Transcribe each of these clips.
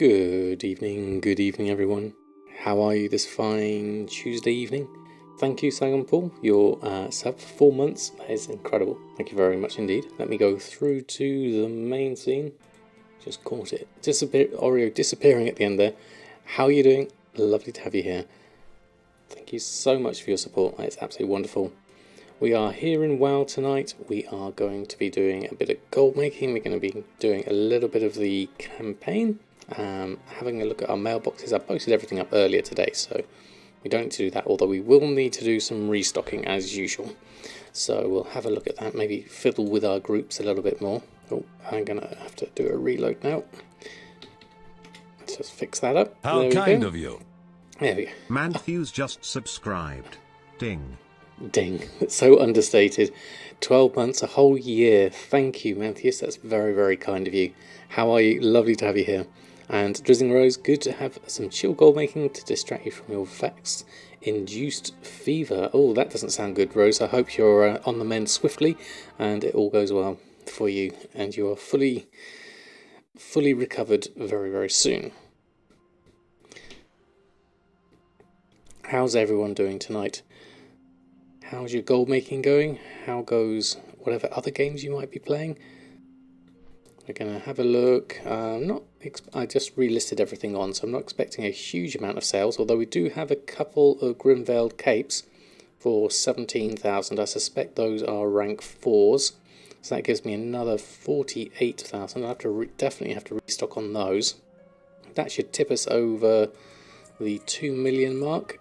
Good evening everyone. How are you this fine Tuesday evening? Thank you, Saigon Paul. Your sub for 4 months. That is incredible. Thank you very much indeed. Let me go through to the main scene. Just caught it. Oreo disappearing at the end there. How are you doing? Lovely to have you here. Thank you so much for your support. It's absolutely wonderful. We are here in WoW tonight. We are going to be doing a bit of gold making. We're going to be doing a little bit of the campaign. Having a look at our mailboxes. I posted everything up earlier today, so we don't need to do that, although we will need to do some restocking as usual. So we'll have a look at that, maybe fiddle with our groups a little bit more. Oh, I'm going to have to do a reload now. Let's just fix that up. How kind of you. There we go. Matthews just subscribed. Ding. Ding. So understated. 12 months, a whole year. Thank you, Matthews. That's very, very kind of you. How are you? Lovely to have you here. And Drizzling Rose, good to have some chill gold making to distract you from your Vex-induced fever. Oh, that doesn't sound good, Rose. I hope you're on the mend swiftly and it all goes well for you and you are fully recovered very, very soon. How's everyone doing tonight? How's your gold making going? How goes whatever other games you might be playing? We're going to have a look. I just relisted everything on, so I'm not expecting a huge amount of sales, although we do have a couple of Grimveiled capes for 17,000. I suspect those are rank 4s, so that gives me another 48,000. I'll have to definitely have to restock on those. That should tip us over the 2 million mark.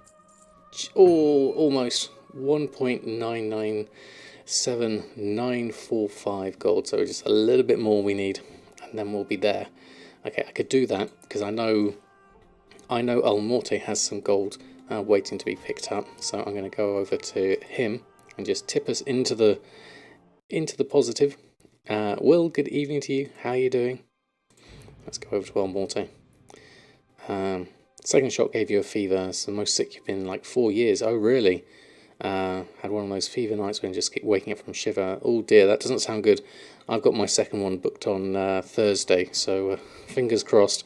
Oh, almost 1.997945 gold, so just a little bit more we need and then we'll be there. Okay, I could do that because I know El Morte has some gold waiting to be picked up, so I'm going to go over to him and just tip us into the positive. Will, good evening to you. How are you doing? Let's go over to El Morte. Second shot gave you a fever. It's the most sick you've been in like 4 years. Oh really? Had one of those fever nights when you just keep waking up from shiver. Oh dear, that doesn't sound good. I've got my second one booked on Thursday, so fingers crossed.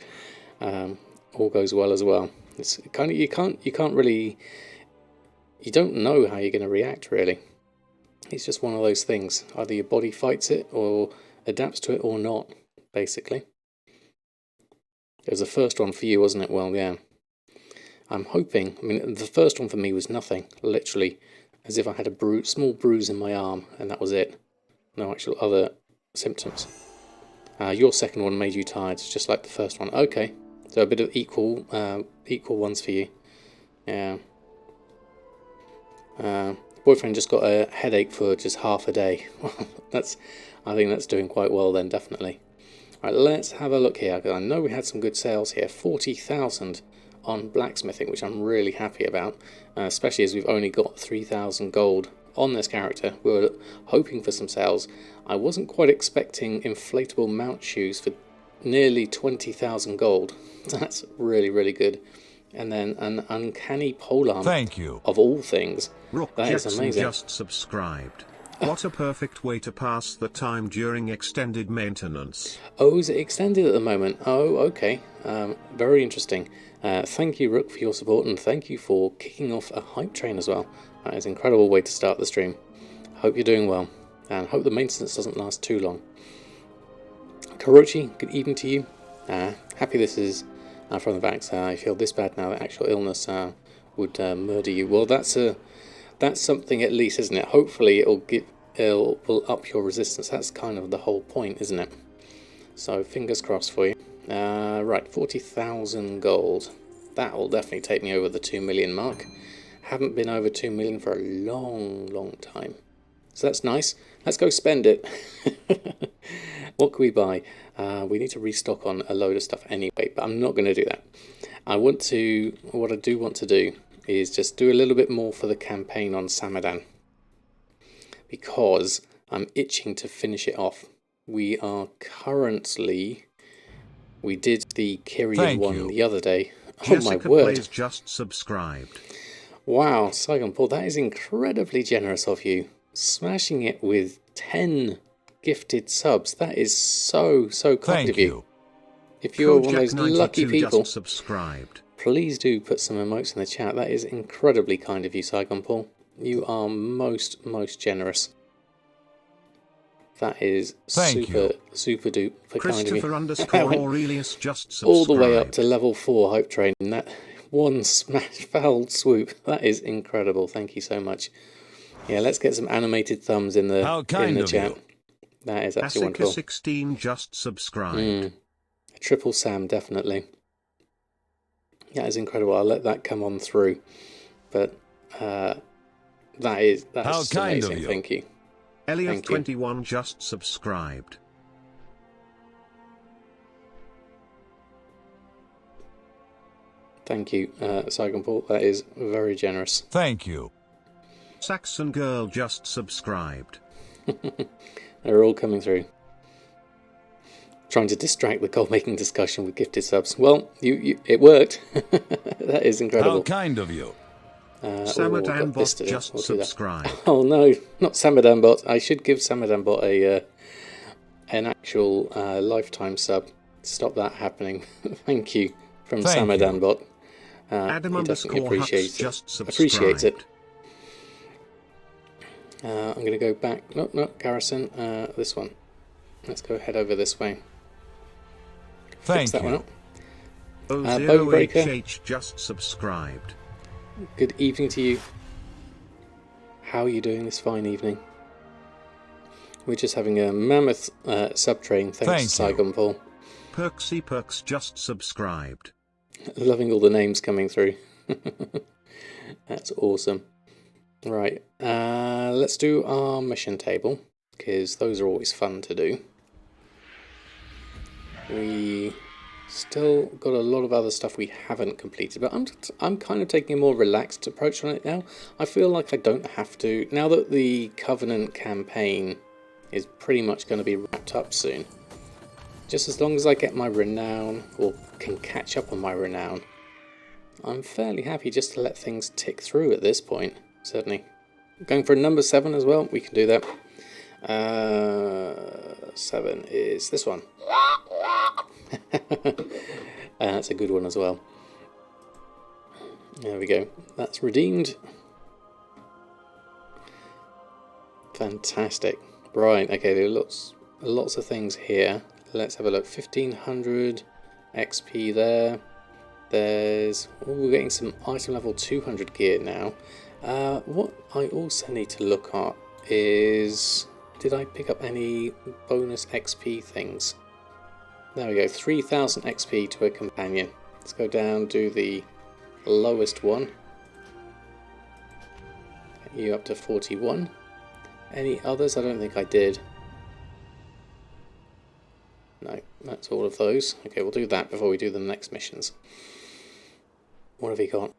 All goes well as well. It's kind of you can't really, you don't know how you're going to react really. It's just one of those things. Either your body fights it or adapts to it or not, basically. It was the first one for you, wasn't it? Well, yeah. I'm hoping, I mean, the first one for me was nothing, literally, as if I had a small bruise in my arm, and that was it. No actual other symptoms. Your second one made you tired, just like the first one. Okay, so a bit of equal ones for you. Yeah. Boyfriend just got a headache for just half a day. I think that's doing quite well then, definitely. Right, let's have a look here, because I know we had some good sales here. 40,000 on blacksmithing, which I'm really happy about, especially as we've only got 3,000 gold on this character. We were hoping for some sales. I wasn't quite expecting inflatable mount shoes for nearly 20,000 gold. That's really, really good. And then an uncanny polearm. Thank you. Of all things. Rook That is Jackson amazing. just subscribed. What a perfect way to pass the time during extended maintenance. Oh, is it extended at the moment? Oh, okay. Very interesting. Thank you, Rook, for your support, and thank you for kicking off a hype train as well. That is an incredible way to start the stream. Hope you're doing well, and hope the maintenance doesn't last too long. Karochi, good evening to you. Happy this is from the vax. I feel this bad now that actual illness would murder you. Well, that's something at least, isn't it? Hopefully it will up your resistance. That's kind of the whole point, isn't it? So fingers crossed for you. Right, 40,000 gold. That will definitely take me over the 2 million mark. Haven't been over 2 million for a long, long time. So that's nice. Let's go spend it. What can we buy? We need to restock on a load of stuff anyway, but I'm not going to do that. What I do want to do is just do a little bit more for the campaign on Samadan, because I'm itching to finish it off. We are currently... We did the Kyrian one the other day. Oh Jessica my word. Plays just subscribed. Wow, Saigon Paul, that is incredibly generous of you. Smashing it with 10 gifted subs. That is so kind Thank of you. you. If you're one of those lucky Kojak92 people, just subscribed. please do put some emotes in the chat. That is incredibly kind of you, Saigon Paul. You are most generous. That is super duper kind of you. Christopher_Aurelius just subscribed. All the way up to level 4 hype train. That one smash foul swoop. That is incredible. Thank you so much. Yeah, let's get some animated thumbs in the chat. That is absolutely wonderful. 16 just subscribed. Triple Sam, definitely. That is incredible. I'll let that come on through. But that's just amazing. Thank you. Elliot21 just subscribed. Thank you, Saigon Paul. That is very generous. Thank you. Saxon Girl just subscribed. They're all coming through. Trying to distract the goal-making discussion with gifted subs. Well, it worked. That is incredible. How kind of you. Samadanbot just subscribed. Oh no, not Samadanbot. I should give Samadanbot an actual lifetime sub. Stop that happening. Thank you from Samadanbot. Adam definitely appreciates it. I'm going to go back. No, Garrison. This one. Let's go head over this way. Fix that one up. Bonebreaker just subscribed. Good evening to you. How are you doing this fine evening? We're just having a mammoth sub-train, thanks to Saigon Paul. Perks just subscribed. Loving all the names coming through. That's awesome. Right, let's do our mission table, because those are always fun to do. We still got a lot of other stuff we haven't completed, but I'm kind of taking a more relaxed approach on it now. I feel like I don't have to, now that the Covenant campaign is pretty much going to be wrapped up soon. Just as long as I get my renown, or can catch up on my renown, I'm fairly happy just to let things tick through at this point, certainly. Going for a number 7 as well, we can do that. 7 is this one. That's a good one as well. There we go. That's redeemed. Fantastic. Right, okay, there are lots of things here. Let's have a look. 1500 XP there. There's... Oh, we're getting some item level 200 gear now. What I also need to look at is... Did I pick up any bonus XP things? There we go, 3000 XP to a companion. Let's go down, do the lowest one. Get you up to 41. Any others? I don't think I did. No, that's all of those. Okay, we'll do that before we do the next missions. What have we got?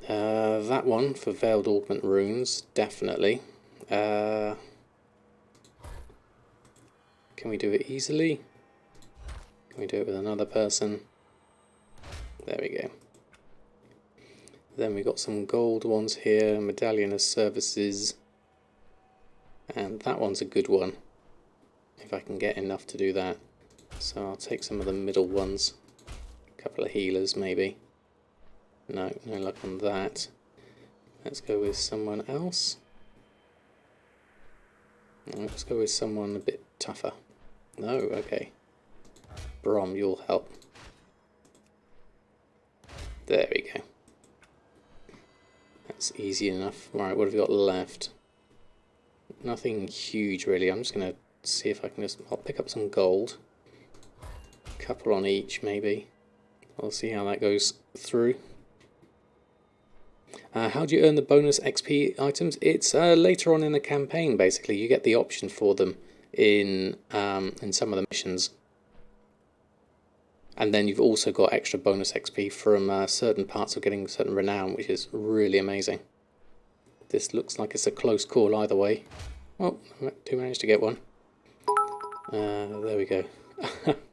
That one for Veiled Augment Runes, definitely. Can we do it easily? Can we do it with another person? There we go. Then we got some gold ones here, Medallion of Services. And that one's a good one, if I can get enough to do that. So I'll take some of the middle ones. A couple of healers maybe. No luck on that. Let's go with someone else. Let's go with someone a bit tougher. No, okay. Brom, you'll help. There we go. That's easy enough. Right, what have we got left? Nothing huge really. I'm just going to see if I can I'll pick up some gold. A couple on each maybe. I'll see how that goes through. How do you earn the bonus XP items? It's later on in the campaign basically. You get the option for them in some of the missions. And then you've also got extra bonus XP from certain parts of getting certain renown, which is really amazing. This looks like it's a close call either way. Oh, I do manage to get one. There we go.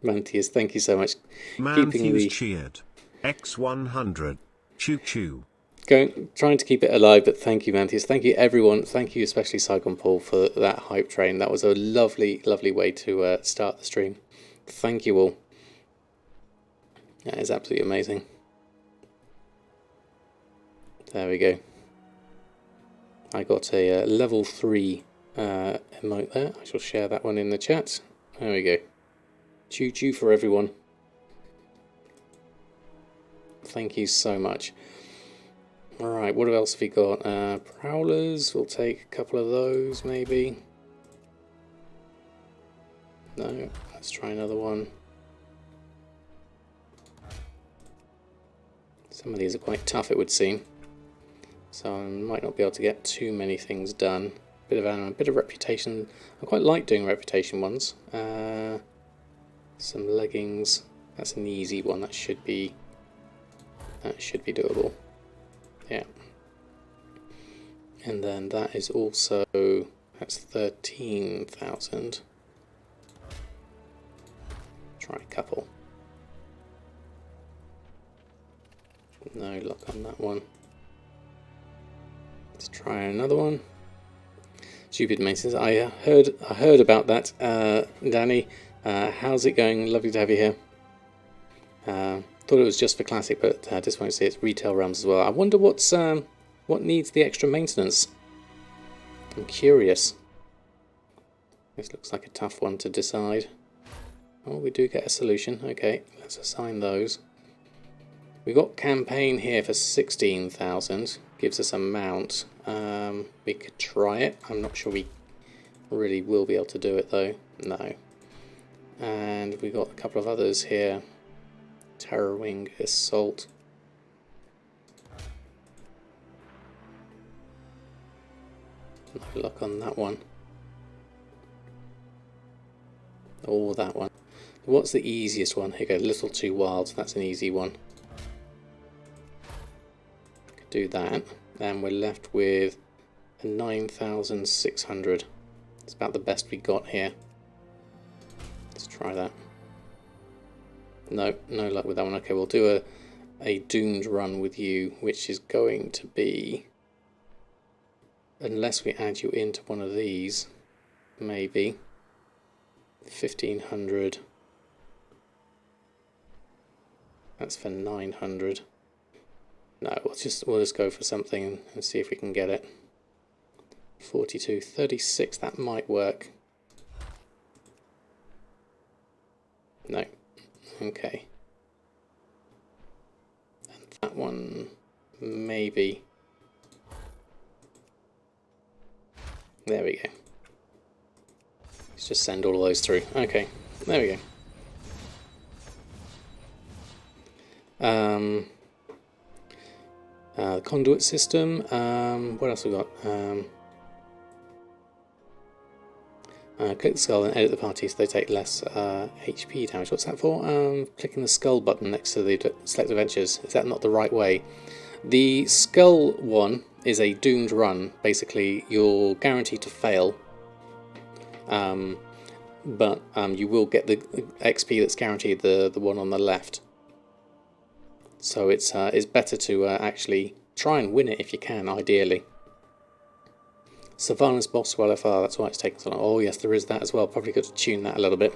Mantius, thank you so much. Mantius cheered. X100. Choo choo. Trying to keep it alive, but thank you, Mantius. Thank you, everyone. Thank you, especially Saigon Paul, for that hype train. That was a lovely, lovely way to start the stream. Thank you all. That is absolutely amazing. There we go. I got a level 3 emote there. I shall share that one in the chat. There we go. Choo choo for everyone. Thank you so much. Alright, what else have we got? Prowlers, we'll take a couple of those maybe. No, let's try another one. Some of these are quite tough, it would seem. So I might not be able to get too many things done. Bit of reputation. I quite like doing reputation ones. Some leggings. That's an easy one. That should be doable. Yeah. And then that is also, that's 13,000. Try a couple. No luck on that one. Let's try another one. Stupid Masons. I heard about that, Danny. How's it going? Lovely to have you here. Thought it was just for Classic, but just want to see it's Retail Realms as well. I wonder what needs the extra maintenance. I'm curious. This looks like a tough one to decide. Oh, we do get a solution. Okay, let's assign those. We got campaign here for 16,000. Gives us a mount. We could try it. I'm not sure we really will be able to do it though. No. And we got a couple of others here. Terror Wing Assault. No luck on that one. Or that one. What's the easiest one? Here we go. Little Too Wild. That's an easy one. Could do that. And we're left with a 9,600. It's about the best we got here. Let's try that. No luck with that one. Okay, we'll do a doomed run with you, which is going to be, unless we add you into one of these, maybe 1,500. That's for 900. No, we'll just go for something and see if we can get it. 42, 36. That might work. No. Okay. And that one, maybe. There we go. Let's just send all of those through. Okay, there we go. The conduit system. What else we got? Click the skull and edit the party so they take less HP damage. What's that for? Clicking the skull button next to the select adventures. Is that not the right way? The skull one is a doomed run. Basically, you're guaranteed to fail. But you will get the XP that's guaranteed, the one on the left. So it's better to actually try and win it if you can, ideally. Surveillance boss to LFR, that's why it's taking so long. Oh yes, there is that as well. Probably got to tune that a little bit.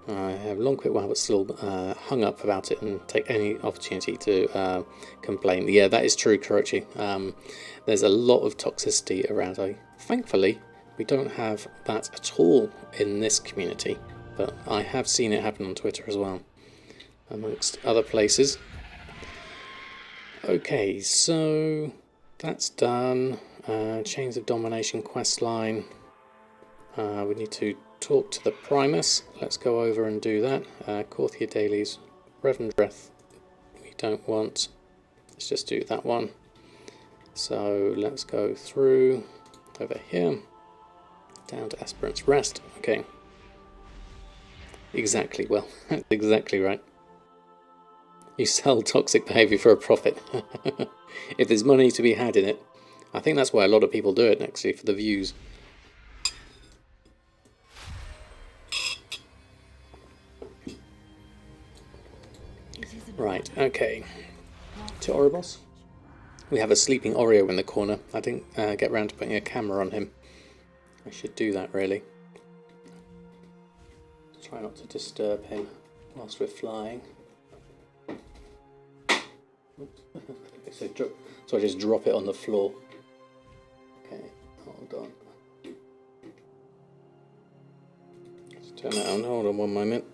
I have long quit while but still hung up about it and take any opportunity to complain. Yeah, that is true, Kurochi. There's a lot of toxicity around. Thankfully, we don't have that at all in this community, but I have seen it happen on Twitter as well, amongst other places. Okay, so that's done. Chains of Domination questline. We need to talk to the Primus. Let's go over and do that. Korthia Dailies, Reverend Breath. We don't want. Let's just do that one. So let's go through over here, down to Aspirant's Rest. Okay. Exactly. Well, that's exactly right. You sell toxic behavior for a profit. If there's money to be had in it. I think that's why a lot of people do it, actually, for the views. Right, okay. To Oribos. We have a sleeping Oreo in the corner. I didn't get round to putting a camera on him. I should do that, really. Try not to disturb him. whilst we're flying. Oops. So I just drop it on the floor. Okay, hold on. Let's turn that on. Hold on one moment.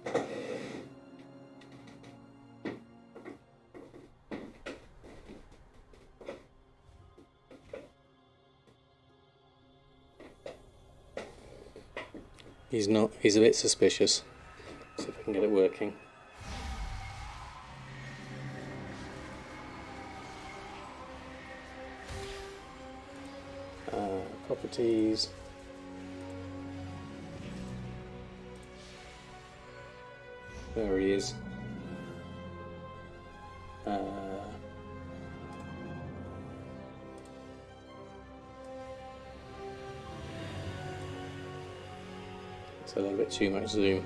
He's not. He's a bit suspicious. See if I can get it working. Properties. There he is. It's a little bit too much zoom.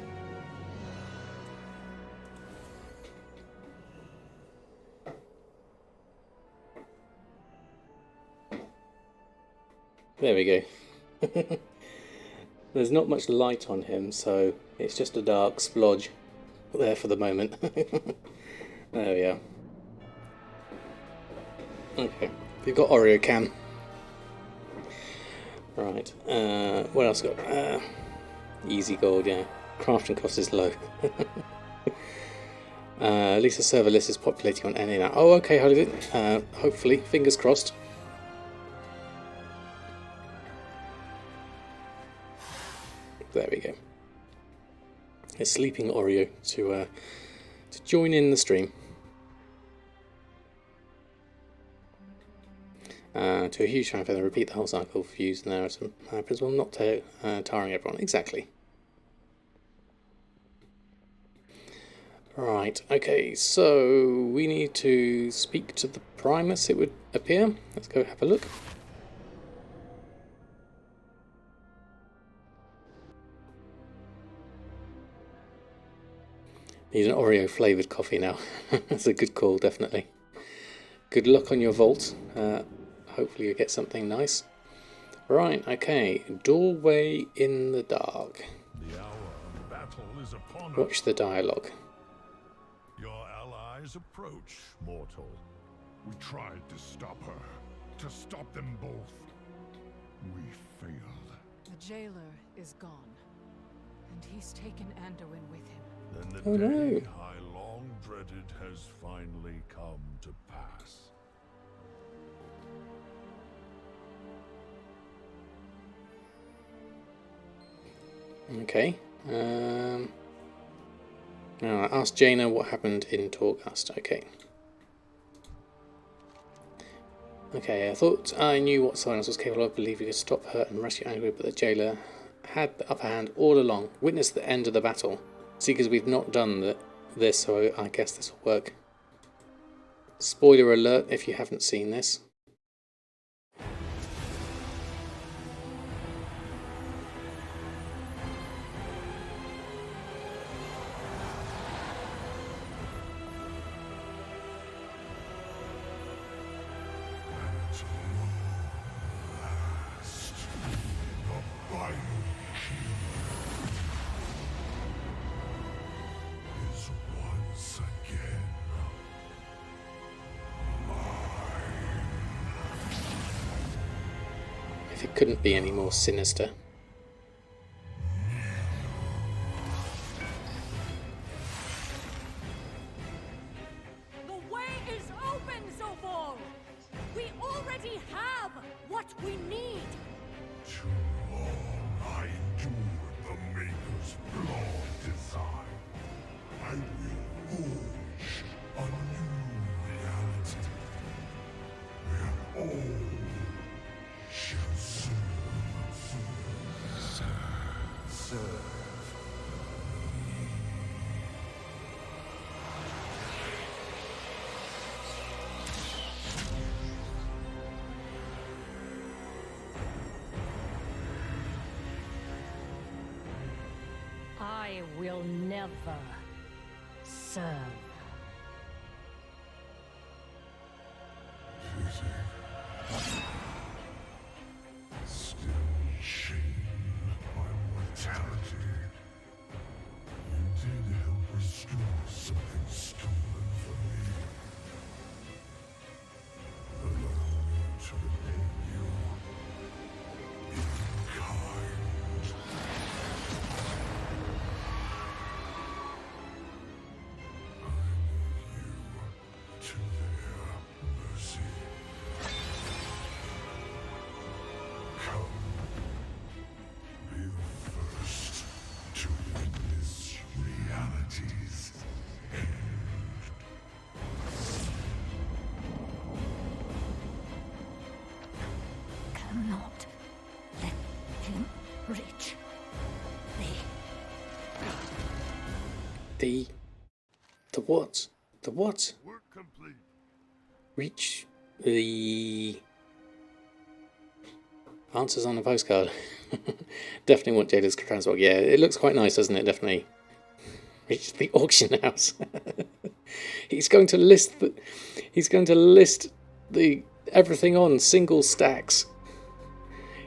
There we go. There's not much light on him, so it's just a dark splodge there for the moment. There we are. Okay, we've got Oreo Cam. Right, what else got? Easy gold, yeah. Crafting cost is low. At least the server list is populating on any now. Oh, okay, how did it? Hopefully, fingers crossed. There we go. It's sleeping Oreo to join in the stream. To a huge fan, repeat the whole cycle of views and narrative principle, not tiring everyone. Exactly. Right, okay, so we need to speak to the Primus, it would appear. Let's go have a look. Need an Oreo flavoured coffee now. That's a good call, definitely. Good luck on your vault. Hopefully you get something nice. Right, okay. Doorway in the dark. The hour of battle is upon us. Watch the dialogue. Your allies approach, mortal. We tried to stop her, to stop them both. We failed. The jailer is gone, and he's taken Anduin with him. Then the Oh, day no. I long dreaded has finally come to pass. Okay. Now, ask Jaina what happened in Torghast. Okay. Okay, I thought I knew what Silence was capable of, believed we could stop her and rescue Anduin, but the jailer had the upper hand all along. Witness the end of the battle. See, because we've not done this, so I guess this will work. Spoiler alert if you haven't seen this. If it couldn't be any more sinister. The way is open, Zovor! We already have what we need! Too long I endured the Maker's flawed design. I will forge a new reality, where all shall serve. I will never serve. Still shame my mortality. You did help restore The what? The what? Work complete. Reach the answers on the postcard. Definitely want Jailer's transport. Yeah, it looks quite nice, doesn't it? Definitely. Reach the auction house. He's going to list the everything on single stacks.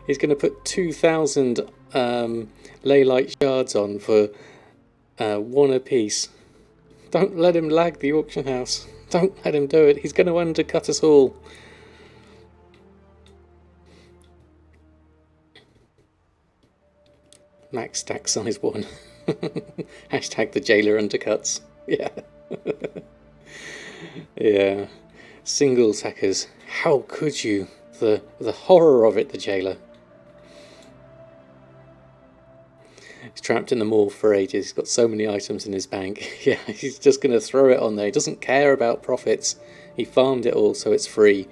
He's going to put 2,000 ley light shards on for 1 apiece. Don't let him lag the auction house. Don't let him do it. He's going to undercut us all. Max stack size 1. Hashtag the Jailer undercuts. Yeah. Yeah. Single sackers. How could you? The horror of it, the Jailer. He's trapped in the mall for ages. He's got so many items in his bank. Yeah, he's just going to throw it on there. He doesn't care about profits. He farmed it all, so it's free.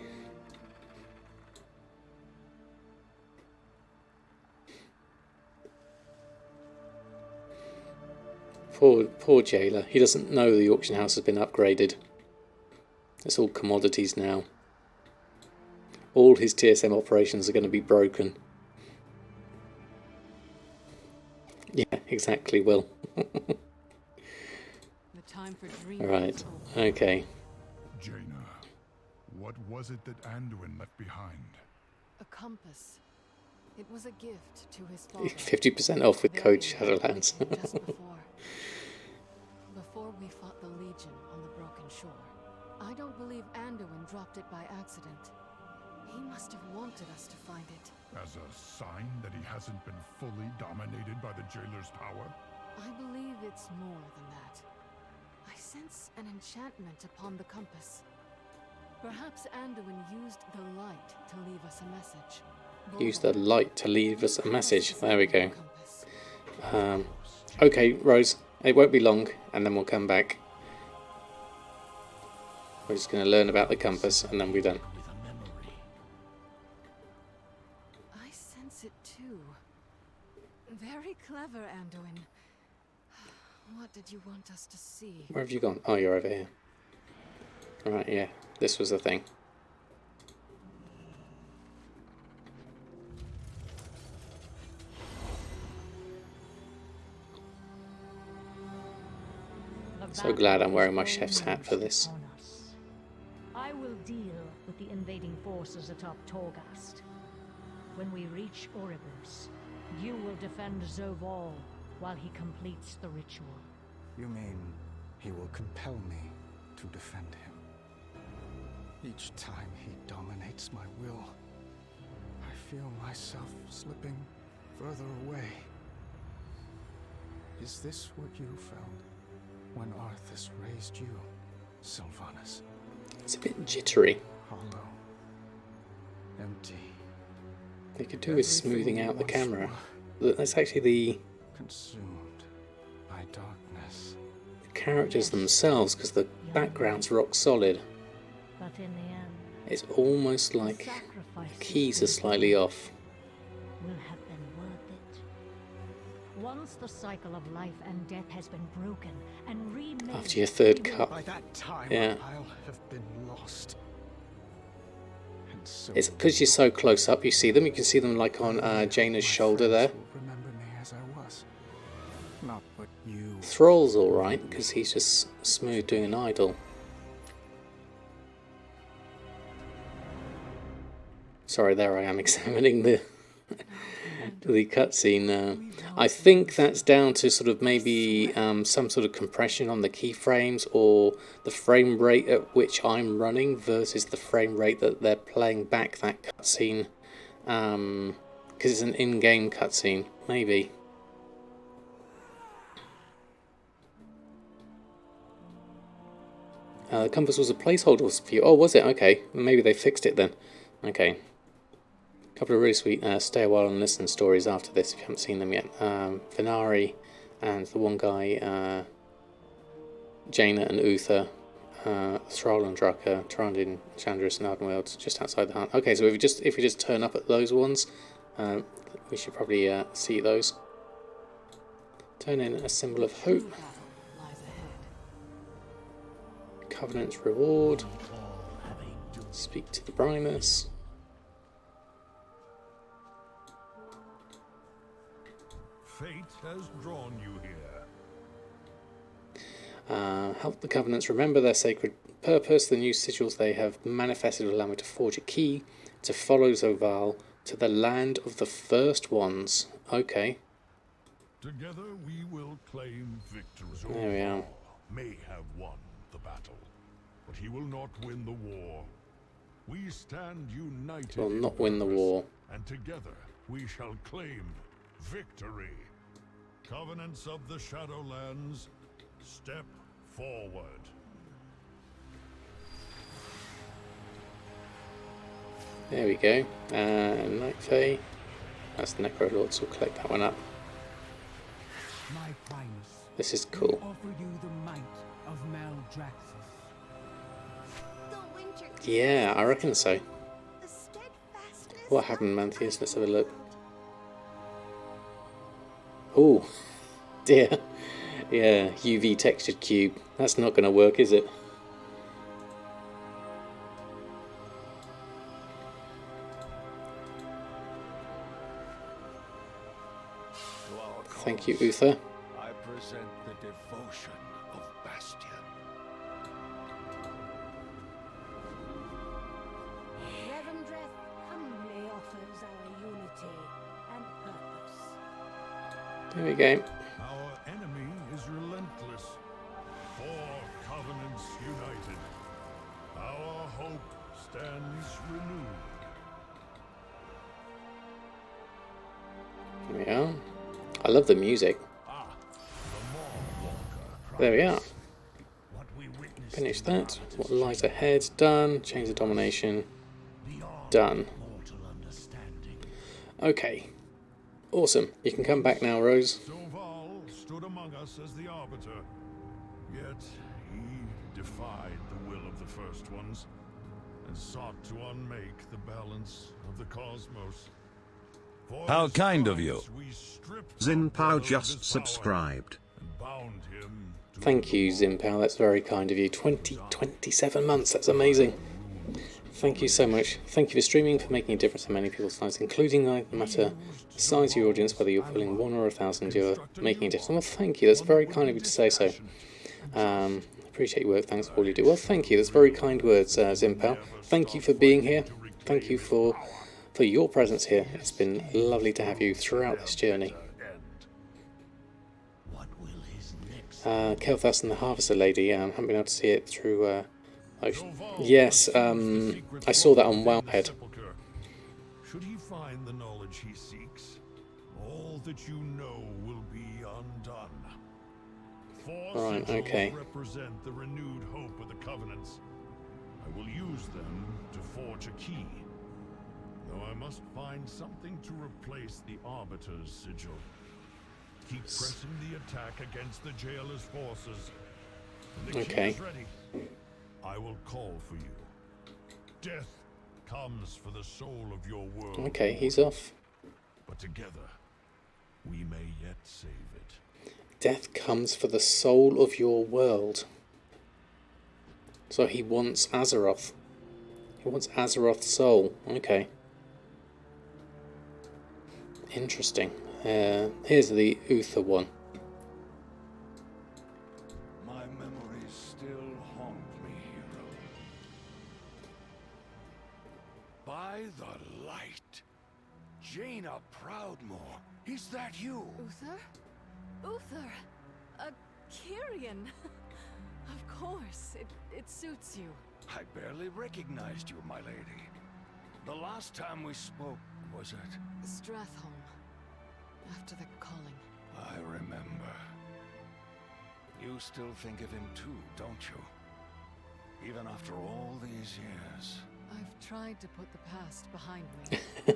Poor Jailer. He doesn't know the auction house has been upgraded. It's all commodities now. All his TSM operations are going to be broken. Yeah, exactly, Will. The time for dreaming. Right, okay. Jaina, what was it that Anduin left behind? A compass. It was a gift to his father. 50% off with code Shadowlands. Just before we fought the Legion on the Broken Shore. I don't believe Anduin dropped it by accident. He must have wanted us to find it. As a sign that he hasn't been fully dominated by the Jailer's power? I believe it's more than that. I sense an enchantment upon the compass. Perhaps Anduin used the light to leave us a message. Use the light to leave us a message. There we go. Okay, Rose. It won't be long, and then we'll come back. We're just going to learn about the compass, and then we're done. I sense it too. Very clever, Anduin. What did you want us to see? Where have you gone? Oh, you're over here. Right, yeah. This was the thing. So glad I'm wearing my chef's hat for this. I will deal with the invading forces atop Torghast. When we reach Oribos, you will defend Zovaal while he completes the ritual. You mean he will compel me to defend him? Each time he dominates my will, I feel myself slipping further away. Is this what you felt when Arthas raised you, Sylvanas? It's a bit jittery. Hollow, empty. They could do with smoothing out the camera. That's actually the Consumed by darkness. characters themselves, because the background's rock solid. But in the end, It's almost the like sacrifices keys are we slightly made off. will have been worth it. Once the cycle of life and death has been broken and remade, After your third we will cup. By that time, Yeah. I'll have been lost. And so It's because you're so close up, you see them. You can see them like on Jaina's shoulder there. will remember me as I was. Not what you. Thrall's alright, because he's just smooth doing an idol. Sorry, there I am examining the the cutscene. I think that's down to sort of maybe some sort of compression on the keyframes, or the frame rate at which I'm running versus the frame rate that they're playing back that cutscene. Because it's an in-game cutscene, maybe. The compass was a placeholder for you. Oh, was it? Okay, maybe they fixed it then. Okay. A couple of really sweet stay a while and listen stories after this if you haven't seen them yet. Venari and the one guy, Jaina and Uther, Thrall and Drucker, Trondin, Chandris and Ardenweald, just outside the hunt. Okay, so if we just turn up at those ones, we should probably see those. Turn in a symbol of hope. True battle lies ahead. Covenant's reward. Speak to the Primus. Fate has drawn you here. Help the Covenants remember their sacred purpose. The new sigils they have manifested will allow me to forge a key to follow Zoval to the land of the First Ones. Okay. Together we will claim victory. There we are. May have won the battle, but he will not win the war. We stand united. Will in not win the purpose, war. and together we shall claim victory. Covenants of the Shadowlands, step forward. There we go. Night Fae. That's the Necrolords. We'll collect that one up. My Primus, This is we cool. offer you the might of Maldraxxus. The winter Yeah, I reckon so. the steadfastness What happened, Mantheus? Let's have a look. Oh, dear. Yeah, UV textured cube. That's not going to work, is it? To our Thank you, cause, Uther. I present the devotion of Bastion. Revendreth humbly offers our unity and purpose. There we go. Our enemy is relentless. Four covenants united. Our hope stands renewed. There we are. I love the music. Ah, the Maw-Walker. There we are. What we witnessed Finish in the that. Arbiter's What lies ahead? Done. Change the domination. beyond Done. mortal understanding. Okay. Awesome. You can come back now, Rose. Zoval stood among us as the Arbiter, yet he defied the will of the First Ones and sought to unmake the balance of the cosmos. For How his kind of crimes, you. we stripped Zin our Pao brother of just his power subscribed. and bound him to Thank you, Zimpal. That's very kind of you. 27 months. That's amazing. Thank you so much. Thank you for streaming, for making a difference in many people's lives, including no matter the size of your audience, whether you're pulling 1 or 1,000, you're making a difference. Well, thank you. That's very kind of you to say so. Appreciate your work. Thanks for all you do. Well, thank you. That's very kind words, Zimpal. Thank you for being here. Thank you for your presence here. It's been lovely to have you throughout this journey. Kel'Thas and the Harvester Lady. I haven't been able to see it through. Yes, I saw that on Wowhead. Should he find the knowledge he seeks, all that you know will be undone. Four Right, sigils okay. represent the renewed hope of the Covenants. I will use them to forge a key. Though I must find something to replace the Arbiter's sigil. Keep pressing the attack against the Jailer's forces. When the key Okay. is ready, I will call for you. Death comes for the soul of your world. Okay, he's off. But together, we may yet save it. Death comes for the soul of your world. So he wants Azeroth. He wants Azeroth's soul. Okay. Interesting. Here's the Uther one. My memories still haunt me, hero. By the light, Jaina Proudmoore, is that you? Uther? Uther! A Kyrian! Of course, it suits you. I barely recognized you, my lady. The last time we spoke was at... Stratholme. After the calling. I remember. You still think of him too, don't you? Even after all these years. I've tried to put the past behind me. Now,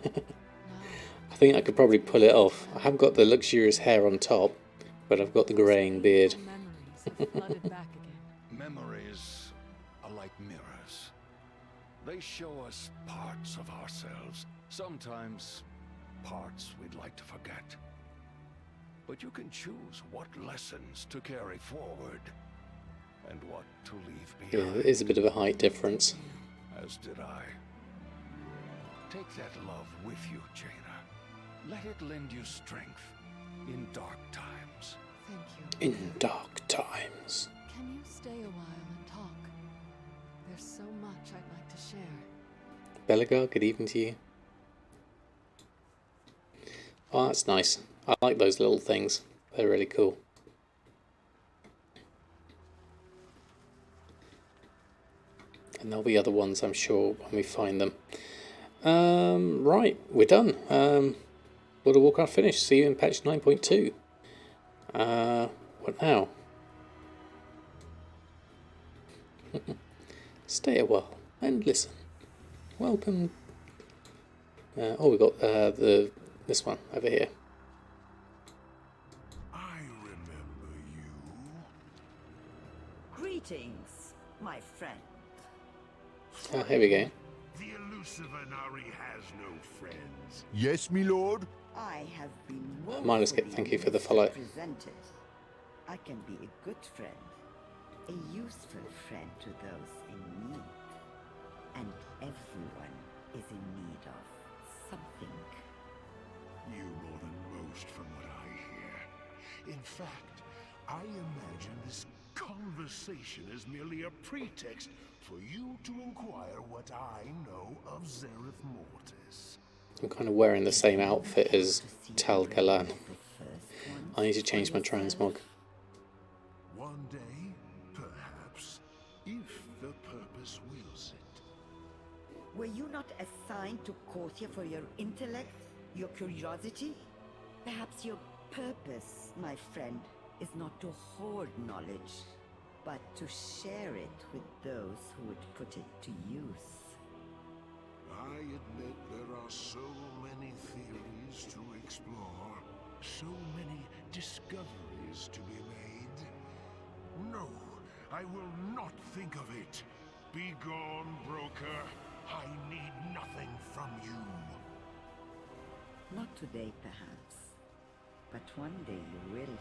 I think I could probably pull it off. I haven't got the luxurious hair on top, but I've got the greying beard. memories have flooded back again. Memories are like mirrors. They show us parts of ourselves. Sometimes parts we'd like to forget. But you can choose what lessons to carry forward. and what to leave Yeah, behind. there is a bit of a height difference. As did I. Take that love with you, Jaina. Let it lend you strength in dark times. Thank you. In dark times. Can you stay a while and talk? There's so much I'd like to share. Belagar, good evening to you. Oh, that's nice. I like those little things. They're really cool. And there'll be other ones, I'm sure, when we find them. Right, we're done. World of Warcraft finished. See you in patch 9.2. What now? Stay a while and listen. Welcome. Oh, we got this one over here. I remember you. Greetings, my friend. Oh, here we go. The elusive Anari has no friends. Yes, my lord. I have been Minus Kit, thank you for the follow. Presented. I can be a good friend, a useful friend to those in need, and everyone is in need of something. You more than most from what I hear. In fact, I imagine this conversation is merely a pretext for you to inquire what I know of Zereth Mortis. I'm kind of wearing the same outfit as Tal Galan. I need to change my transmog. One day, perhaps, if the purpose wills it. Were you not assigned to Korthia for your intellect, your curiosity? Perhaps your purpose, my friend, is not to hoard knowledge, but to share it with those who would put it to use. I admit there are so many theories to explore, so many discoveries to be made. No, I will not think of it. Be gone, broker. I need nothing from you. Not today, perhaps, but one day you will.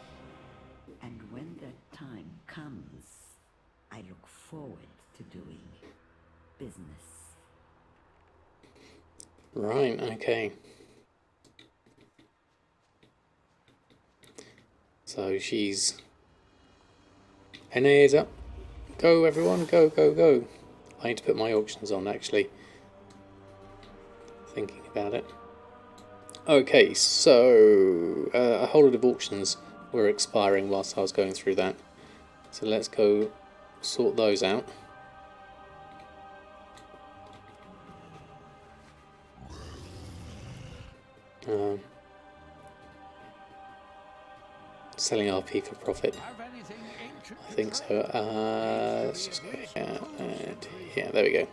And when that time comes, I look forward to doing business. Right, okay. So she's... NA is up. Go everyone, go, go, go. I need to put my auctions on actually. Thinking about it. Okay, so a whole lot of auctions were expiring whilst I was going through that. So let's go sort those out. Selling RP for profit. I think so. Let's just go here and here. There we go.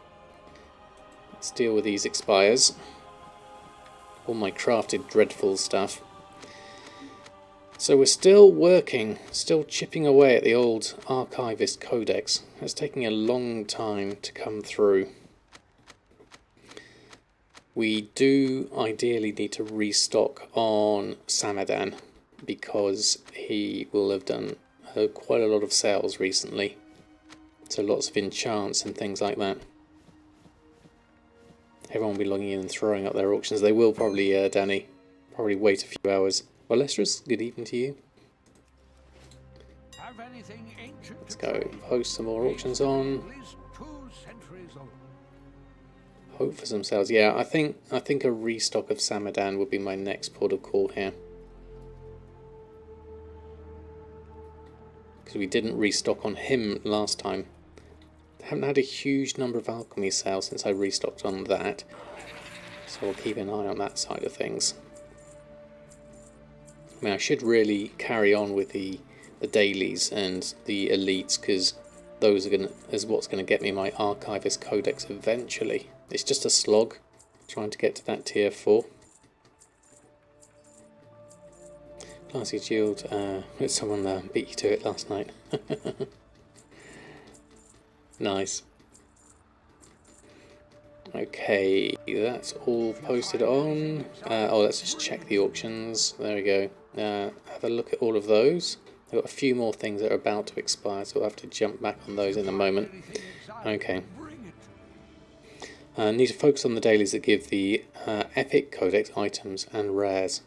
Let's deal with these expires. All my crafted dreadful stuff. So we're still working, still chipping away at the old Archivist Codex. It's taking a long time to come through. We do ideally need to restock on Samadan because he will have done quite a lot of sales recently. So lots of enchants and things like that. Everyone will be logging in and throwing up their auctions. They will probably, Danny, probably wait a few hours. Well, Lestris, good evening to you. Let's go post some more auctions on. Hope for some sales. Yeah, I think a restock of Samadan would be my next port of call here. Because we didn't restock on him last time. I haven't had a huge number of alchemy sales since I restocked on that. So we'll keep an eye on that side of things. I mean, I should really carry on with the dailies and the elites because those are what's gonna get me my Archivist Codex eventually. It's just a slog trying to get to that tier 4. Classy Shield, someone beat you to it last night. Nice. Okay, that's all posted on. Oh, let's just check the auctions. There we go. Have a look at all of those. I've got a few more things that are about to expire, so we'll have to jump back on those in a moment. Okay. Need to focus on the dailies that give the epic codex items and rares.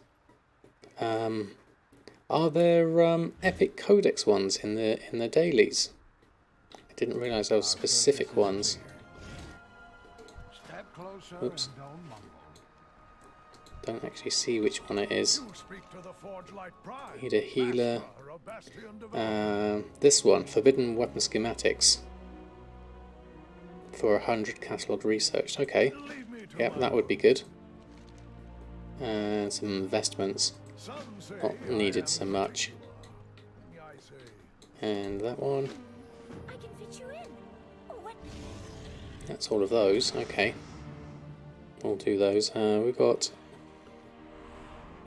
Are there epic codex ones in the dailies? I didn't realise there were specific ones. Oops. Don't actually see which one it is. Need a healer. This one, Forbidden Weapon Schematics. For 100 catalog research. Okay. Yep, that would be good. And some investments. Not needed so much. And that one. That's all of those. Okay. We'll do those. We've got...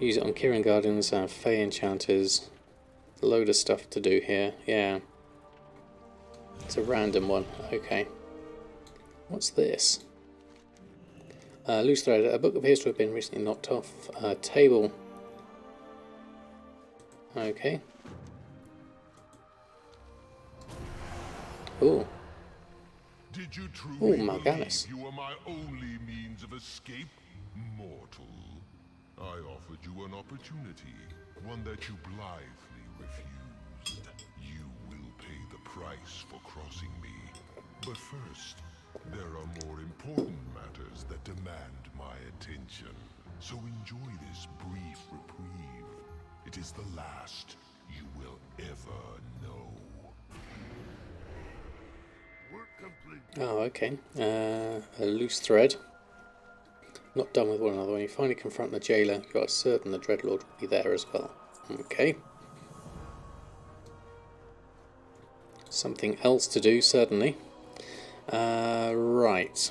Use it on Kirin Guardians, Fey Enchanters. A load of stuff to do here. Yeah. It's a random one. Okay. What's this? Loose thread. A book appears to have been recently knocked off a table. Okay. Ooh. Did you truly Mal'Ganis. believe you were my only means of escape, mortal? I offered you an opportunity, one that you blithely refused. You will pay the price for crossing me. But first, there are more important matters that demand my attention. So enjoy this brief reprieve. It is the last you will ever know. Work complete. Oh, okay. A loose thread. Not done with one another. When you finally confront the jailer, you are certain the Dreadlord will be there as well. Okay. Something else to do, certainly. Right.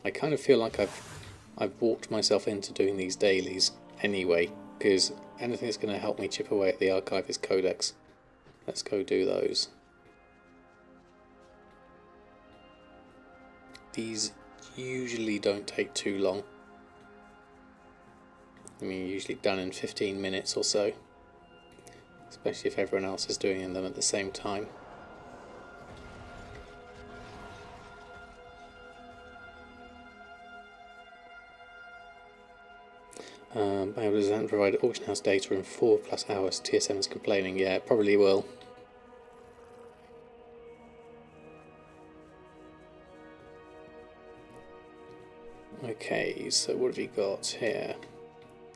I kind of feel like I've walked myself into doing these dailies anyway, because anything that's going to help me chip away at the Archivist Codex. Let's go do those. These usually don't take too long. I mean, usually done in 15 minutes or so. Especially if everyone else is doing them at the same time. Does that provide auction house data in 4+ hours? TSM is complaining. Yeah, it probably will. Okay, so what have you got here?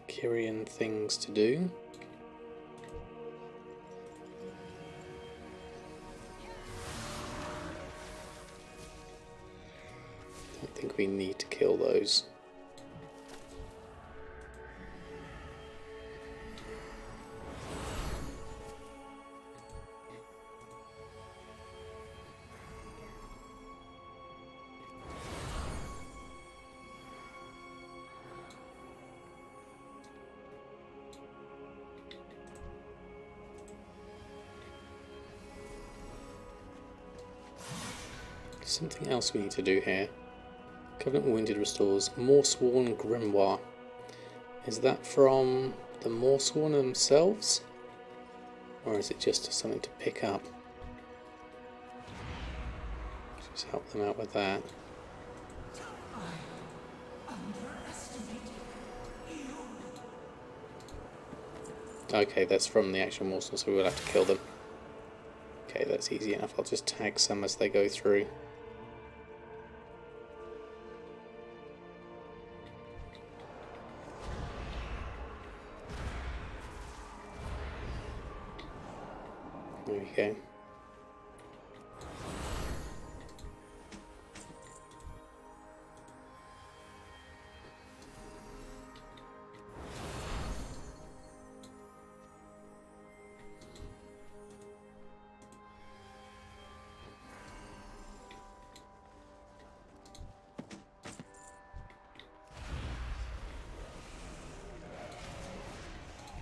Kyrian things to do. Don't think we need to kill those. Something else we need to do here. Covenant Wounded restores Morsworn Grimoire. Is that from the Morsworn themselves? Or is it just something to pick up? Just help them out with that. Okay, that's from the actual Morsworn, so we will have to kill them. Okay, that's easy enough. I'll just tag some as they go through. There we go.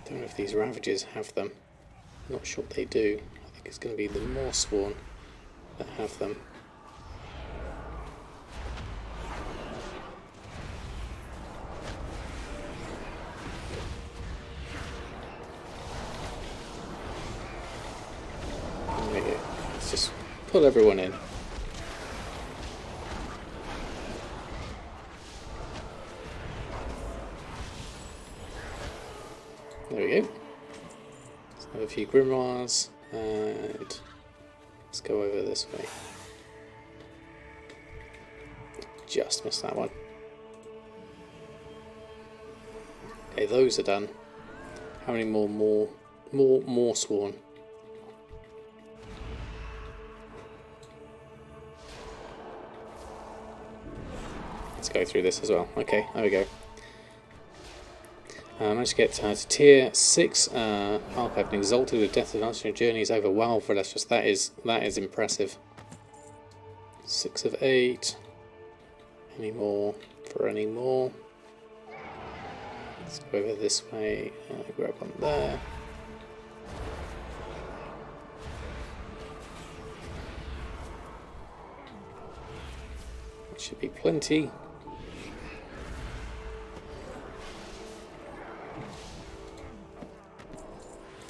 Don't know if these Ravagers have them. Not sure they do. I think it's going to be the Morsworn that have them. pull everyone in. There we go. Let's have a few grimoires, and let's go over this way. Just missed that one. Okay, those are done. How many more sworn? Let's go through this as well. Okay, there we go. Managed to get to tier 6. I've been exalted with death advantage. Your journey is over. Wow, for that's just that is impressive. 6 of 8. Any more for any more? Let's go over this way. Grab one there. Should be plenty.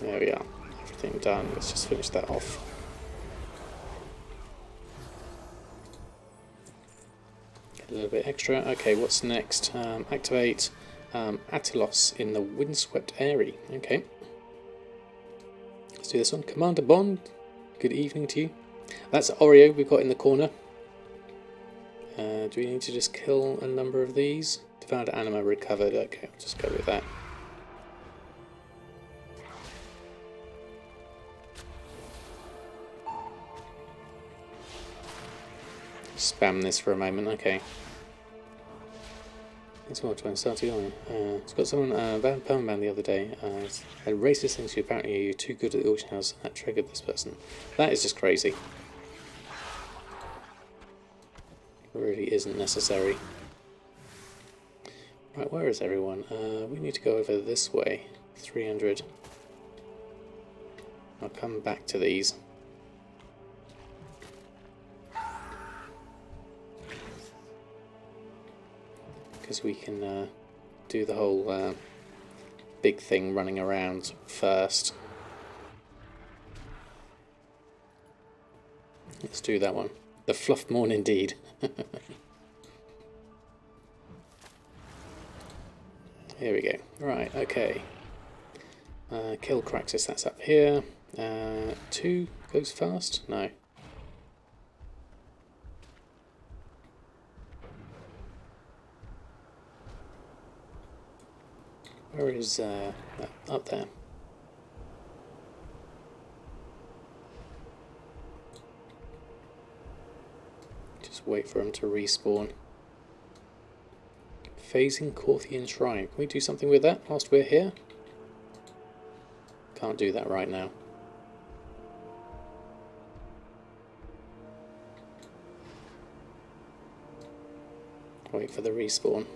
There we are. Everything done. Let's just finish that off. Get a little bit extra. Okay, what's next? Activate Atilos in the windswept area. Okay. Let's do this one. Commander Bond, good evening to you. That's Oreo we've got in the corner. Do we need to just kill a number of these? Devoured anima recovered. Okay, I'll just go with that. Spam this for a moment. Okay. It's what I started on. It's got someone banned permaban the other day. A racist thing to you. Apparently you're too good at the auction house. That triggered this person. That is just crazy. Really isn't necessary. Right, where is everyone? We need to go over this way. 300. I'll come back to these. Because we can do the whole big thing running around first. Let's do that one. The fluff morn indeed. Here we go. Right, okay. Kill Craxus, that's up here. 2 goes fast? No. Where is up there? Just wait for him to respawn. Phasing Corthian Shrine. Can we do something with that whilst we're here? Can't do that right now. Wait for the respawn.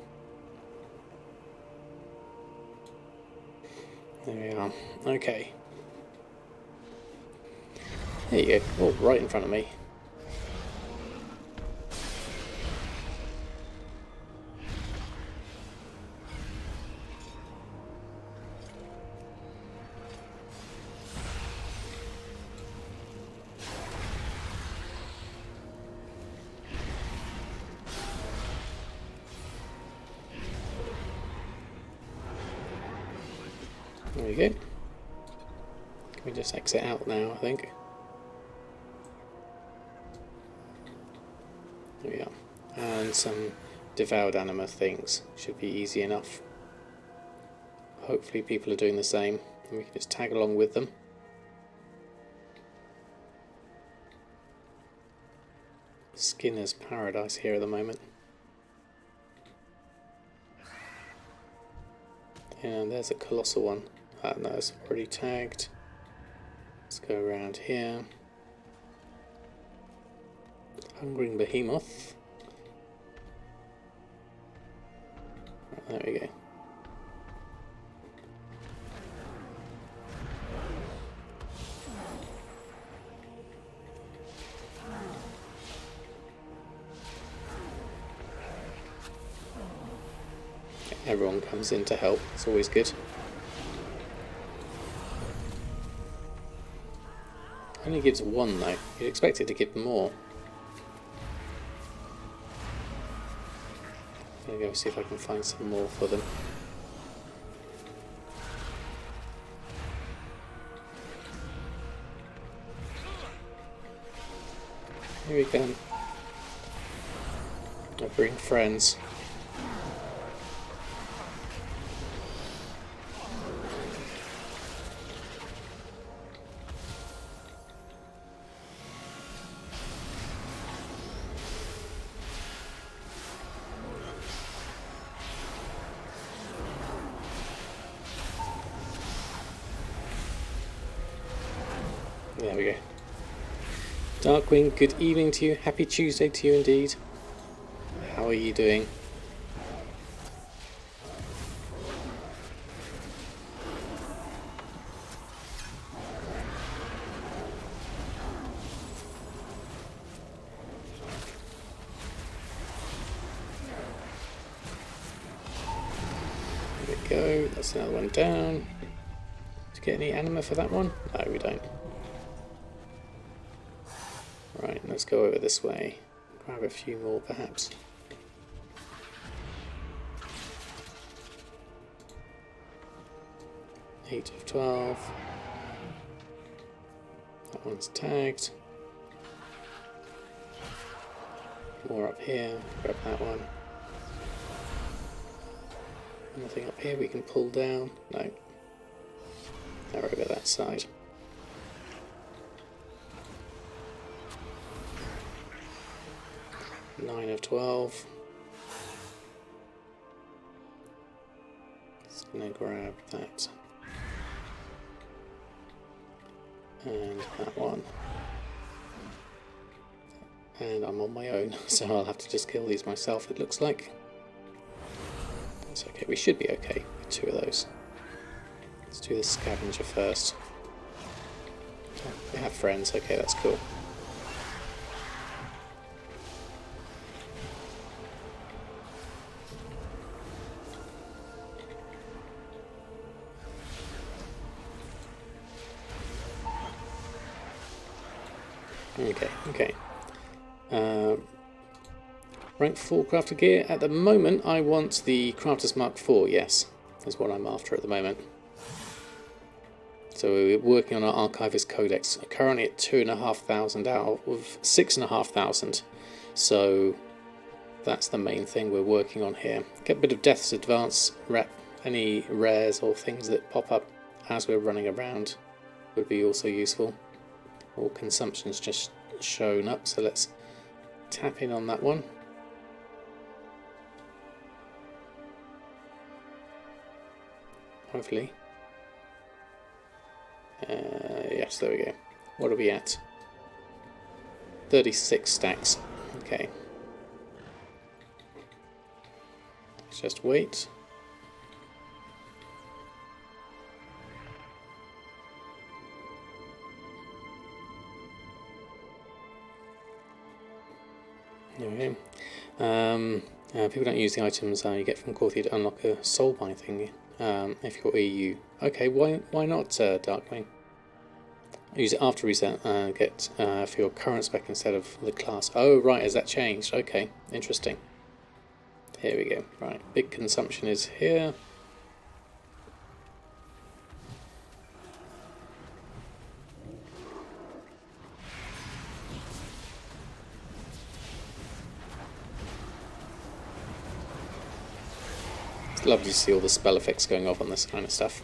There we are. Okay. There you go. Oh, right in front of me. There we go. Can we just exit out now, I think? There we are. And some devoured anima things. Should be easy enough. Hopefully people are doing the same, and we can just tag along with them. Skinner's Paradise here at the moment. And there's a colossal one. No, it's already tagged. Let's go around here. Hungering Behemoth. Right, there we go. Everyone comes in to help. It's always good. Only gives 1 though. You'd expect it to give more. I'm gonna go see if I can find some more for them. Here we go. I bring friends. There we go. Darkwing, good evening to you. Happy Tuesday to you indeed. How are you doing? There we go. That's another one down. Do you get any anima for that one? No, we don't. Right, let's go over this way. Grab a few more perhaps. Eight of 12. That one's tagged. More up here. Grab that one. Nothing up here we can pull down. No. Now over that side. Nine of 12. Just gonna grab that. And that one. And I'm on my own, so I'll have to just kill these myself, it looks like. That's okay, we should be okay with 2 of those. Let's do the scavenger first. Oh, we have friends, okay, that's cool. Okay. Rank 4 crafter gear. At the moment, I want the Crafter's Mark 4, yes. Is what I'm after at the moment. So we're working on our Archivist Codex. Currently at 2,500 out of 6,500. So that's the main thing we're working on here. Get a bit of Death's Advance rep. Any rares or things that pop up as we're running around would be also useful. All consumption's just shown up, so let's tap in on that one. Hopefully. Yes, there we go. What are we at? 36 stacks. Okay. Let's just wait. There we go. People don't use the items you get from Korthia to unlock a soulbind thing if you're EU. Okay, why not, Darkwing? Use it after reset and get for your current spec instead of the class. Oh, right, has that changed? Okay, interesting. Here we go. Right, big consumption is here. Lovely to see all the spell effects going off on this kind of stuff.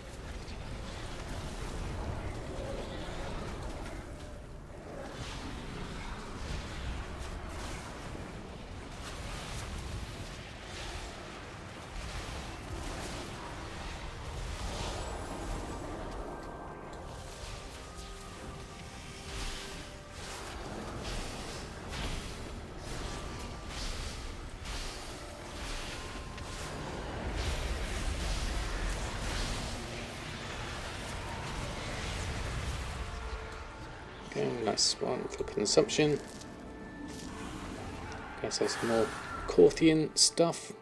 Okay, nice one for consumption. Okay, so some more Korthian stuff.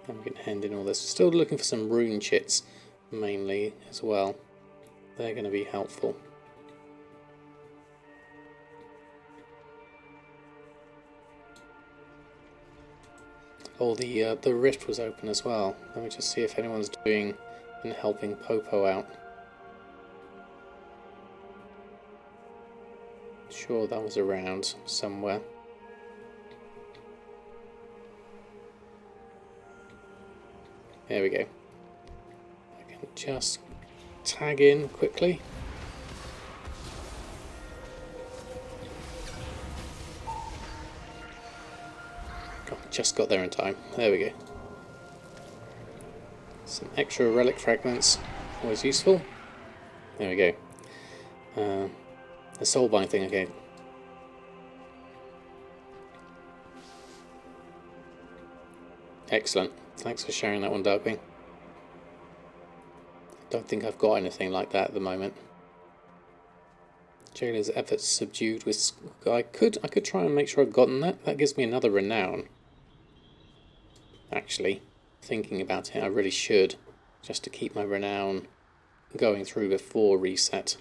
And we can hand in all this. Still looking for some rune chits, mainly, as well. they're going to be helpful. Oh, the rift was open as well. Let me just see if anyone's doing and helping Popo out. Sure, that was around somewhere. There we go. I can just tag in quickly. Oh, just got there in time. There we go. Some extra relic fragments, always useful. There we go. The soulbind thing again. Excellent. Thanks for sharing that one, Darkwing. Don't think I've got anything like that at the moment. Jailer's efforts subdued with... I could try and make sure I've gotten that. That gives me another renown. Actually, thinking about it, I really should. Just to keep my renown going through before reset.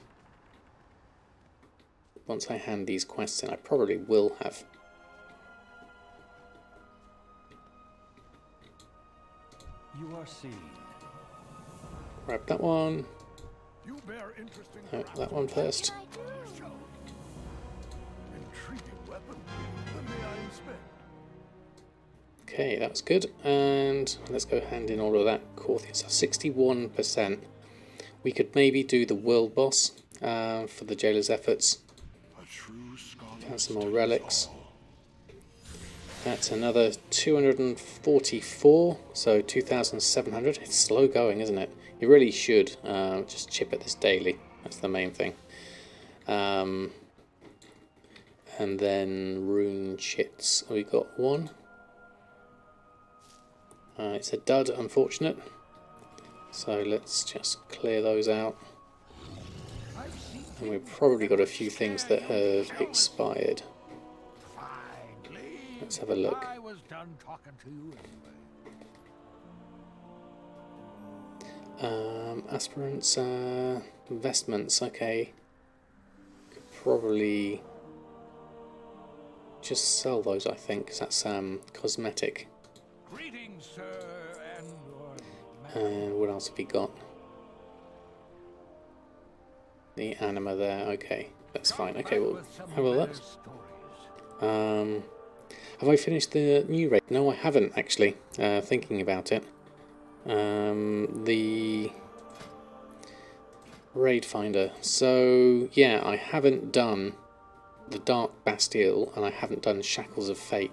Once I hand these quests in, I probably will have. You are seen. Grab that one. You bear interesting That one first. intriguing weapon. Then may I inspect? Okay, that was good. And let's go hand in all of that. Corthius, 61%. We could maybe do the world boss for the Jailer's efforts. And some more relics. That's another 244, so 2,700. It's slow going, isn't it? You really should just chip at this daily. That's the main thing. And then rune chits. We got one. It's a dud, unfortunate. So let's just clear those out. And we've probably got a few things that have expired. Let's have a look. I was done talking to you anyway. Aspirants, investments, okay. Could probably just sell those, I think, because that's cosmetic. Greetings, sir, And what else have we got? The anima there, okay. That's fine. Okay, we'll have a look. Have I finished the new raid? No, I haven't actually. Thinking about it. The raid finder. So yeah, I haven't done the Dark Bastille and I haven't done Shackles of Fate.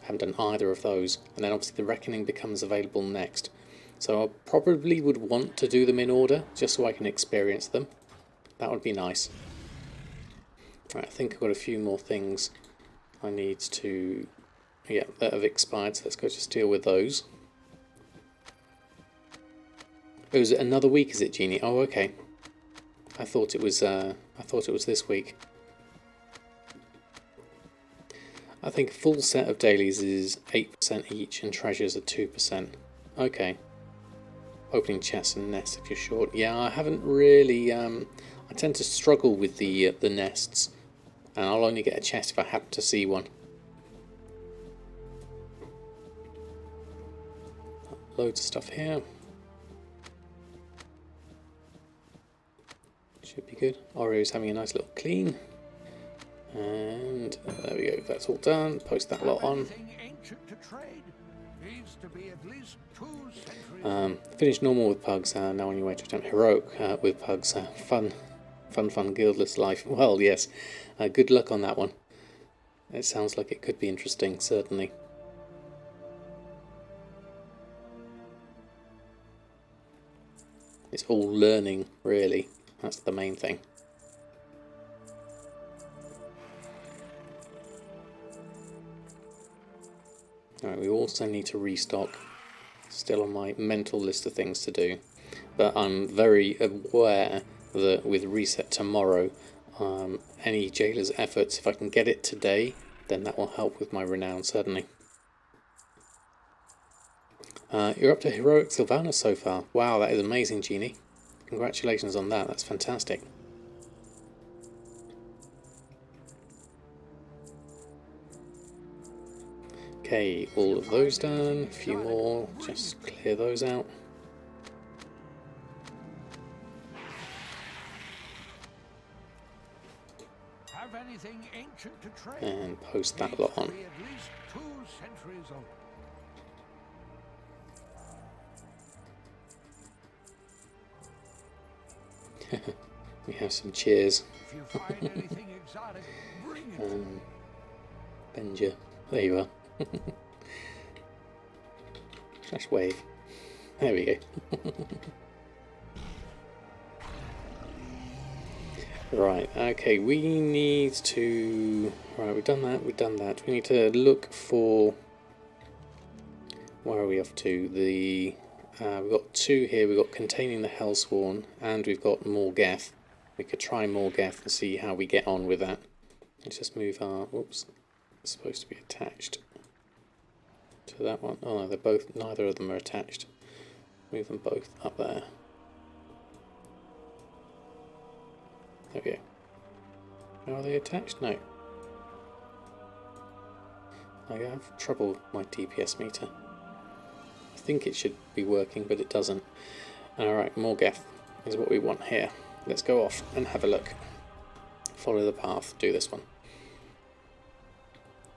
I haven't done either of those. And then obviously the Reckoning becomes available next. So I probably would want to do them in order just so I can experience them. That would be nice. Right, I think I've got a few more things I need to... Yeah, that have expired, so let's go just deal with those. Oh, is it another week, is it, Genie? Oh, okay. I thought it was this week. I think a full set of dailies is 8% each and treasures are 2%. Okay. Opening chests and nests if you're short. Yeah, I haven't really... I tend to struggle with the nests. And I'll only get a chest if I happen to see one. Loads of stuff here. Should be good. Oreo's having a nice little clean. And there we go. That's all done. Post that lot on. Finish normal with pugs. Now on your way to attempt heroic with pugs. Fun, guildless life. Well, yes. Good luck on that one. It sounds like it could be interesting, certainly. It's all learning, really. That's the main thing. Alright, we also need to restock. Still on my mental list of things to do. But I'm very aware that with reset tomorrow, any Jailer's efforts, if I can get it today, then that will help with my renown, certainly. You're up to Heroic Sylvanas so far. Wow, that is amazing, Genie. Congratulations on that, that's fantastic. Okay, all of those done, a few more, just clear those out. Have anything ancient to trade? And post that lot on. At least 2 centuries old. We have some cheers. If you find anything exotic, bring it. Benja, there you are. Slash wave. There we go. Right, okay, we need to... Right, we've done that, we've done that. We need to look for... Where are we off to? The... we've got 2 here, we've got Containing the Hellsworn, and we've got Morgeth. We could try Morgeth and see how we get on with that. Let's just move our... Whoops. It's supposed to be attached to that one. Oh no, they're both... Neither of them are attached. Move them both up there. There we go. Are they attached? No. I have trouble with my DPS meter. I think it should be working, but it doesn't. Alright, Morgeth is what we want here. Let's go off and have a look. Follow the path, do this one.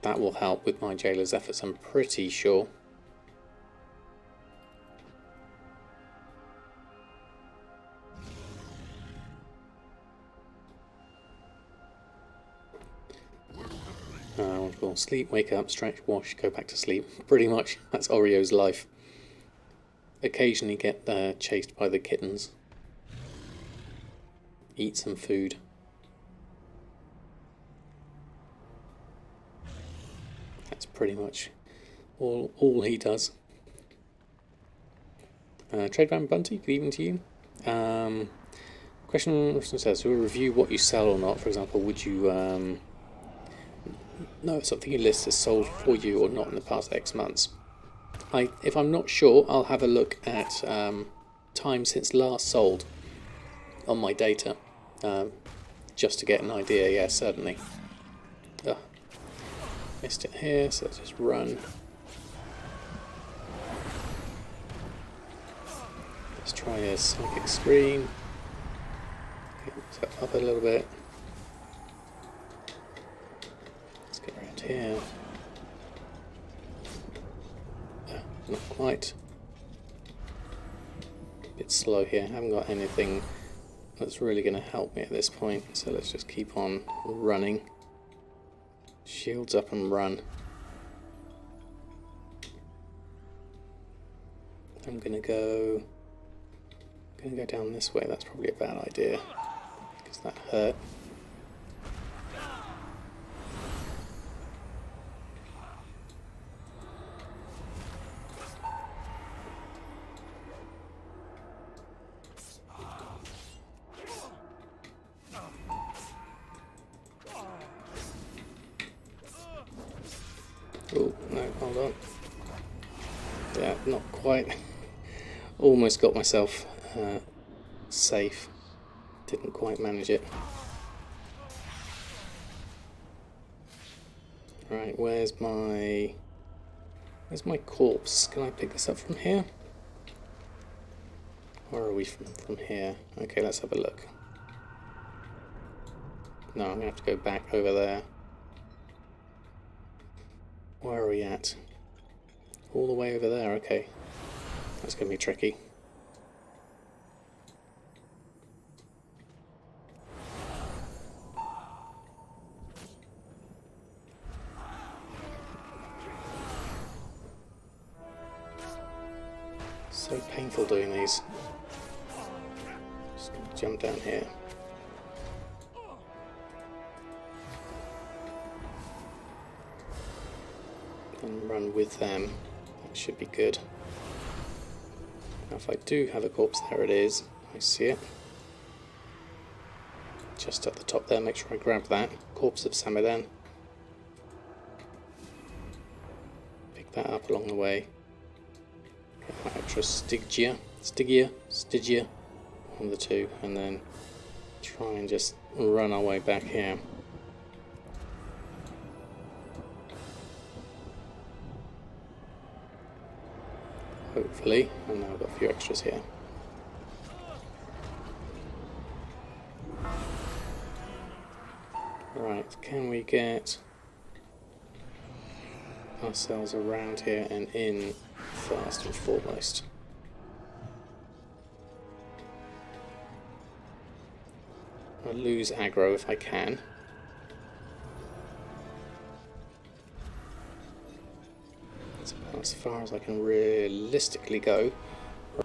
That will help with my jailer's efforts, I'm pretty sure. Wonderful. Sleep, wake up, stretch, wash, go back to sleep. Pretty much, that's Oreo's life. Occasionally get chased by the kittens. Eat some food. That's pretty much all he does. Trademan Bunty, good evening to you. Question says, we'll review what you sell or not. For example, would you know something you list as sold for you or not in the past X months? If I'm not sure, I'll have a look at time since last sold on my data, just to get an idea. Yeah, certainly. Missed it here, so let's just run. Let's try a psychic screen. Get up a little bit. Let's get around here. Not quite. A bit slow here. I haven't got anything that's really going to help me at this point, so let's just keep on running. Shields up and run. I'm gonna go down this way. That's probably a bad idea because that hurt. Oh, no, hold on. Yeah, not quite. Almost got myself safe. Didn't quite manage it. Right, where's my corpse? Can I pick this up from here? Where are we from here? Okay, let's have a look. No, I'm gonna have to go back over there. Where are we at? All the way over there, okay. That's going to be tricky. So painful doing these. Just going to jump down here. And run with them. That should be good. Now if I do have a corpse, there it is. I see it. Just at the top there, make sure I grab that. Corpse of Samadan. Pick that up along the way. Get my extra Stygia, on the two, and then try and just run our way back here. Hopefully, and now I've got a few extras here. Right, can we get ourselves around here and in first and foremost? I'll lose aggro if I can. That's about as far as I can realistically go.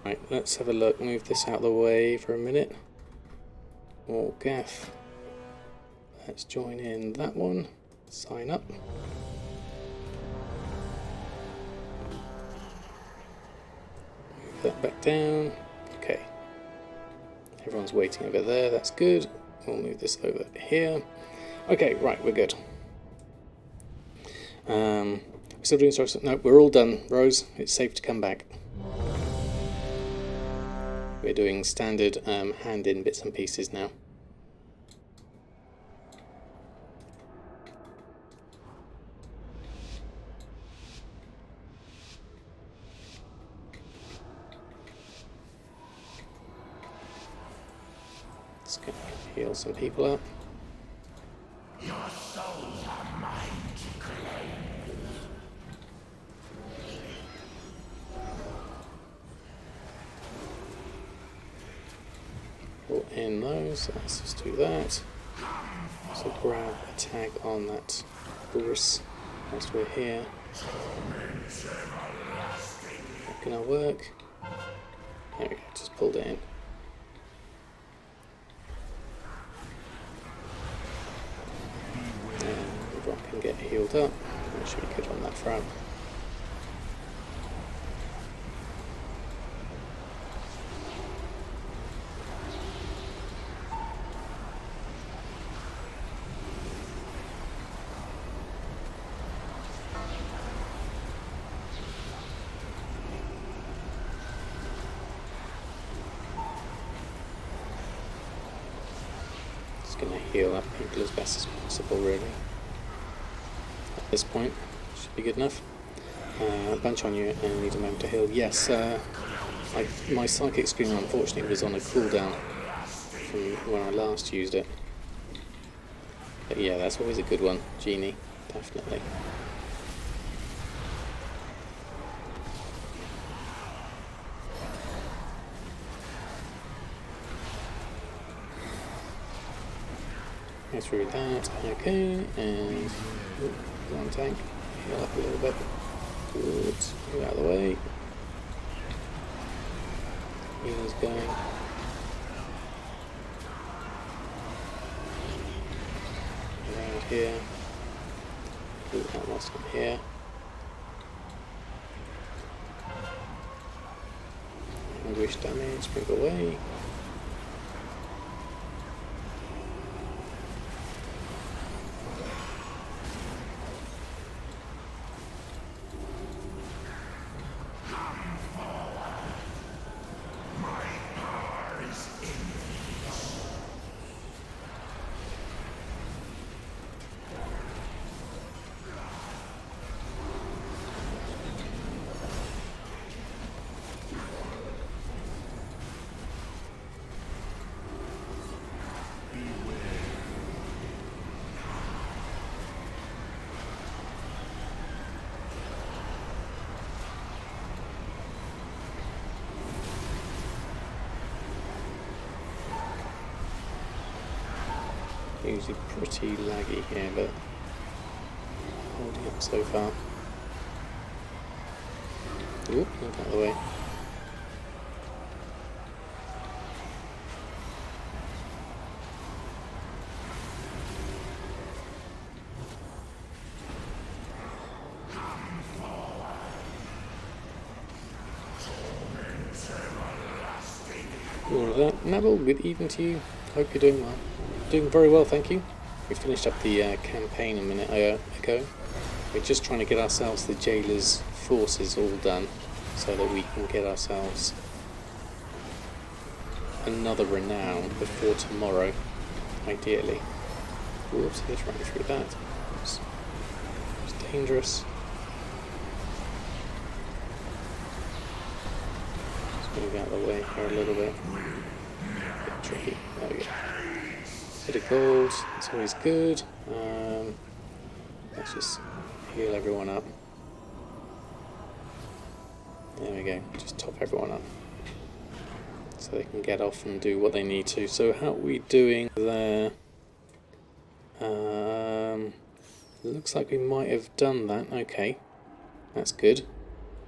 Right, let's have a look. Move this out of the way for a minute. More gaff. Let's join in that one. Sign up. Move that back down. Okay. Everyone's waiting over there. That's good. We'll move this over here. Okay, right, we're good. We're still doing stuff. No, we're all done, Rose. It's safe to come back. We're doing standard hand-in bits and pieces now. Just gonna heal some people up. Your souls are mine to claim. Put in those. Let's just do that. So grab a tag on that horse whilst we're here. That gonna work. There we go. Just pulled it in. Everyone can get healed up. That should be good on that front. Just going to heal up people as best as possible, really. At this point, should be good enough. Bunch on you and need a moment to heal. Yes, my Psychic Screamer unfortunately was on a cooldown from when I last used it. But yeah, that's always a good one, Genie, definitely. Go through that, okay, and one tank, heal up a little bit. Good, get out of the way. Healer's going. Around here. Do that whilst I'm here. Anguish damage, bring away. Usually pretty laggy here, but holding up so far. Oop, look out of the way. All of that. Neville, good evening to you. Hope you're doing well. Doing very well, thank you. We finished up the campaign a minute ago. We're just trying to get ourselves the Jailer's forces all done so that we can get ourselves another renown before tomorrow, ideally. Whoops, let's run through that. It's dangerous. Just move out of the way here a little bit. Bit tricky. There we go. Bit of gold, it's always good. Let's just heal everyone up. There we go, just top everyone up. So they can get off and do what they need to. So how are we doing there? Looks like we might have done that. Okay, that's good.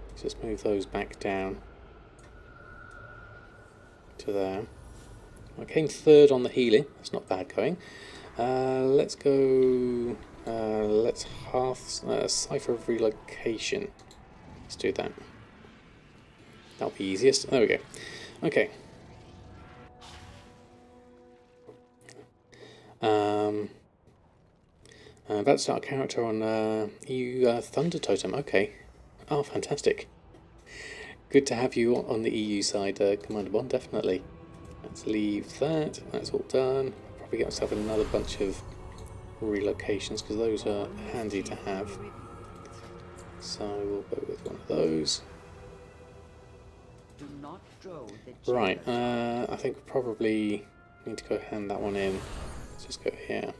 Let's just move those back down to there. I came third on the healing. That's not bad going. Let's go. Let's cipher of relocation. Let's do that. That'll be easiest. There we go. Okay. About to start a character on EU Thunder Totem. Okay. Oh, fantastic. Good to have you on the EU side, Commander Bond, definitely. Let's leave that. That's all done. Probably get myself another bunch of relocations because those are handy to have. So we'll go with one of those. Right, I think we probably need to go hand that one in. Let's just go here.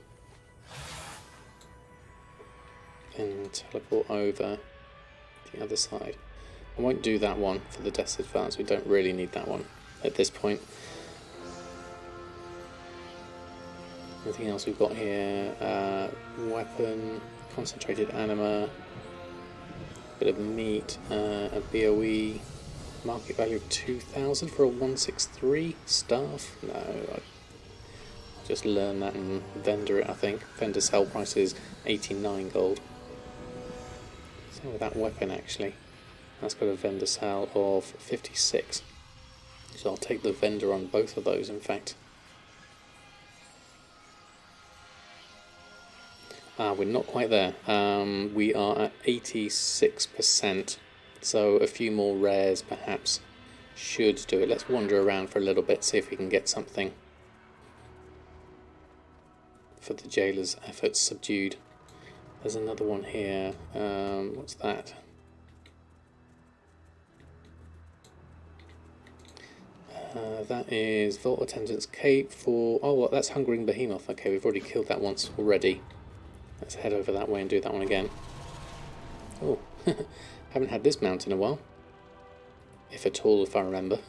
And teleport over the other side. I won't do that one for the Death's Advance. We don't really need that one at this point. Anything else we've got here? Weapon, concentrated anima, bit of meat, a BOE, market value of 2,000 for a 163 staff. No, I just learn that and vendor it. I think vendor sell price is 89 gold. Same with that weapon actually. That's got a vendor sale of 56. So I'll take the vendor on both of those. In fact. We're not quite there. We are at 86%, so a few more rares perhaps should do it. Let's wander around for a little bit, see if we can get something for the Jailer's Efforts Subdued. There's another one here. What's that? That is Vault Attendant's Cape for... Oh, well, that's Hungering Behemoth. Okay, we've already killed that once already. Let's head over that way and do that one again. Oh, haven't had this mount in a while. If at all, if I remember.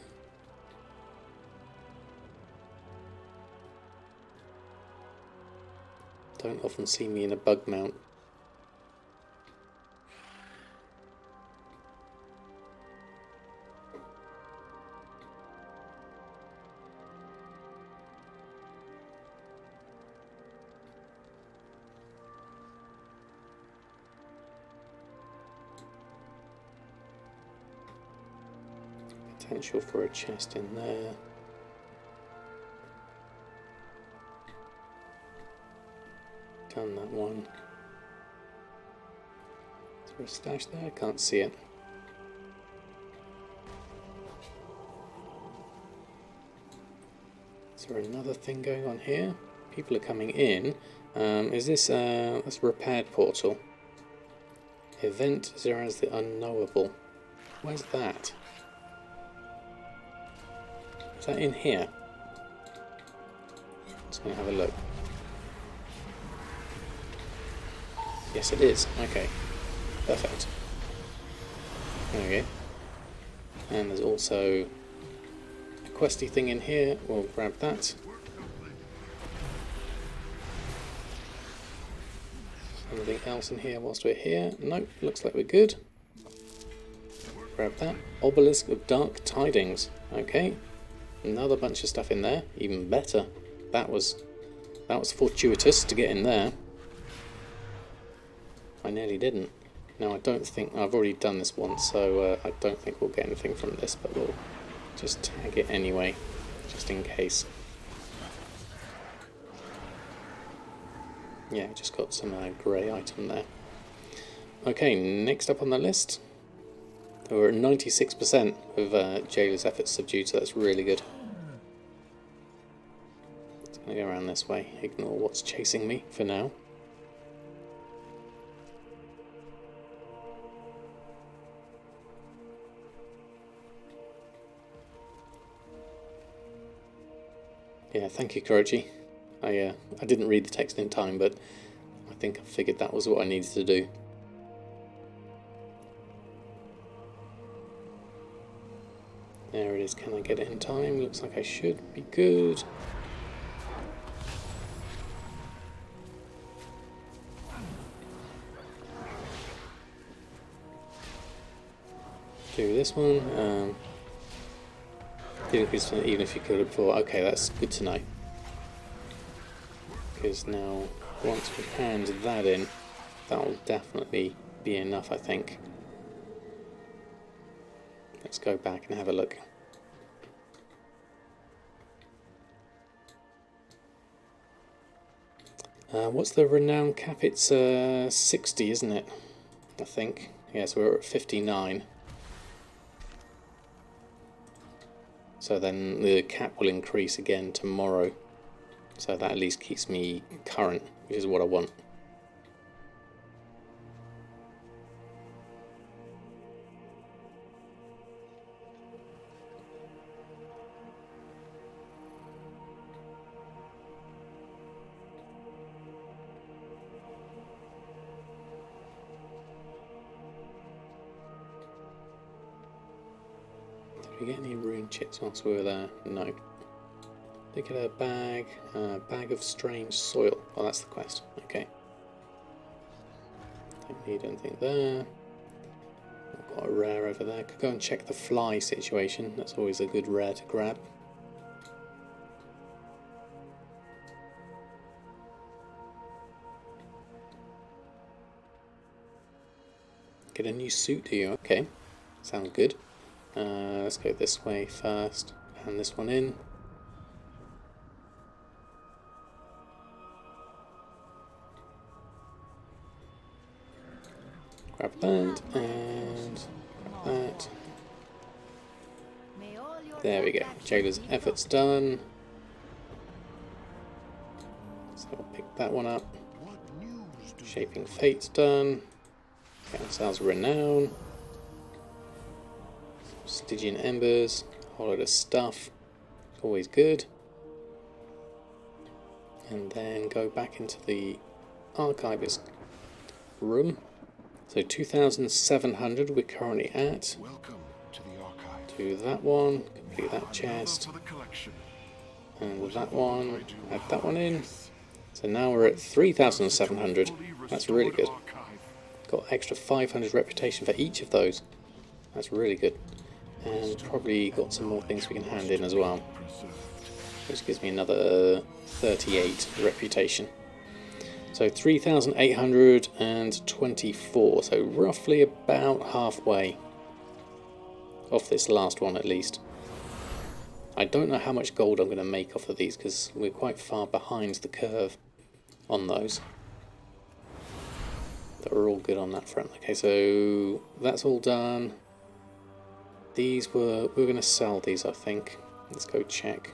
Don't often see me in a bug mount. Potential for a chest in there. Done that one. Is there a stash there? I can't see it. Is there another thing going on here? People are coming in. Is this that's a repaired portal? Event zeros the unknowable. Where's that? Is that in here? Just gonna have a look. Yes, it is. Okay, perfect. There we go. And there's also a questy thing in here. We'll grab that. Anything else in here whilst we're here? Nope, looks like we're good. Grab that. Obelisk of Dark Tidings. Okay. Another bunch of stuff in there, even better. That was fortuitous to get in there. I nearly didn't. Now I don't think I've already done this once, so I don't think we'll get anything from this, but we'll just tag it anyway, just in case. Yeah, just got some grey item there. Okay, next up on the list. We're at 96% of Jailer's Efforts Subdued, so that's really good. I'll go around this way, ignore what's chasing me for now. Yeah, thank you, Korochi. I didn't read the text in time, but I think I figured that was what I needed to do. There it is. Can I get it in time? Looks like I should be good. Do this one. Didn't increase it even if you could have before. Okay, that's good to know. Because now, once we hand that in, that will definitely be enough, I think. Let's go back and have a look. What's the renown cap? It's 60, isn't it? I think. Yeah, so we're at 59. So then the cap will increase again tomorrow. So that at least keeps me current, which is what I want. Did we get any rune chips whilst we were there? No. Look at a bag of strange soil. Oh, that's the quest. Okay. Don't need anything there. We've got a rare over there. Could go and check the fly situation. That's always a good rare to grab. Get a new suit, do you? Okay. Sounds good. Let's go this way first. Hand this one in. Grab that and grab that. There we go. Jailer's effort's done. So I'll pick that one up. Shaping Fate's done. Get ourselves Renown. Stygian Embers. A whole load of stuff. Always good. And then go back into the Archivist room. So 2,700 we're currently at. Welcome to the archive. Do that one, complete that chest. And that one, add that one in. So now we're at 3,700. That's really good. Got extra 500 reputation for each of those. That's really good. And probably got some more things we can hand in as well. Which gives me another 38 reputation. So 3,824, so roughly about halfway off this last one at least. I don't know how much gold I'm going to make off of these because we're quite far behind the curve on those. But we're all good on that front. Okay, so that's all done. These we're going to sell these, I think. Let's go check.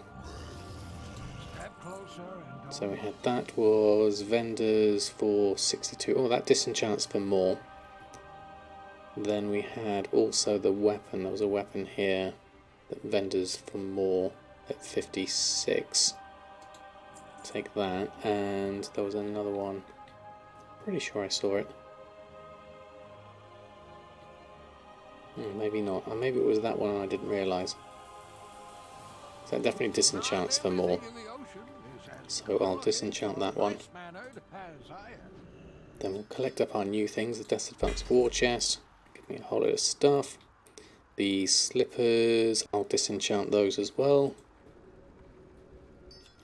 So we had that was vendors for 62. Oh, that disenchants for more. Then we had also the weapon. There was a weapon here that vendors for more at 56. Take that. And there was another one. Pretty sure I saw it. Maybe not. Or maybe it was that one and I didn't realise. So that definitely disenchants for more. So I'll disenchant that one. Then we'll collect up our new things. The Death's Advanced War Chest. Give me a whole load of stuff. The slippers, I'll disenchant those as well.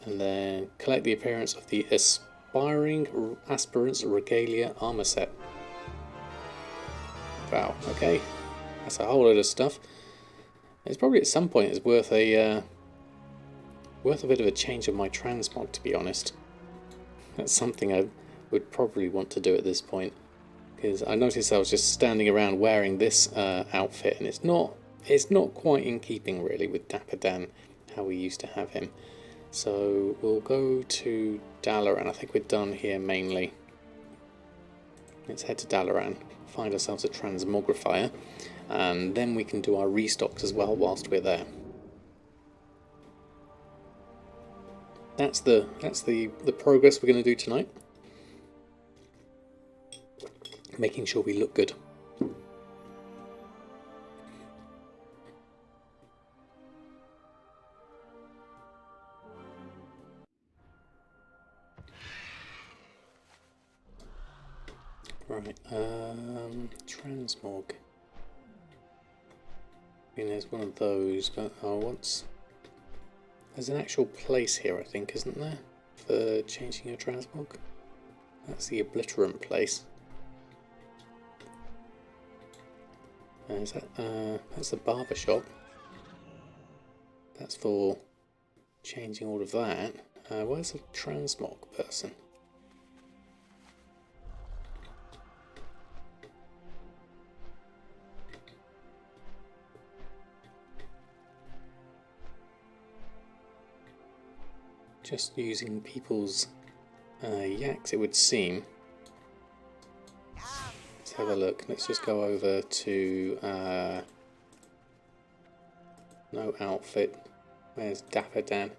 And then collect the appearance of the Aspiring Aspirant's Regalia armor set. Wow, okay. That's a whole load of stuff. It's probably at some point it's worth a bit of a change of my transmog, to be honest. That's something I would probably want to do at this point, because I noticed I was just standing around wearing this outfit, and it's not quite in keeping really with Dapper Dan, how we used to have him. So we'll go to Dalaran. I think we're done here mainly. Let's head to Dalaran, find ourselves a transmogrifier, and then we can do our restocks as well whilst we're there. That's the progress we're going to do tonight. Making sure we look good. Right, transmog. I mean, there's one of those, but there's an actual place here, I think, isn't there, for changing your transmog? That's the obliterant place. Is that? That's the barber shop. That's for changing all of that. Where's the transmog person? Just using people's yaks, it would seem. Let's have a look. Let's just go over to no outfit. Where's Dapper Dan?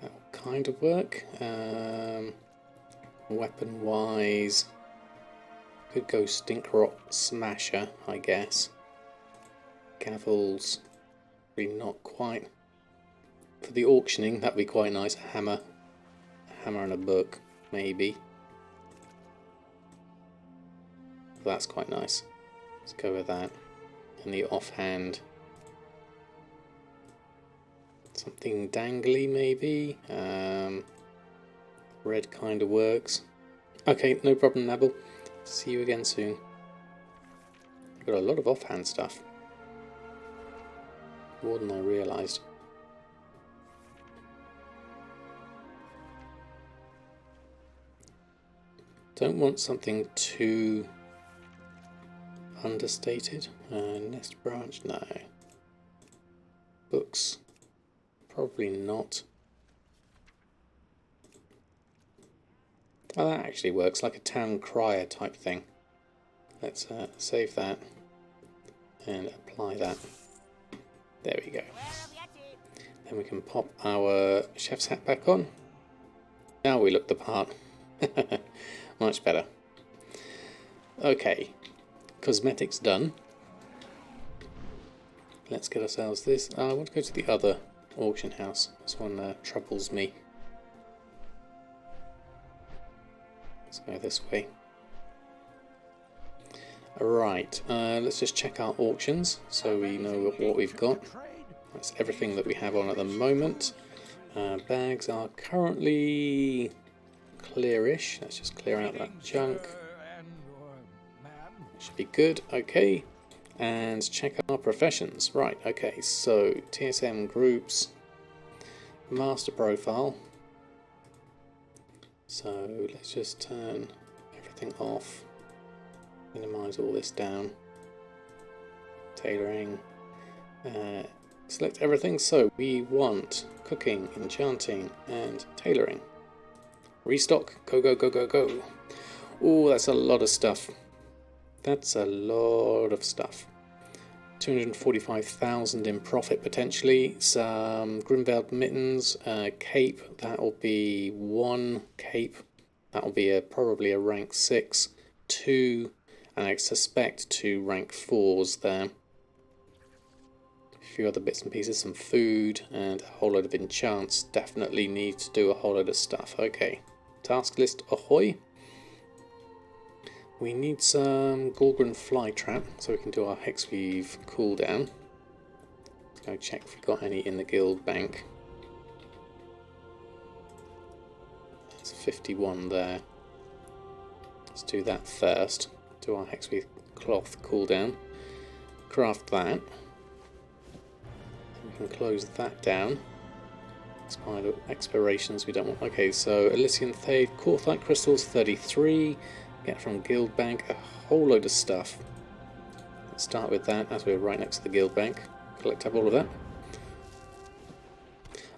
That will kind of work. Weapon wise, could go Stinkrock Smasher, I guess. Gavels, really not quite. For the auctioning, that'd be quite nice. A hammer and a book, maybe. That's quite nice. Let's go with that. And the offhand, something dangly, maybe. Red kind of works. Okay, no problem, Nabble. See you again soon. Got a lot of offhand stuff. More than I realised. Don't want something too understated. Nest branch, no. Books, probably not. Oh, that actually works, like a town crier type thing. Let's save that and apply that. There we go. Then we can pop our chef's hat back on. Now we look the part. Much better. Okay, cosmetics done. Let's get ourselves this. I want to go to the other auction house. This one troubles me. Let's go this way. Alright, let's just check our auctions so we know what we've got. That's everything that we have on at the moment. Bags are currently clearish. Let's just clear out that junk. Should be good. Okay. And check our professions. Right, okay, so TSM groups, master profile. So let's just turn everything off. Minimize all this down. Tailoring. Select everything. So we want cooking, enchanting, and tailoring. Restock. Go, go, go, go, go. Oh, that's a lot of stuff. That's a lot of stuff. 245,000 in profit potentially. Some Grimveld mittens, cape. That will be 1 cape. That will be probably a rank 6. 2, and I suspect 2 rank 4s there. A few other bits and pieces, some food, and a whole load of enchants. Definitely need to do a whole load of stuff. Okay. Task list ahoy. We need some Gorgon fly trap so we can do our Hexweave cooldown. Let's go check if we've got any in the guild bank. There's 51 there. Let's do that first. Do our Hexweave cloth cooldown. Craft that. We can close that down. Expired expirations we don't want. Okay, so Elysian Thade, Corthite crystals 33. Get from guild bank a whole load of stuff. Let's start with that as we're right next to the guild bank. Collect up all of that.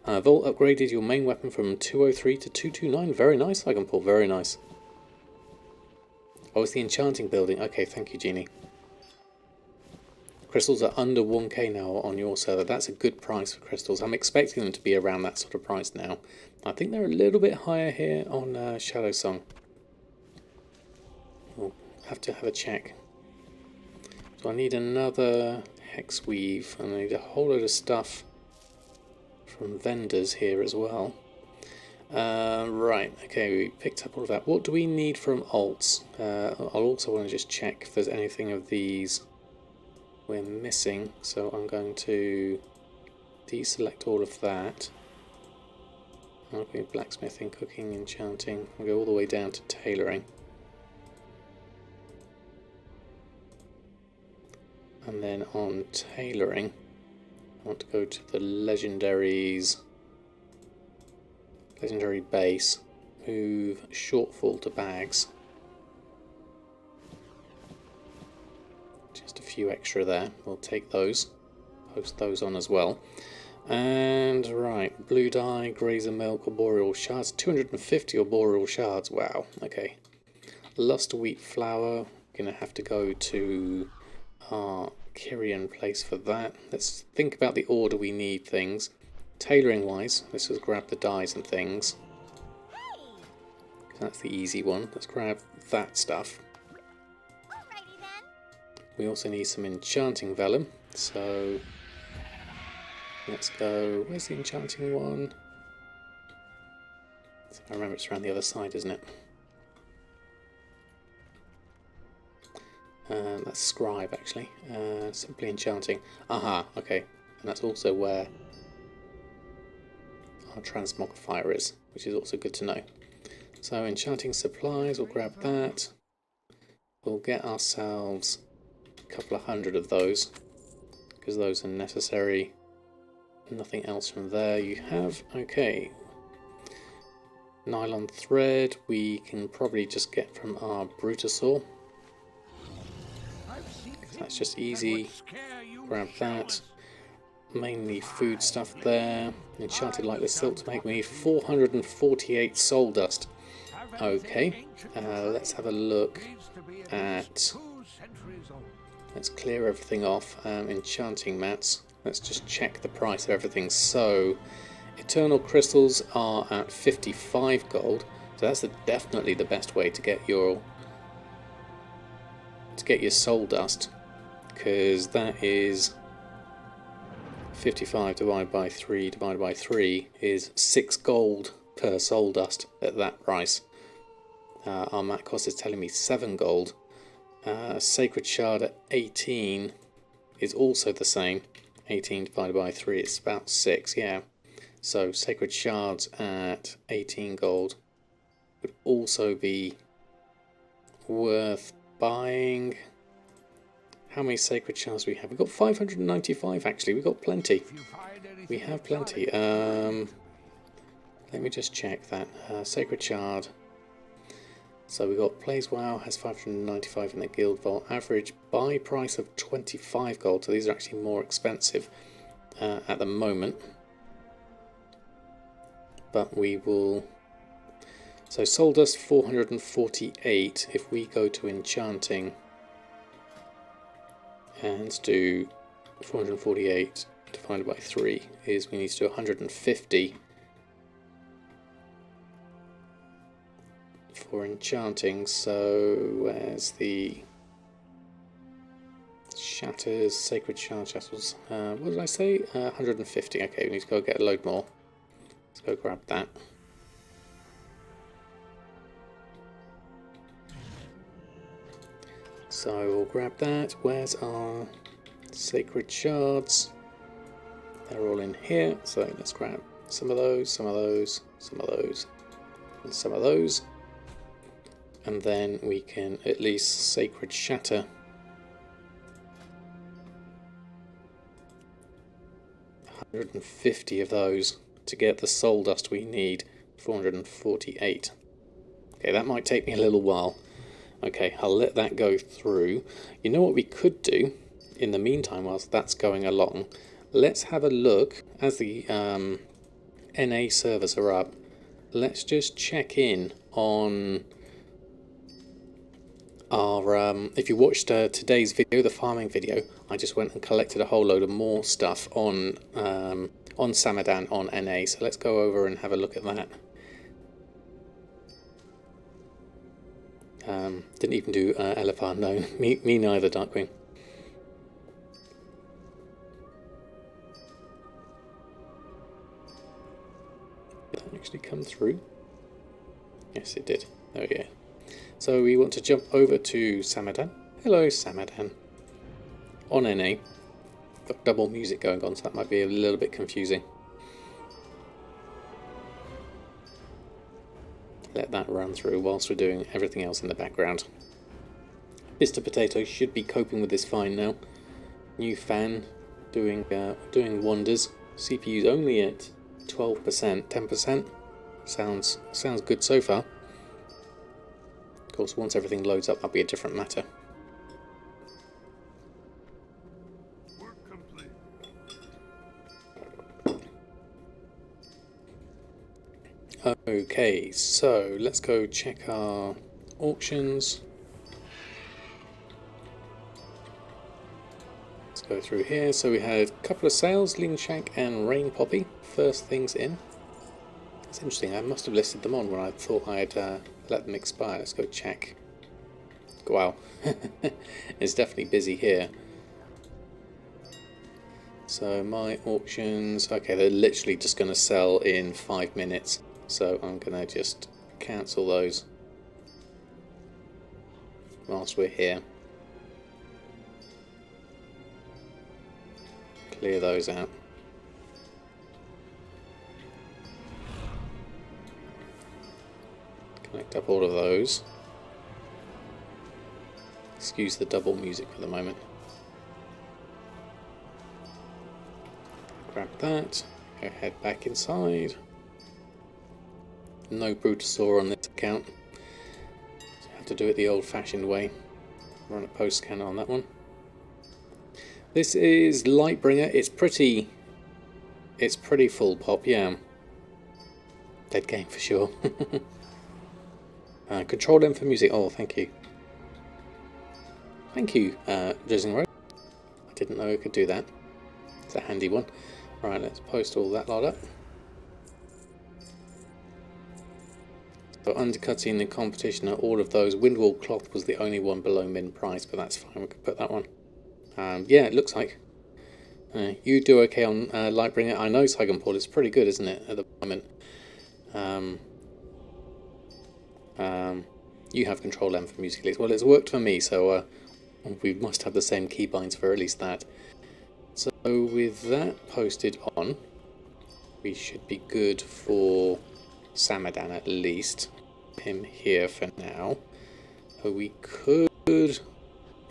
Volt upgraded your main weapon from 203 to 229. Very nice, Iconpaw, very nice. Oh, it's the enchanting building. Okay, thank you, Genie. Crystals are under 1k now on your server. That's a good price for crystals. I'm expecting them to be around that sort of price now. I think they're a little bit higher here on Shadow Song. We'll have to have a check. So I need another hex weave, and I need a whole load of stuff from vendors here as well. Right, okay, we picked up all of that. What do we need from alts? I'll also want to just check if there's anything of these we're missing, so I'm going to deselect all of that. I'll go blacksmithing, cooking, enchanting. I'll go all the way down to tailoring. And then on tailoring, I want to go to the legendaries, legendary base, move shortfall to bags. Just a few extra there, we'll take those, post those on as well. And right, blue dye, grazer milk, arboreal shards, 250 arboreal shards, wow, okay. Lust wheat flour, gonna have to go to our Kyrian place for that. Let's think about the order we need things. Tailoring wise, let's just grab the dyes and things. That's the easy one, let's grab that stuff. We also need some enchanting vellum, so let's go, where's the enchanting one? I remember it's around the other side, isn't it? That's scribe actually, simply enchanting. Aha, okay, and that's also where our transmogrifier is, which is also good to know. So enchanting supplies, we'll grab that. We'll get ourselves a couple of hundred of those, because those are necessary. Nothing else from there you have. Okay. Nylon thread we can probably just get from our Brutosaur. That's just easy. Grab that. Mainly food stuff there. Enchanted lightless silk to make. We need 448 soul dust. Okay. Let's have a look at... Let's clear everything off. Enchanting mats. Let's just check the price of everything. So, eternal crystals are at 55 gold. So that's definitely the best way to get your soul dust, because that is 55 divided by 3 is 6 gold per soul dust at that price. Our mat cost is telling me 7 gold. Sacred shard at 18 is also the same. 18 divided by 3 is about 6, yeah. So sacred shards at 18 gold would also be worth buying. How many sacred shards do we have? We've got 595 actually, we've got plenty. We have plenty. Let me just check that. Sacred shard. So we got Plays WoW has 595 in the Guild Vault. Average buy price of 25 gold. So these are actually more expensive at the moment. But we will... So soul dust 448. If we go to enchanting and do 448 divided by 3 is we need to do 150 for enchanting. So where's the shatters, sacred shard shatters? What did I say? 150. Okay, we need to go get a load more. Let's go grab that. So we'll grab that. Where's our sacred shards? They're all in here. So let's grab some of those, some of those, some of those, and some of those. And then we can at least sacred shatter 150 of those to get the soul dust we need. 448. Okay, that might take me a little while. Okay, I'll let that go through. You know what we could do in the meantime whilst that's going along? Let's have a look as the NA servers are up. Let's just check in on our, if you watched today's video, the farming video, I just went and collected a whole load of more stuff on Samadan on NA, so let's go over and have a look at that. Didn't even do LFR, no, me neither, Darkwing. Did that actually come through? Yes, it did. There we go. So we want to jump over to Samadan. Hello, Samadan. On NA. Got double music going on, so that might be a little bit confusing. Let that run through whilst we're doing everything else in the background. Mr. Potato should be coping with this fine now. New fan doing wonders. CPU's only at 12%, 10%. Sounds good so far. Of course, once everything loads up, that'll be a different matter. Work complete. Okay, so let's go check our auctions. Let's go through here. So we had a couple of sales, Lean Shank and Rain Poppy. First things in. It's interesting, I must have listed them on when I thought I'd let them expire. Let's go check. Wow, it's definitely busy here. So my auctions, okay, they're literally just going to sell in 5 minutes. So I'm going to just cancel those whilst we're here. Clear those out. Connect up all of those. Excuse the double music for the moment. Grab that. Go head back inside. No Brutasaur on this account. So I have to do it the old-fashioned way. Run a post scanner on that one. This is Lightbringer. It's pretty full pop, yeah. Dead game for sure. Control M for music. Oh, thank you. Thank you, Jizzing Road. I didn't know I could do that. It's a handy one. Right, let's post all that lot up. So undercutting the competition at all of those. Windwall Cloth was the only one below min price, but that's fine. We could put that one. Yeah, it looks like. You do okay on Lightbringer. I know Saigonport is pretty good, isn't it, at the moment? You have Control M for music leads. Well, it's worked for me, so we must have the same keybinds for at least that. So with that posted on, we should be good for Samadan at least. Him here for now. We could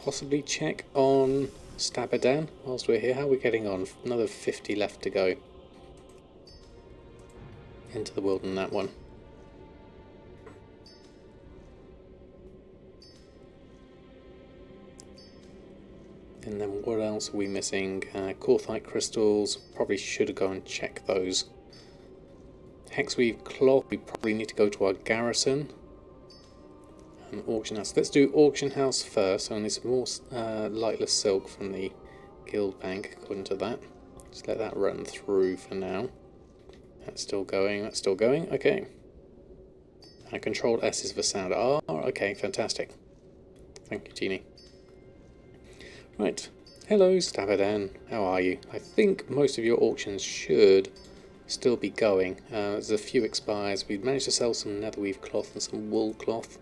possibly check on Stabadan whilst we're here. How are we getting on? Another 50 left to go. Into the world in that one. And then what else are we missing? Korthite crystals. Probably should have gone and check those. Hexweave cloth. We probably need to go to our garrison. And auction house. Let's do auction house first. Only some more lightless silk from the guild bank according to that. Just let that run through for now. That's still going. That's still going. Okay. Control S is for sound. Oh, okay. Fantastic. Thank you, Genie. Right, hello Stabadan, how are you? I think most of your auctions should still be going. There's a few expires. We've managed to sell some netherweave cloth and some wool cloth.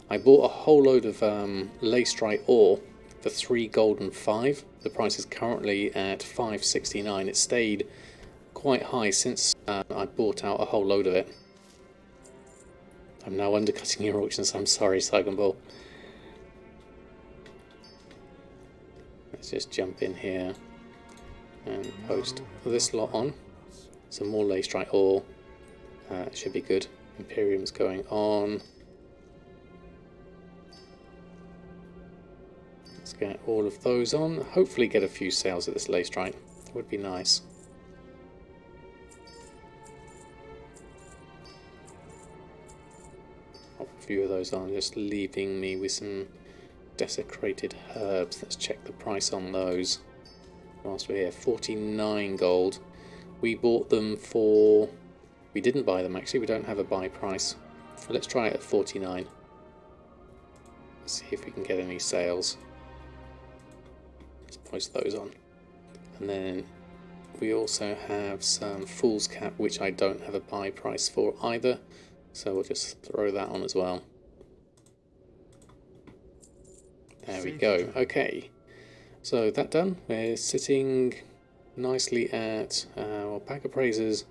I bought a whole load of lacestrite ore for 3 gold and 5. The price is currently at 5.69. It stayed quite high since I bought out a whole load of it. I'm now undercutting your auctions, I'm sorry, Saigon Ball. Let's just jump in here and post this lot on. Some more lacestrite ore. Should be good. Imperium's going on. Let's get all of those on. Hopefully get a few sales at this lacestrite. Would be nice. Pop a few of those on, just leaving me with some desecrated herbs. Let's check the price on those. Whilst we're here, 49 gold. We bought them for... We didn't buy them actually, we don't have a buy price. Let's try it at 49. See if we can get any sales. Let's post those on. And then we also have some Fool's Cap, which I don't have a buy price for either. So we'll just throw that on as well. There we go. Okay. So that done. We're sitting nicely at Pack Appraisers.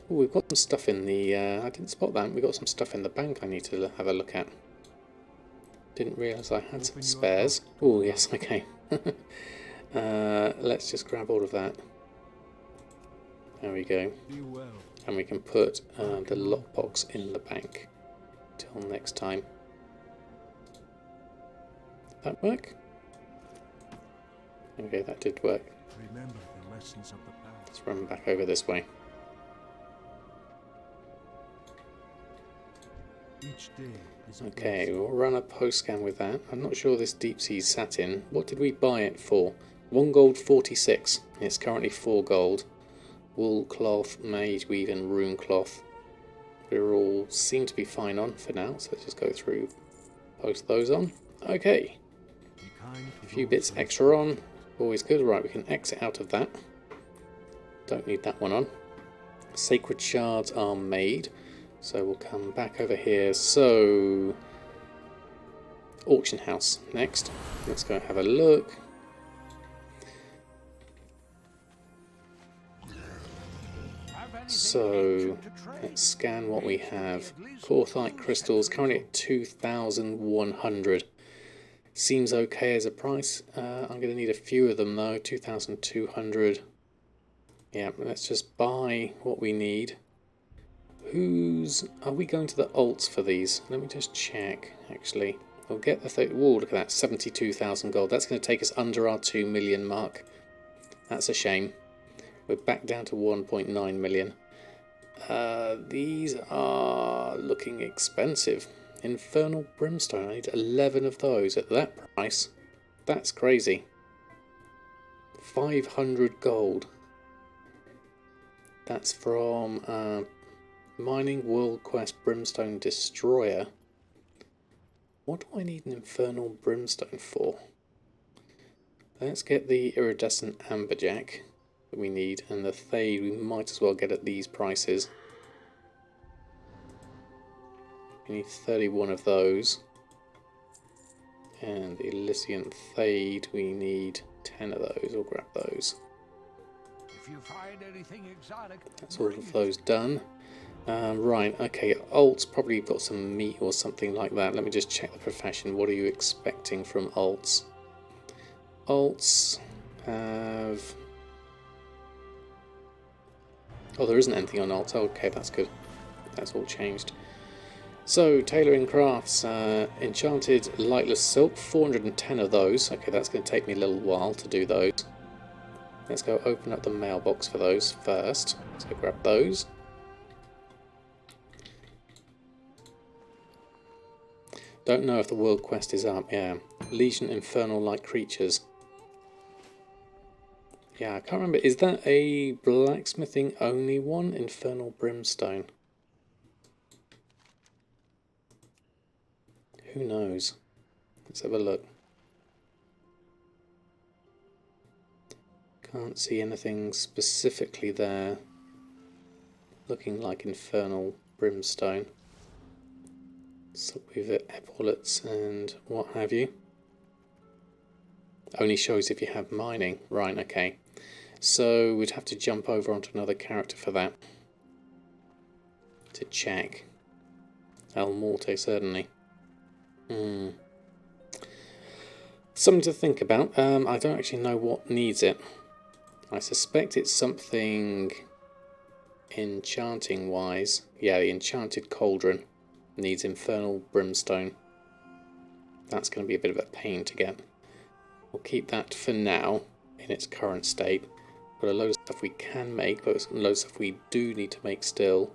Oh, we've got some stuff in the... I didn't spot that. We've got some stuff in the bank I need to have a look at. Didn't realise I had some spares. Oh, yes, okay. Let's just grab all of that. There we go. And we can put the lockbox in the bank. Till next time. Did that work? Okay, that did work. Remember the lessons of the past. Let's run back over this way. Each day is a Okay, we'll run a post scan with that. I'm not sure this deep sea satin. What did we buy it for? 1 gold 46. It's currently 4 gold. Wool cloth, mage weave and rune cloth. We're all seem to be fine on for now, so let's just go through, post those on. Okay. A few bits extra on. Always good. Right, we can exit out of that. Don't need that one on. Sacred shards are made. So we'll come back over here. So, auction house next. Let's go have a look. So, let's scan what we have. Chlorthite crystals, currently at 2,100. Seems okay as a price. I'm going to need a few of them though. 2,200. Yeah, let's just buy what we need. Are we going to the alts for these? Let me just check, actually. We'll get the... Whoa, look at that, 72,000 gold. That's going to take us under our 2 million mark. That's a shame. We're back down to 1.9 million. These are looking expensive. Infernal Brimstone, I need 11 of those at that price. That's crazy. 500 gold. That's from... Mining World Quest Brimstone Destroyer. What do I need an Infernal Brimstone for? Let's get the Iridescent Amberjack that we need, and the Thade we might as well get at these prices. We need 31 of those. And the Elysian Thade, we need 10 of those. We'll grab those. If you find anything exotic, that's all of those done. Right, okay, alts probably got some meat or something like that. Let me just check the profession. What are you expecting from alts? Alts have... Oh, there isn't anything on alts. Okay, that's good. That's all changed. So, tailoring crafts. Enchanted lightless silk, 410 of those. Okay, that's going to take me a little while to do those. Let's go open up the mailbox for those first. So grab those. Don't know if the world quest is up. Yeah, Legion Infernal-like creatures. Yeah, I can't remember. Is that a blacksmithing only one? Infernal Brimstone. Who knows? Let's have a look. Can't see anything specifically there looking like Infernal Brimstone. So we've got epaulets and what have you. Only shows if you have mining. Right, okay. So we'd have to jump over onto another character for that. To check. El Morte, certainly. Something to think about. I don't actually know what needs it. I suspect it's something enchanting wise. Yeah, the Enchanted Cauldron needs Infernal Brimstone. That's going to be a bit of a pain to get. We'll keep that for now in its current state. Got a load of stuff we can make, but a load of stuff we do need to make still.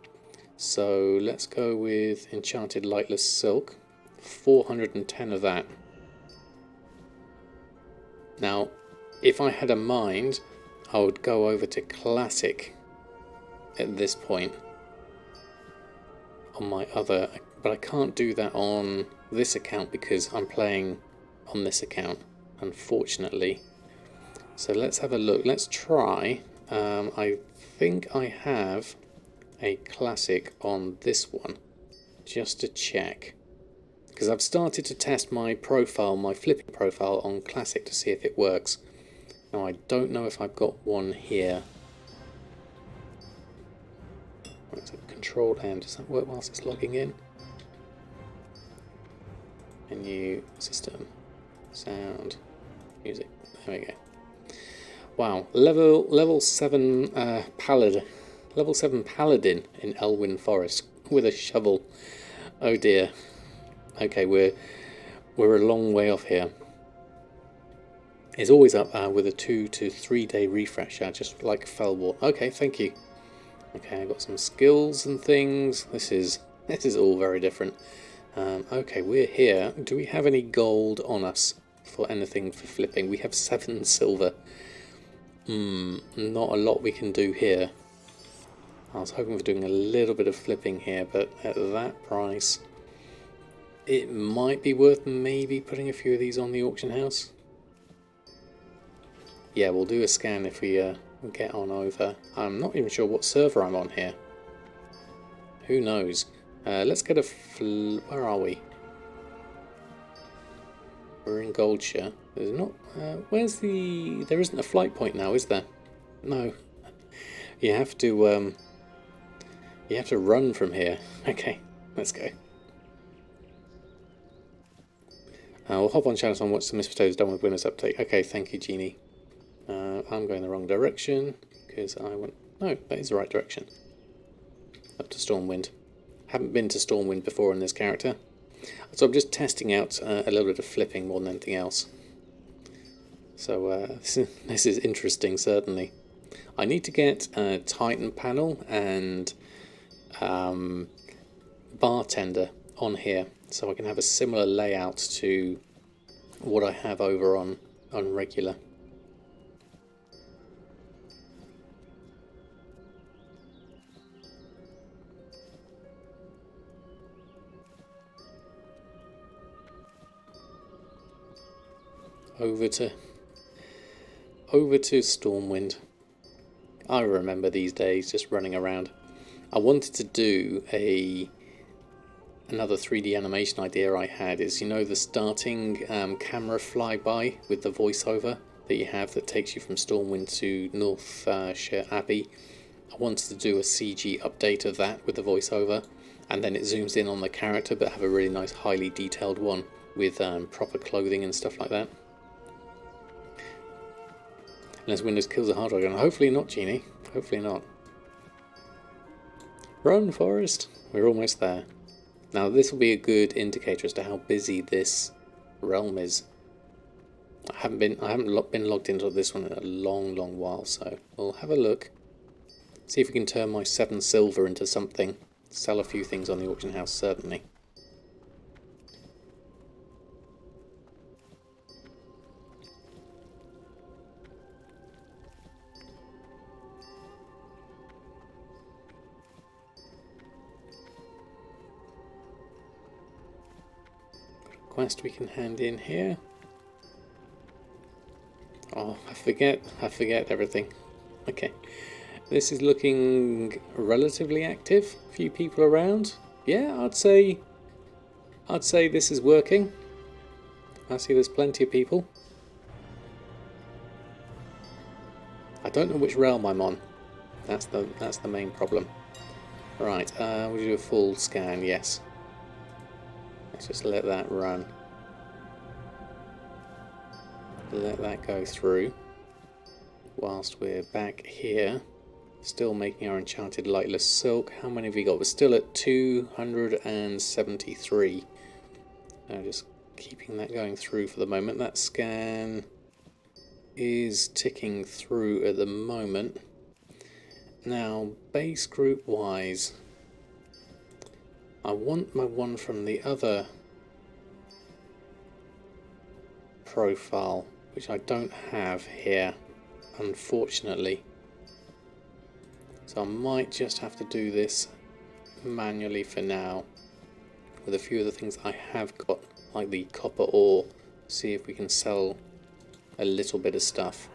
So let's go with Enchanted Lightless Silk. 410 of that. Now, if I had a mind, I would go over to Classic at this point on my other, but I can't do that on this account because I'm playing on this account, unfortunately. So let's have a look. Let's try. I think I have a Classic on this one, just to check. Because I've started to test my profile, my flipping profile on Classic to see if it works. Now I don't know if I've got one here. Control M, does that work whilst it's logging in? Menu, system, sound, music, there we go. Wow, level 7 paladin in Elwyn Forest with a shovel. Oh dear. Okay, we're a long way off here. It's always up with a 2 to 3 day refresher, just like Felwar. Okay, thank you. Okay, I got some skills and things. This is all very different. Okay, we're here. Do we have any gold on us for anything for flipping? We have 7 silver. Not a lot we can do here. I was hoping for doing a little bit of flipping here, but at that price, it might be worth maybe putting a few of these on the auction house. Yeah, we'll do a scan if we get on over. I'm not even sure what server I'm on here. Who knows? Let's get a where are we? We're in Goldshire. There's not. Where's the? There isn't a flight point now, is there? No. You have to. You have to run from here. Okay, let's go. We'll hop on channel and watch the Mr. Potatoes done with Winners update. Okay, thank you, Genie. I'm going the wrong direction because I went. No, that is the right direction. Up to Stormwind. Haven't been to Stormwind before in this character, so I'm just testing out a little bit of flipping more than anything else. So this is interesting, certainly. I need to get a Titan panel and bartender on here, so I can have a similar layout to what I have over on regular. Over to Stormwind. I remember these days just running around. I wanted to do another 3D animation idea I had is, you know, the starting camera flyby with the voiceover that you have that takes you from Stormwind to Northshire Abbey. I wanted to do a CG update of that with the voiceover, and then it zooms in on the character but have a really nice highly detailed one with proper clothing and stuff like that. Unless Windows kills a hard drive, and hopefully not, Genie. Hopefully not. Run, Forest! We're almost there. Now this will be a good indicator as to how busy this realm is. I haven't been logged into this one in a long while, so we'll have a look. See if we can turn my 7 silver into something. Sell a few things on the auction house, certainly. Quest we can hand in here. Oh, I forget everything. Okay, this is looking relatively active. A few people around. Yeah, I'd say this is working. I see there's plenty of people. I don't know which realm I'm on. That's the main problem. Right, we'll do a full scan. Yes. Let's just let that run. Let that go through. Whilst we're back here, still making our Enchanted Lightless Silk. How many have we got? We're still at 273. Just keeping that going through for the moment. That scan is ticking through at the moment. Now, base group wise, I want my one from the other profile, which I don't have here, unfortunately. So I might just have to do this manually for now, with a few of the things I have got, like the copper ore, see if we can sell a little bit of stuff.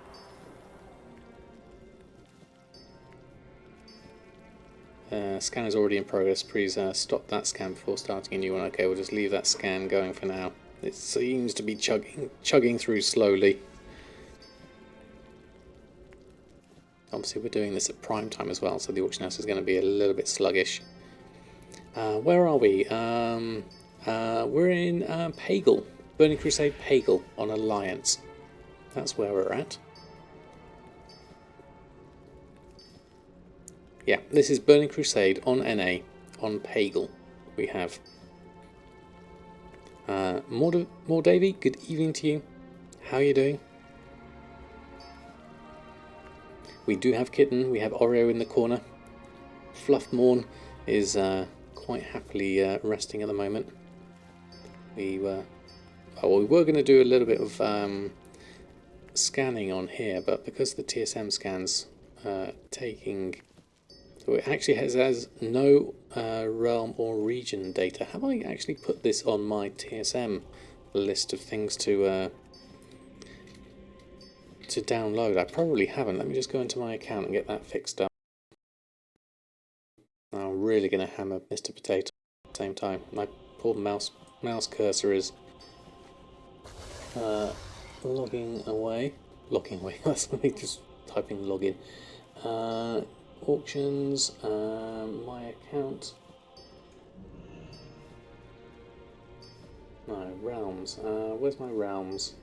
Scan is already in progress. Please stop that scan before starting a new one. Okay, we'll just leave that scan going for now. It seems to be chugging through slowly. Obviously we're doing this at prime time as well, so the auction house is going to be a little bit sluggish. Where are we? We're in Pagel. Burning Crusade Pagel on Alliance. That's where we're at. Yeah, this is Burning Crusade on NA, on Pagel. We have more Davey, good evening to you. How are you doing? We do have Kitten, we have Oreo in the corner. Fluffmorn is quite happily resting at the moment. We were going to do a little bit of scanning on here, but because the TSM scans taking... So it actually has no realm or region data. Have I actually put this on my TSM list of things to download? I probably haven't. Let me just go into my account and get that fixed up. I'm really going to hammer Mr. Potato at the same time. My poor mouse cursor is logging away. That's me just typing login. Auctions, my account. No, realms. Where's my realms?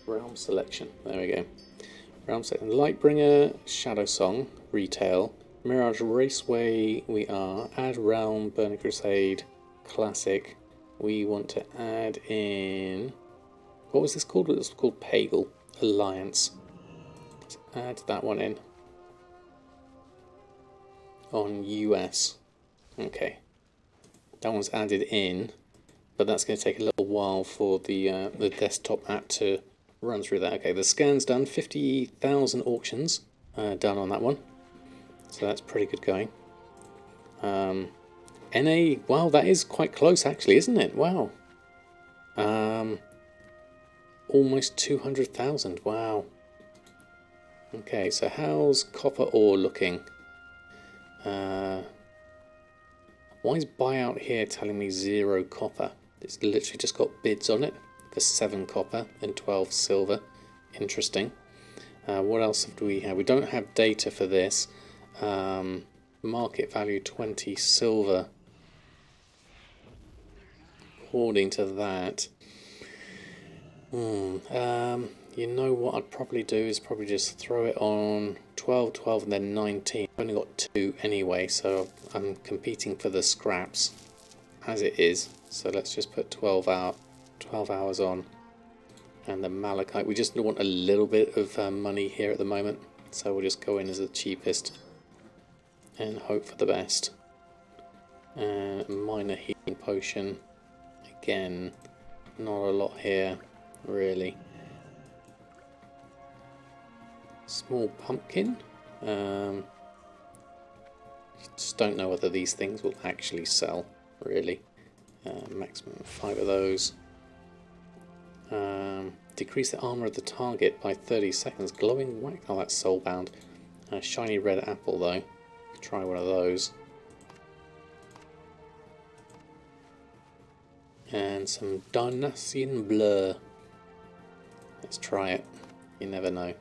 Realm selection. There we go. Realm selection. Lightbringer, Shadow Song, Retail, Mirage Raceway. We are. Add realm, Burning Crusade, Classic. We want to add in. What was this called? It was called Pagel Alliance. Add that one in on US. Okay, that one's added in, but that's going to take a little while for the desktop app to run through that. Okay, the scan's done. 50,000 auctions done on that one, so that's pretty good going. NA, wow, that is quite close actually, isn't it? Wow. Almost 200,000. Wow. Okay, so how's copper ore looking? Why is buyout here telling me 0 copper? It's literally just got bids on it for 7 copper and 12 silver. Interesting. What else do we have? We don't have data for this. Market value 20 silver. According to that. You know what I'd probably do is probably just throw it on 12, 12 and then 19. I've only got 2 anyway, so I'm competing for the scraps as it is. So let's just put 12 hours on. And the Malachite, we just want a little bit of money here at the moment. So we'll just go in as the cheapest and hope for the best. Minor healing potion. Again, not a lot here, really. Small pumpkin. Just don't know whether these things will actually sell, really. Maximum 5 of those. Decrease the armor of the target by 30 seconds. Glowing whack. Oh, that's soulbound. Shiny red apple, though. Try one of those. And some Darnassian Blur. Let's try it. You never know.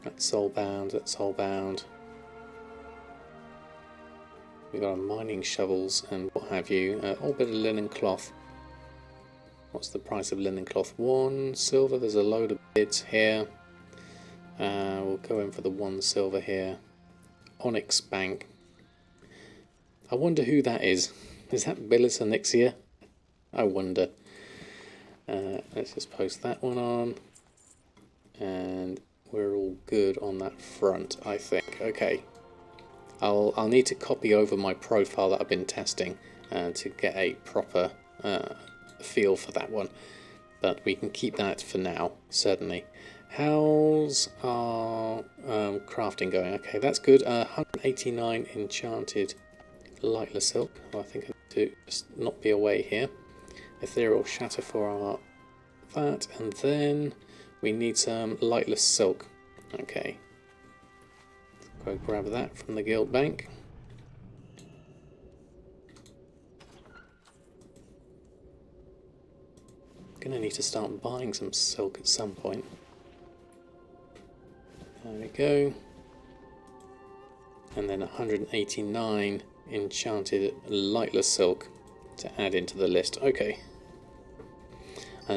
That's soulbound, that's soulbound. We've got our mining shovels and what have you. All bit of linen cloth. What's the price of linen cloth? 1 silver, there's a load of bids here. We'll go in for the 1 silver here. Onyx Bank. I wonder who that is. Is that Billis Onyxia? I wonder. Let's just post that one on. And we're all good on that front, I think. Okay. I'll need to copy over my profile that I've been testing to get a proper feel for that one. But we can keep that for now, certainly. How's our crafting going? Okay, that's good. 189 enchanted lightless silk. I think I need to just not be away here. Ethereal shatter for our that, and then we need some lightless silk. Okay. Go grab that from the guild bank. Gonna need to start buying some silk at some point. There we go. And then 189 enchanted lightless silk to add into the list. Okay.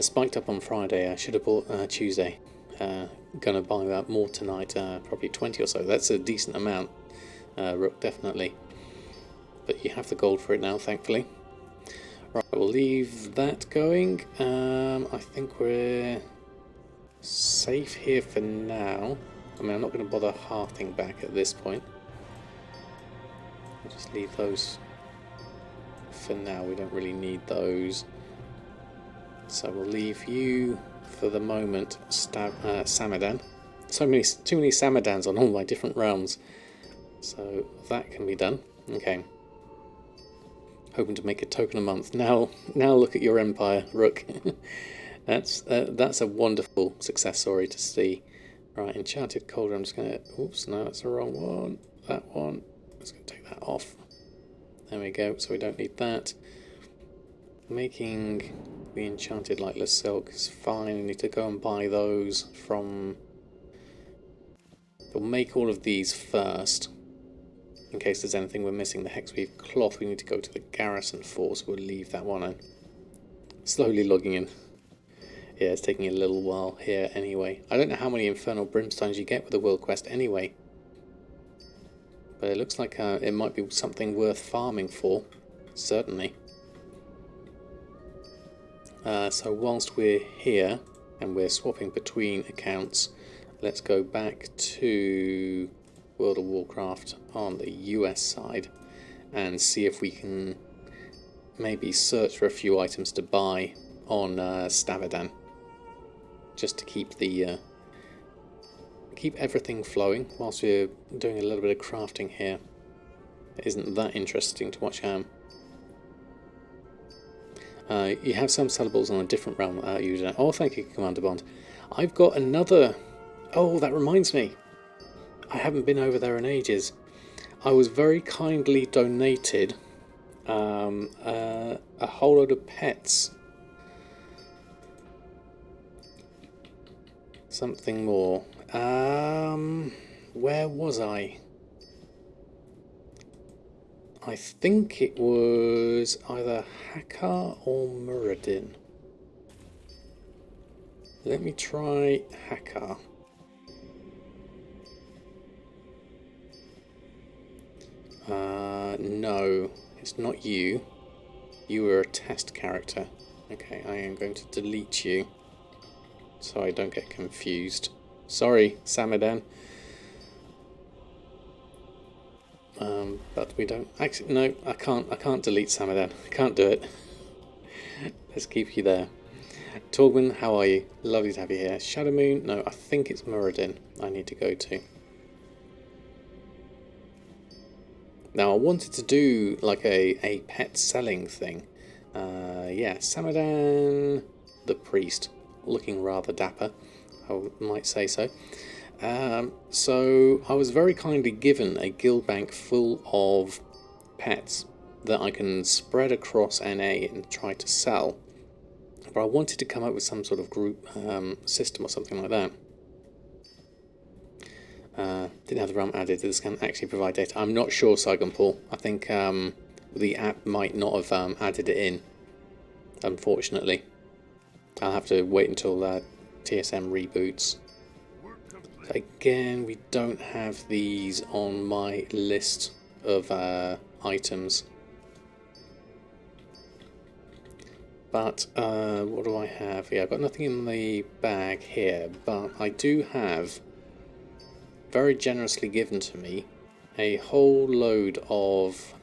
Spiked up on Friday. I should have bought Tuesday. Gonna buy that more tonight. Probably 20 or so. That's a decent amount. Rook, definitely. But you have the gold for it now, thankfully. Right, we'll leave that going. I think we're safe here for now. I mean, I'm not going to bother hearthing back at this point. I'll just leave those for now. We don't really need those. So we'll leave you for the moment, Samadan. Too many Samadans on all my different realms. So that can be done. Okay. Hoping to make a token a month. Now look at your empire, Rook. That's a wonderful success story to see. Right, enchanted cauldron. I'm just gonna. Oops, no, that's the wrong one. That one. I'm just gonna take that off. There we go. So we don't need that. Making the enchanted lightless silk is fine. We need to go and buy those from. We'll make all of these first. In case there's anything we're missing, the hexweave cloth we need to go to the garrison for, so we'll leave that one in. Slowly logging in. Yeah, it's taking a little while here anyway. I don't know how many infernal brimstones you get with the world quest anyway. But it looks like it might be something worth farming for. Certainly. So whilst we're here, and we're swapping between accounts, let's go back to World of Warcraft on the US side and see if we can maybe search for a few items to buy on Stavadan, just to keep the keep everything flowing whilst we're doing a little bit of crafting here. It isn't that interesting to watch. You have some sellables on a different realm user. Oh, thank you, Commander Bond. I've got another. Oh, that reminds me. I haven't been over there in ages. I was very kindly donated a whole load of pets. Something more. Where was I? I think it was either Hakkar or Muradin. Let me try Hakkar. No, it's not you. You were a test character. Okay, I am going to delete you so I don't get confused. Sorry, Samadan. But we don't actually. No, I can't delete Samadan. I can't do it. Let's keep you there. Torgwin, how are you? Lovely to have you here. Shadowmoon. No, I think it's Muradin I need to go to. Now, I wanted to do like a pet selling thing. Yeah, Samadan the priest, looking rather dapper, I might say so. So I was very kindly given a guild bank full of pets that I can spread across NA and try to sell. But I wanted to come up with some sort of group system or something like that. Didn't have the realm added. This can actually provide data. I'm not sure, Saigon Paul. I think the app might not have added it in, unfortunately. I'll have to wait until TSM reboots. Again, we don't have these on my list of items. But what do I have? Yeah, I've got nothing in the bag here, but I do have very generously given to me a whole load of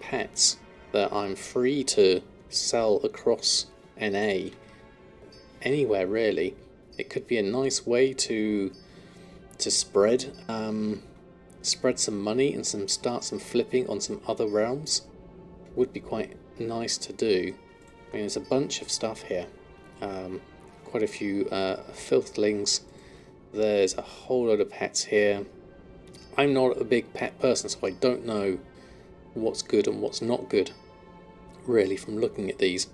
pets that I'm free to sell across NA, anywhere really. It could be a nice way to spread some money and start some flipping on some other realms. Would be quite nice to do. I mean, there's a bunch of stuff here. Quite a few filthlings. There's a whole load of pets here. I'm not a big pet person, so I don't know what's good and what's not good, really, from looking at these.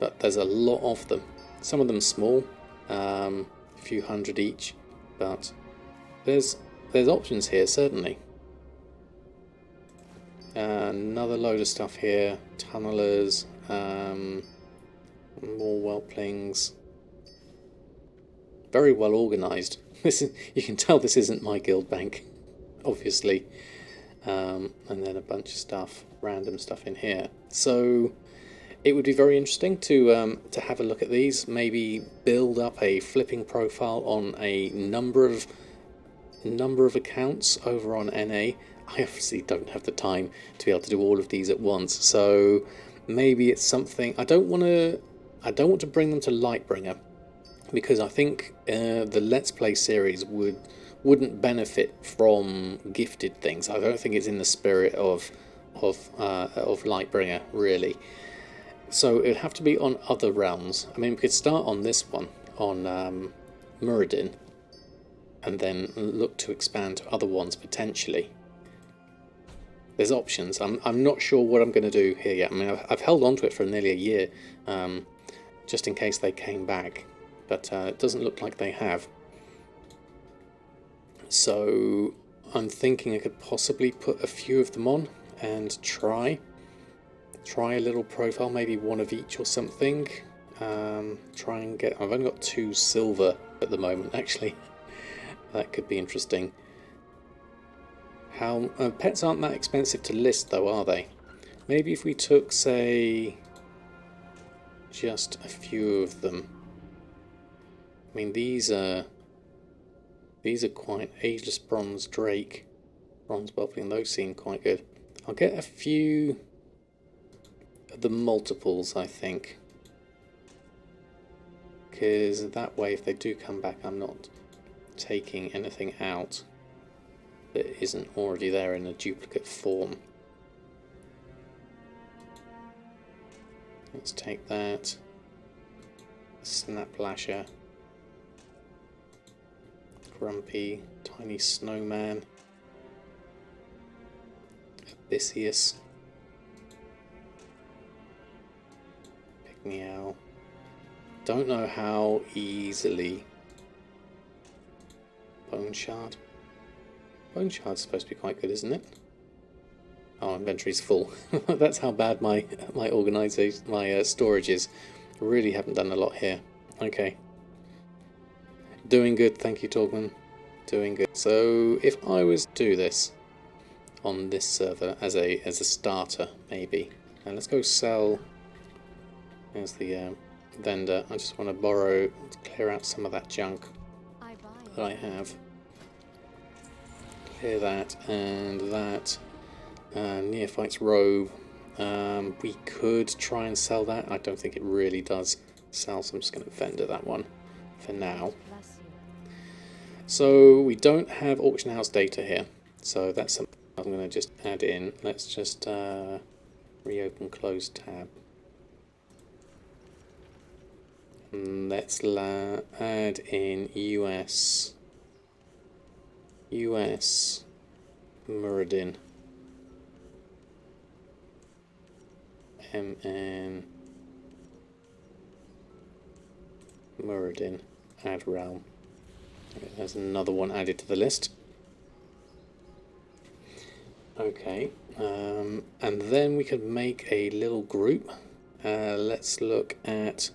But there's a lot of them. Some of them small, a few hundred each, but there's options here, certainly. Another load of stuff here. Tunnelers, more whelplings. Very well organised. You can tell this isn't my guild bank, obviously. And then a bunch of stuff, random stuff in here. So it would be very interesting to have a look at these. Maybe build up a flipping profile on a number of accounts over on NA. I obviously don't have the time to be able to do all of these at once. So maybe it's something. I don't want to bring them to Lightbringer, because I think the Let's Play series wouldn't benefit from gifted things. I don't think it's in the spirit of Lightbringer, really. So it'd have to be on other realms. I mean, we could start on this one, on Muradin, and then look to expand to other ones potentially. There's options. I'm not sure what I'm going to do here yet. I mean, I've held on to it for nearly a year, just in case they came back. But it doesn't look like they have. So I'm thinking I could possibly put a few of them on and try a little profile, maybe one of each or something. Try and get. I've only got 2 silver at the moment, actually. That could be interesting. How pets aren't that expensive to list, though, are they? Maybe if we took, say, just a few of them. I mean, these are quite ageless bronze drake, bronze whelpling. Those seem quite good. I'll get a few of the multiples, I think, because that way, if they do come back, I'm not taking anything out that isn't already there in a duplicate form. Let's take that. Snap Lasher. Grumpy, Tiny Snowman, Abysseus, Pygmy. Don't know how easily. Bone Shard. Bone Shard's supposed to be quite good, isn't it? Oh, inventory's full. That's how bad my organisation, my storage is. Really haven't done a lot here. Okay. Doing good, thank you, Torgman. Doing good. So if I was to do this on this server as a starter, maybe. And let's go sell. There's the vendor. I just want to borrow, clear out some of that junk that I have. Clear that and that. Neophyte's robe. We could try and sell that. I don't think it really does sell, so I'm just going to vendor that one for now. So we don't have auction house data here, so that's something I'm going to just add in. Let's just reopen close tab. And let's add in US Muradin. MN Muradin, add realm. Okay, there's another one added to the list. Okay, and then we could make a little group. Let's look at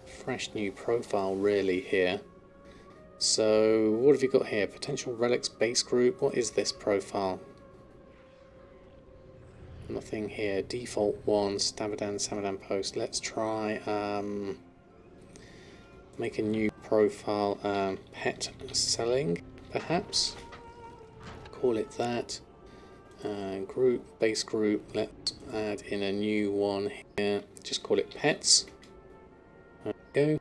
fresh new profile really here. So what have you got here? Potential relics base group. What is this profile? Nothing here. Default one. Samadan post. Let's try make a new profile, pet selling, perhaps. Call it that. Group, base group, let's add in a new one here. Just call it pets. There we go.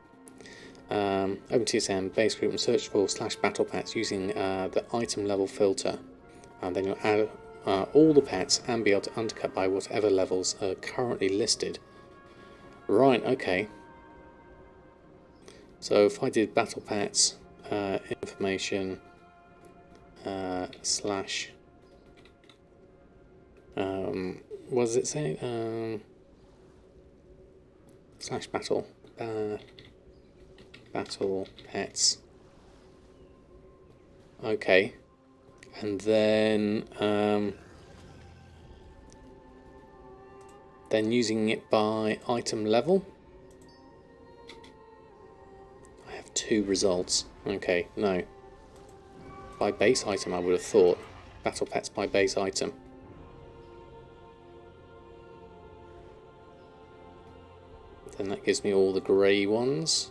OpenTSM, base group and search for /battle pets using the item level filter. And then you'll add all the pets and be able to undercut by whatever levels are currently listed. Right, okay. So if I did battle pets, information, slash, what does it say? Slash battle, battle pets. Okay. And then using it by item level. I have 2 results. Okay, no. By base item, I would have thought. Battle pets by base item. Then that gives me all the grey ones.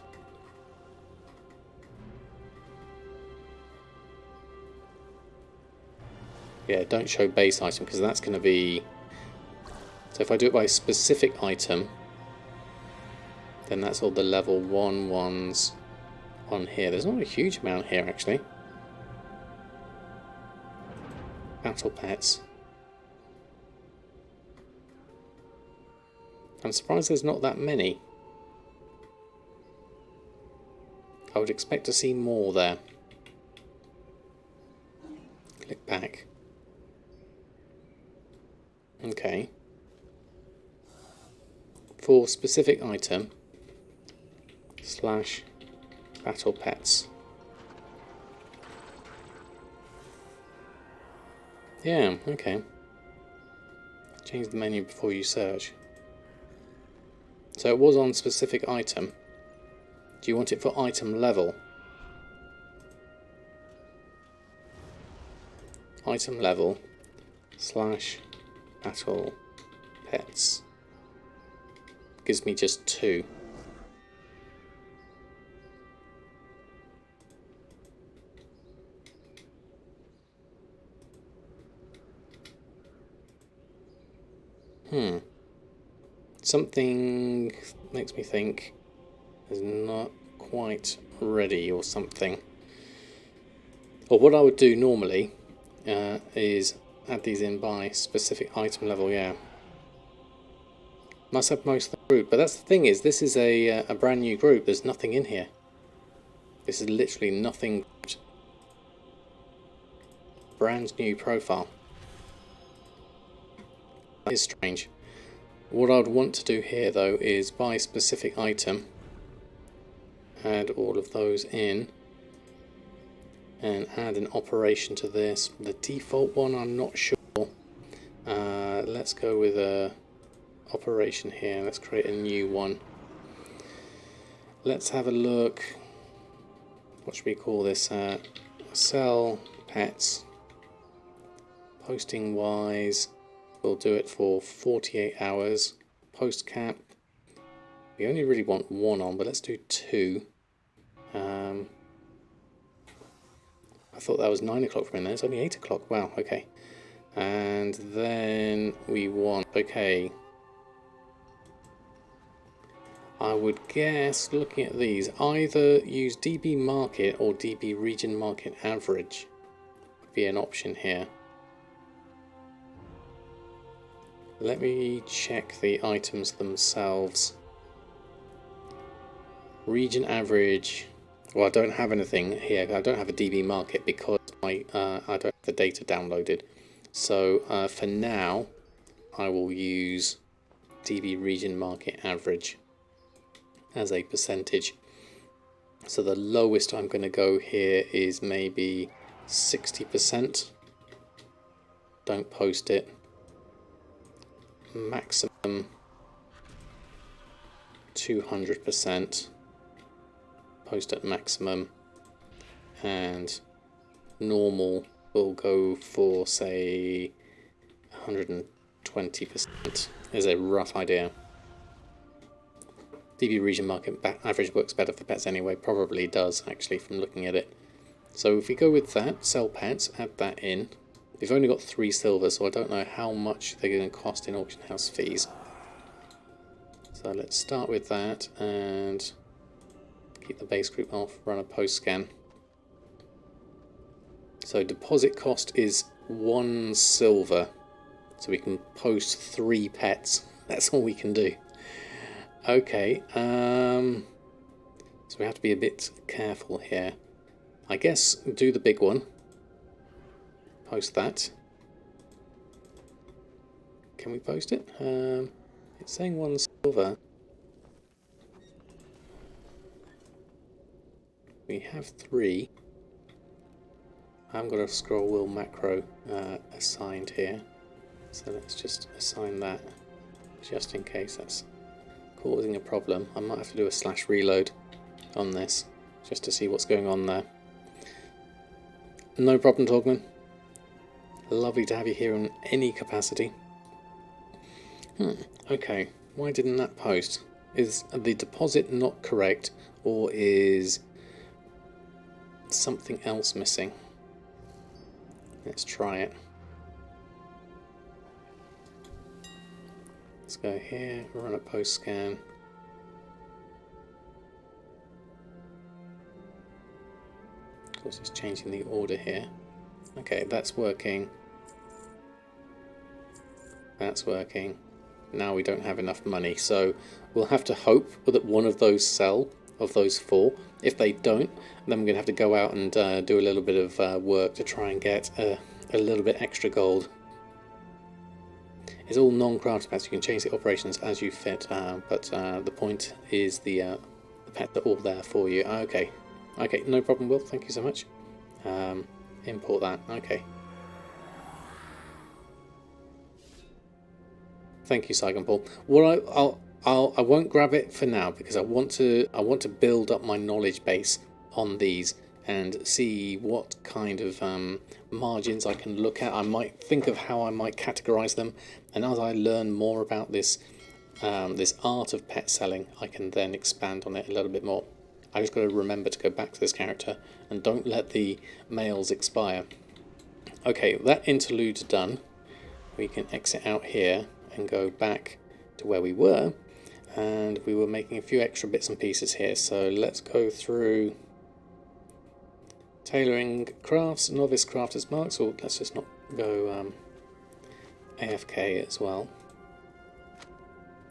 Yeah, don't show base item because that's going to be... So if I do it by specific item, then that's all the level 1 ones on here. There's not a huge amount here actually. Battle pets. I'm surprised there's not that many. I would expect to see more there. Click back. Okay. For specific item / battle pets. Yeah, okay. Change the menu before you search. So it was on specific item. Do you want it for item level? Item level / battle pets. Gives me just 2. Something makes me think is not quite ready or something. Or what I would do normally is add these in by specific item level, yeah. Must have most of the group, but that's the thing is, this is a brand new group, there's nothing in here. This is literally nothing. Brand new profile. That is strange. What I would want to do here though is by specific item, add all of those in, and add an operation to this. The default one I'm not sure. Let's go with a operation here. Let's create a new one. Let's have a look. What should we call this? Sell pets. Posting wise, we'll do it for 48 hours. Post cap. We only really want 1 on, but let's do 2. I thought that was 9 o'clock from in there. It's only 8 o'clock. Wow, okay. And then we want, okay. I would guess, looking at these, either use DB market or DB region market average would be an option here. Let me check the items themselves. Region average. Well, I don't have anything here. I don't have a DB market because I don't have the data downloaded. So for now, I will use DB region market average as a percentage. So the lowest I'm going to go here is maybe 60%. Don't post it. Maximum 200%. Post at maximum. And normal will go for, say, 120% is a rough idea. DB region market average works better for pets anyway. Probably does, actually, from looking at it. So if we go with that, sell pets, add that in. We've only got 3 silver, so I don't know how much they're going to cost in auction house fees. So let's start with that and keep the base group off, run a post scan. So deposit cost is 1 silver. So we can post 3 pets. That's all we can do. Okay, so we have to be a bit careful here. I guess do the big one. Post that. Can we post it? It's saying 1 silver. We have 3. I haven't got a scroll wheel macro assigned here. So let's just assign that just in case that's causing a problem. I might have to do a / reload on this just to see what's going on there. No problem, Torgman. Lovely to have you here in any capacity. Okay, why didn't that post? Is the deposit not correct, or is something else missing? Let's try it. Let's go here, run a post scan. Of course, it's changing the order here. Okay, that's working. That's working. Now we don't have enough money, so we'll have to hope that one of those sell, of those 4. If they don't, then we're going to have to go out and do a little bit of work to try and get a little bit extra gold. It's all non-crafted pets. You can change the operations as you fit, but the point is the pets are all there for you. Okay, no problem, Will. Thank you so much. Import that. Okay. Thank you, Saigon Paul. Well, I won't grab it for now because I want to build up my knowledge base on these and see what kind of margins I can look at. I might think of how I might categorize them, and as I learn more about this this art of pet selling, I can then expand on it a little bit more. I just got to remember to go back to this character and don't let the mails expire. Okay, that interlude's done. We can exit out here and go back to where we were, and we were making a few extra bits and pieces here. So let's go through tailoring crafts, novice crafters marks, or let's just not go AFK as well.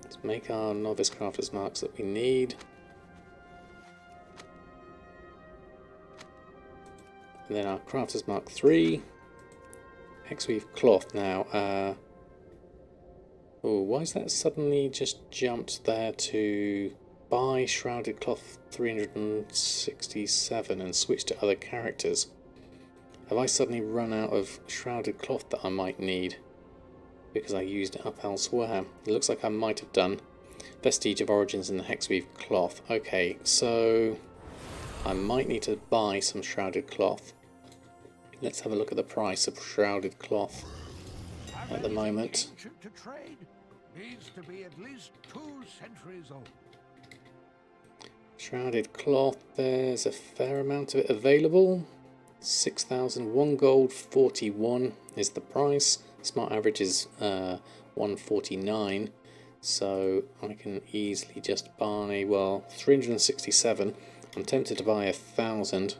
Let's make our novice crafters marks that we need. And then our crafters mark 3. Hexweave cloth now. Oh, why is that suddenly just jumped there to buy shrouded cloth 367 and switch to other characters? Have I suddenly run out of shrouded cloth that I might need because I used it up elsewhere? It looks like I might have done. Vestige of Origins and the Hexweave cloth. Okay, so I might need to buy some shrouded cloth. Let's have a look at the price of shrouded cloth at the moment. Ancient to trade needs to be at least 2 centuries old. Shrouded cloth, there's a fair amount of it available. 6,001 gold, 41 is the price. Smart average is 149, so I can easily just buy, well, 367. I'm tempted to buy 1,000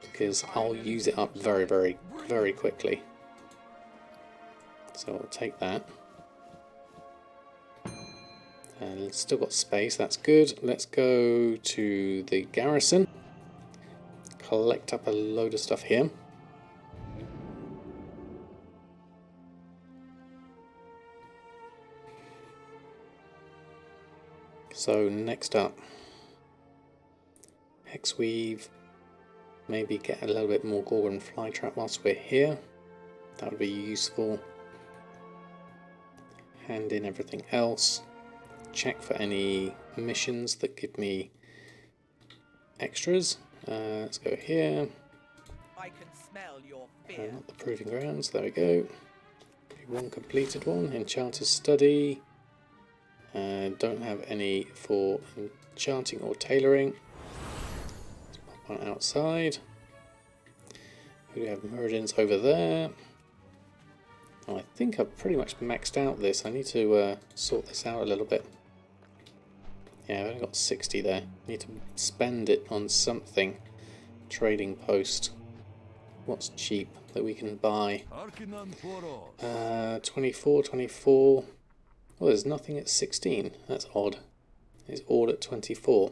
because I'll use it up very, very, very quickly. So I'll take that. And it's still got space, that's good. Let's go to the garrison. Collect up a load of stuff here. So next up, Hexweave. Maybe get a little bit more Gorgon Flytrap whilst we're here. That would be useful. Hand in everything else. Check for any missions that give me extras. Let's go here. I can smell your fear. Not the Proving Grounds, there we go. One completed one. Enchanter's Study. Don't have any for enchanting or tailoring. Let's pop on outside. We have Muradin's over there. Oh, I think I've pretty much maxed out this. I need to sort this out a little bit. Yeah, I've only got 60 there. Need to spend it on something. Trading post. What's cheap that we can buy? 24, 24. Oh, there's nothing at 16. That's odd. It's all at 24.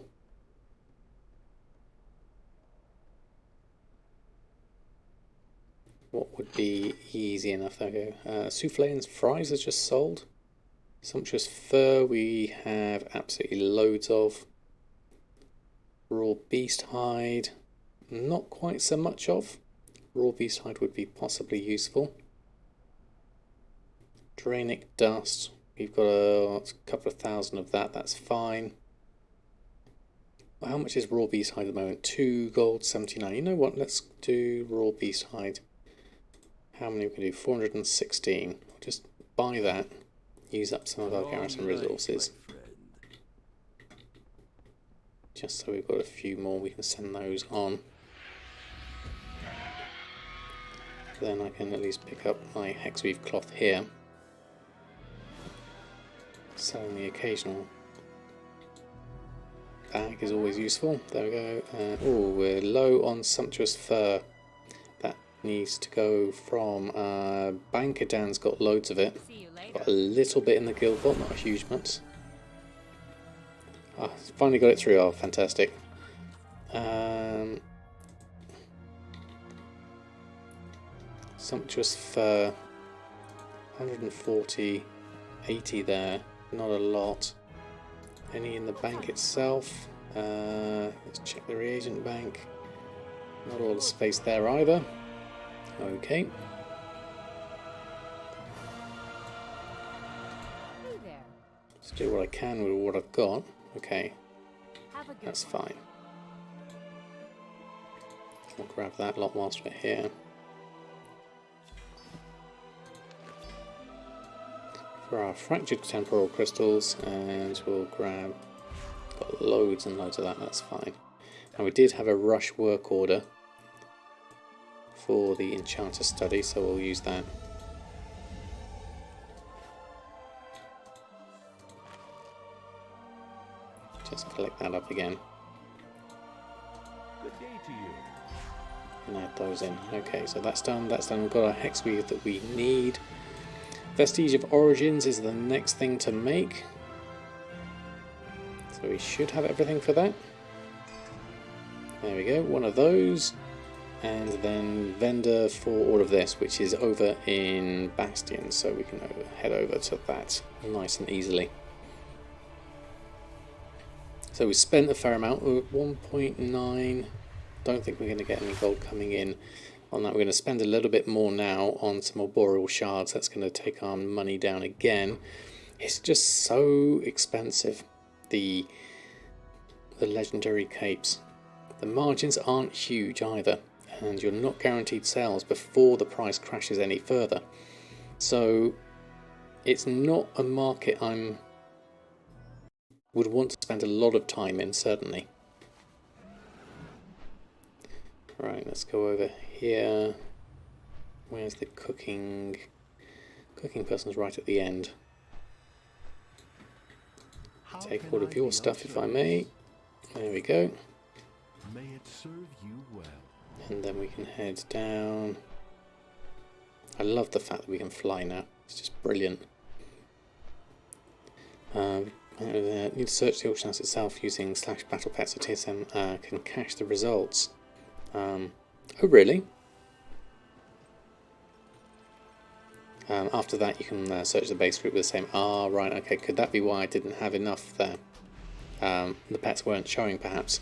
What would be easy enough? There we go. Souffle and fries is just sold. Sumptuous fur we have absolutely loads of. Raw beast hide, not quite so much of. Raw beast hide would be possibly useful. Draenic dust, we've got a couple of thousand of that, that's fine. Well, how much is raw beast hide at the moment? 2 gold, 79. You know what, let's do raw beast hide. How many we can do? 416. We'll just buy that. Use up some of our garrison resources. Just so we've got a few more, we can send those on. Then I can at least pick up my hexweave cloth here. Selling the occasional bag is always useful. There we go. Oh, we're low on sumptuous fur. That needs to go from Banker Dan's got loads of it. Got a little bit in the guild vault, not a huge amount. Oh, finally got it through. Oh, fantastic. Sumptuous fur, 140, 80 there, not a lot. Any in the bank itself? Let's check the reagent bank. Not all the space there either. Okay. Let's do what I can with what I've got. Okay, that's fine. We'll grab that lot whilst we're here. For our fractured temporal crystals, and we'll grab, got loads and loads of that, that's fine. And we did have a rush work order for the enchanter study, so we'll use that. Just collect that up again. Good day to you. And add those in. Okay, so that's done, that's done. We've got our hexweave that we need. Vestige of Origins is the next thing to make. So we should have everything for that. There we go, one of those. And then vendor for all of this, which is over in Bastion, so we can head over to that nice and easily. So we spent a fair amount, 1.9, don't think we're going to get any gold coming in on that. We're going to spend a little bit more now on some arboreal shards. That's going to take our money down again. It's just so expensive, the legendary capes. The margins aren't huge either, and you're not guaranteed sales before the price crashes any further. So it's not a market would want to spend a lot of time in, certainly. Right, let's go over here. Where's the cooking? Cooking person's right at the end. Take all of your stuff if I may. There we go. May it serve you well. And then we can head down. I love the fact that we can fly now. It's just brilliant. Need to search the auction house itself using /BattlePet so TSM can cache the results. Oh really? After that you can search the base group with the same. Ah, right, okay, could that be why I didn't have enough there? The pets weren't showing perhaps.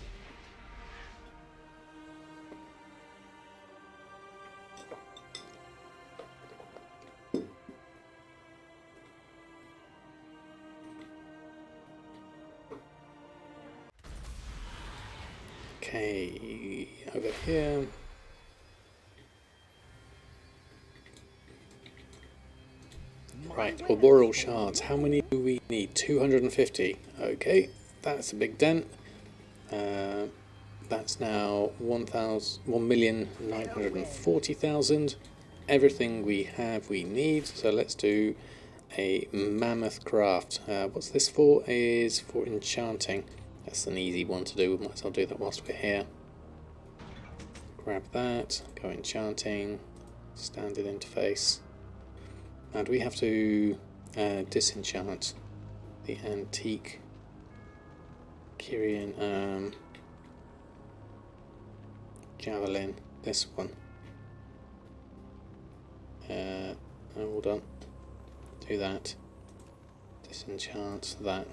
Okay, over here. Right, arboreal shards. How many do we need? 250. Okay, that's a big dent. That's now 1,940,000. Everything we have we need. So let's do a mammoth craft. What's this for? Is for enchanting. That's an easy one to do. We might as well do that whilst we're here. Grab that. Go enchanting. Standard interface. And we have to disenchant the antique Kyrian javelin. This one. Hold on. Do that. Disenchant that.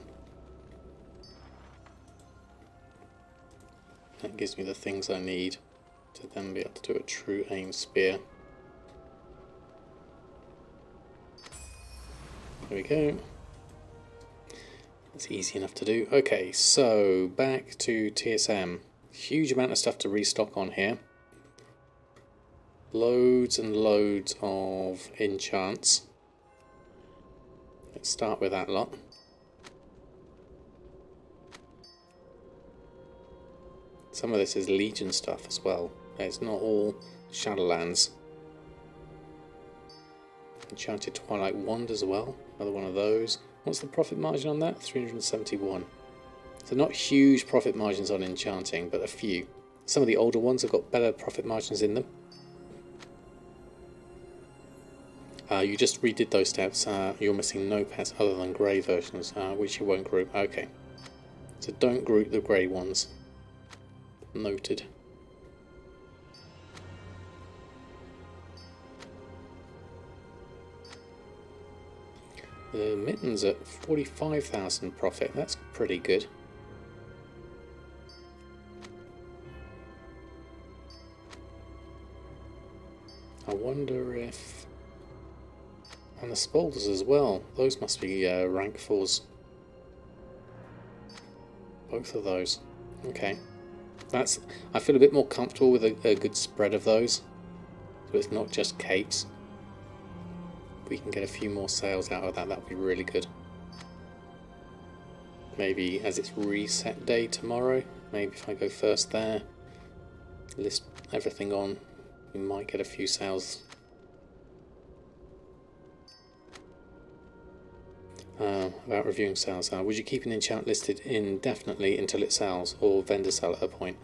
That gives me the things I need to then be able to do a true aim spear. There we go. That's easy enough to do. Okay, so back to TSM. Huge amount of stuff to restock on here. Loads and loads of enchants. Let's start with that lot. Some of this is Legion stuff as well. It's not all Shadowlands. Enchanted Twilight Wand as well. Another one of those. What's the profit margin on that? 371. So not huge profit margins on enchanting, but a few. Some of the older ones have got better profit margins in them. You just redid those steps. You're missing no pets other than grey versions, which you won't group. Okay. So don't group the grey ones. Noted. The mittens at 45,000 profit. That's pretty good. I wonder if... And the spolders as well. Those must be rank 4s. Both of those. Okay. That's. I feel a bit more comfortable with a good spread of those. So it's not just capes. If we can get a few more sales out of that, that would be really good. Maybe as it's reset day tomorrow, maybe if I go first there, list everything on, we might get a few sales. About reviewing sales, would you keep an enchant listed indefinitely until it sells, or vendor sell at a point?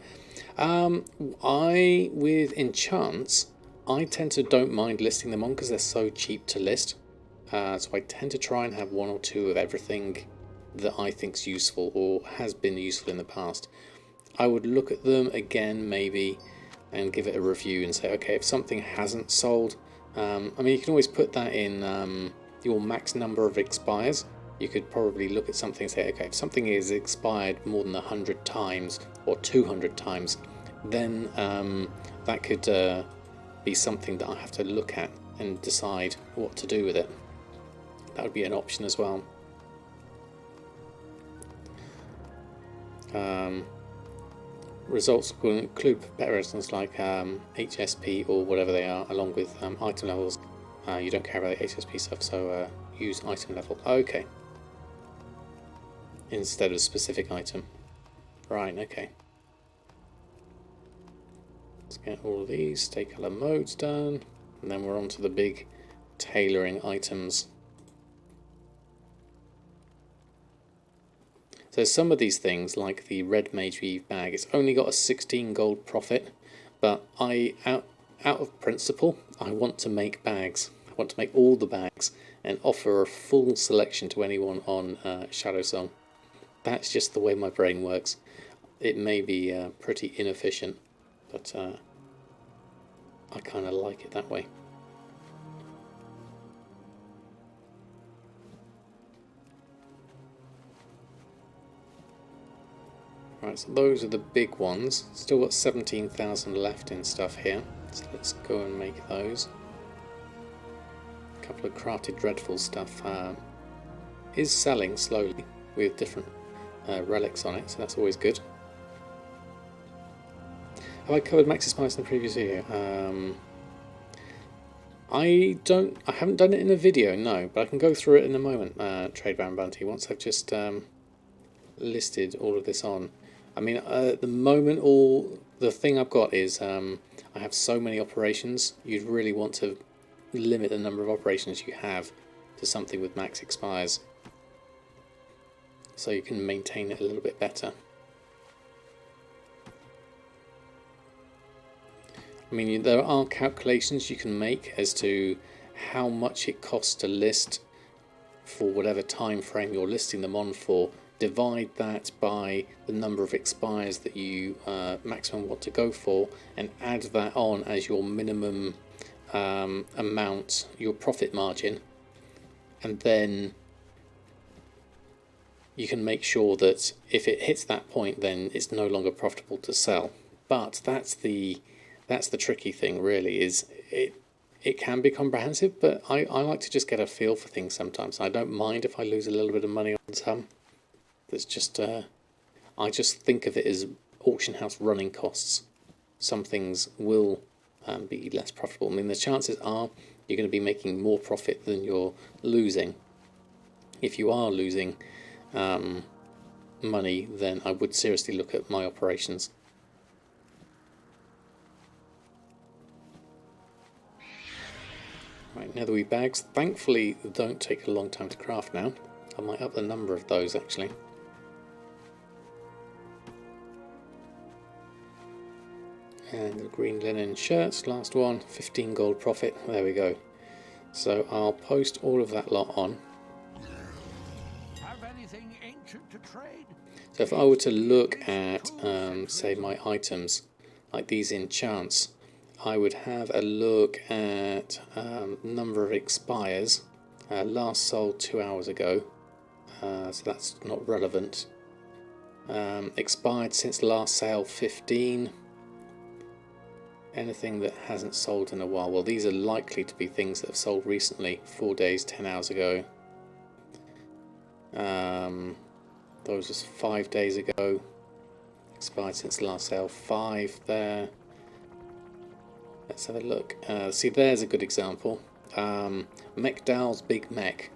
With enchants, I tend to don't mind listing them on because they're so cheap to list. So I tend to try and have one or two of everything that I think's useful or has been useful in the past. I would look at them again maybe and give it a review and say, okay, if something hasn't sold, I mean, you can always put that in your max number of expires. You could probably look at something and say, okay, if something is expired more than 100 times or 200 times, then that could be something that I have to look at and decide what to do with it. That would be an option as well. Results will include comparisons like HSP or whatever they are, along with item levels. You don't care about the HSP stuff, so use item level. Okay. Instead of specific item. Right, okay. Let's get all of these stay color modes done, and then we're on to the big tailoring items. So some of these things, like the red mage weave bag, it's only got a 16 gold profit, but out of principle, I want to make bags. I want to make all the bags and offer a full selection to anyone on Shadowsong. That's just the way my brain works. It may be pretty inefficient, but I kind of like it that way. Right, so those are the big ones. Still got 17,000 left in stuff here, so let's go and make those. A couple of crafted dreadful stuff is selling slowly with different relics on it, so that's always good. Have I covered Maxi Spice in the previous video? I haven't done it in a video, no, but I can go through it in a moment, Trade Baron Bounty, once I've just listed all of this on. I mean, at the moment, the thing I've got is I have so many operations. You'd really want to limit the number of operations you have to something with max expires, so you can maintain it a little bit better. I mean, there are calculations you can make as to how much it costs to list for whatever time frame you're listing them on for. Divide that by the number of expires that you maximum want to go for, and add that on as your minimum amount, your profit margin, and then you can make sure that if it hits that point, then it's no longer profitable to sell. But that's the tricky thing, really, is it can be comprehensive, but I like to just get a feel for things sometimes. I don't mind if I lose a little bit of money on some. That's just I just think of it as auction house running costs. Some things will be less profitable. I mean, the chances are you're going to be making more profit than you're losing. If you are losing money, then I would seriously look at my operations. Right, Netherweave bags. Thankfully, they don't take a long time to craft now. I might up the number of those, actually. And the green linen shirts, last one, 15 gold profit. There we go. So I'll post all of that lot on. Have anything ancient to trade? So if I were to look at, say, my items, like these enchants, I would have a look at number of expires. Last sold 2 hours ago, so that's not relevant. Expired since last sale 15. Anything that hasn't sold in a while. Well, these are likely to be things that have sold recently, 4 days, 10 hours ago. Those was 5 days ago. Expired since the last sale, 5 there. Let's have a look. See, there's a good example. Mekdal's Big Mech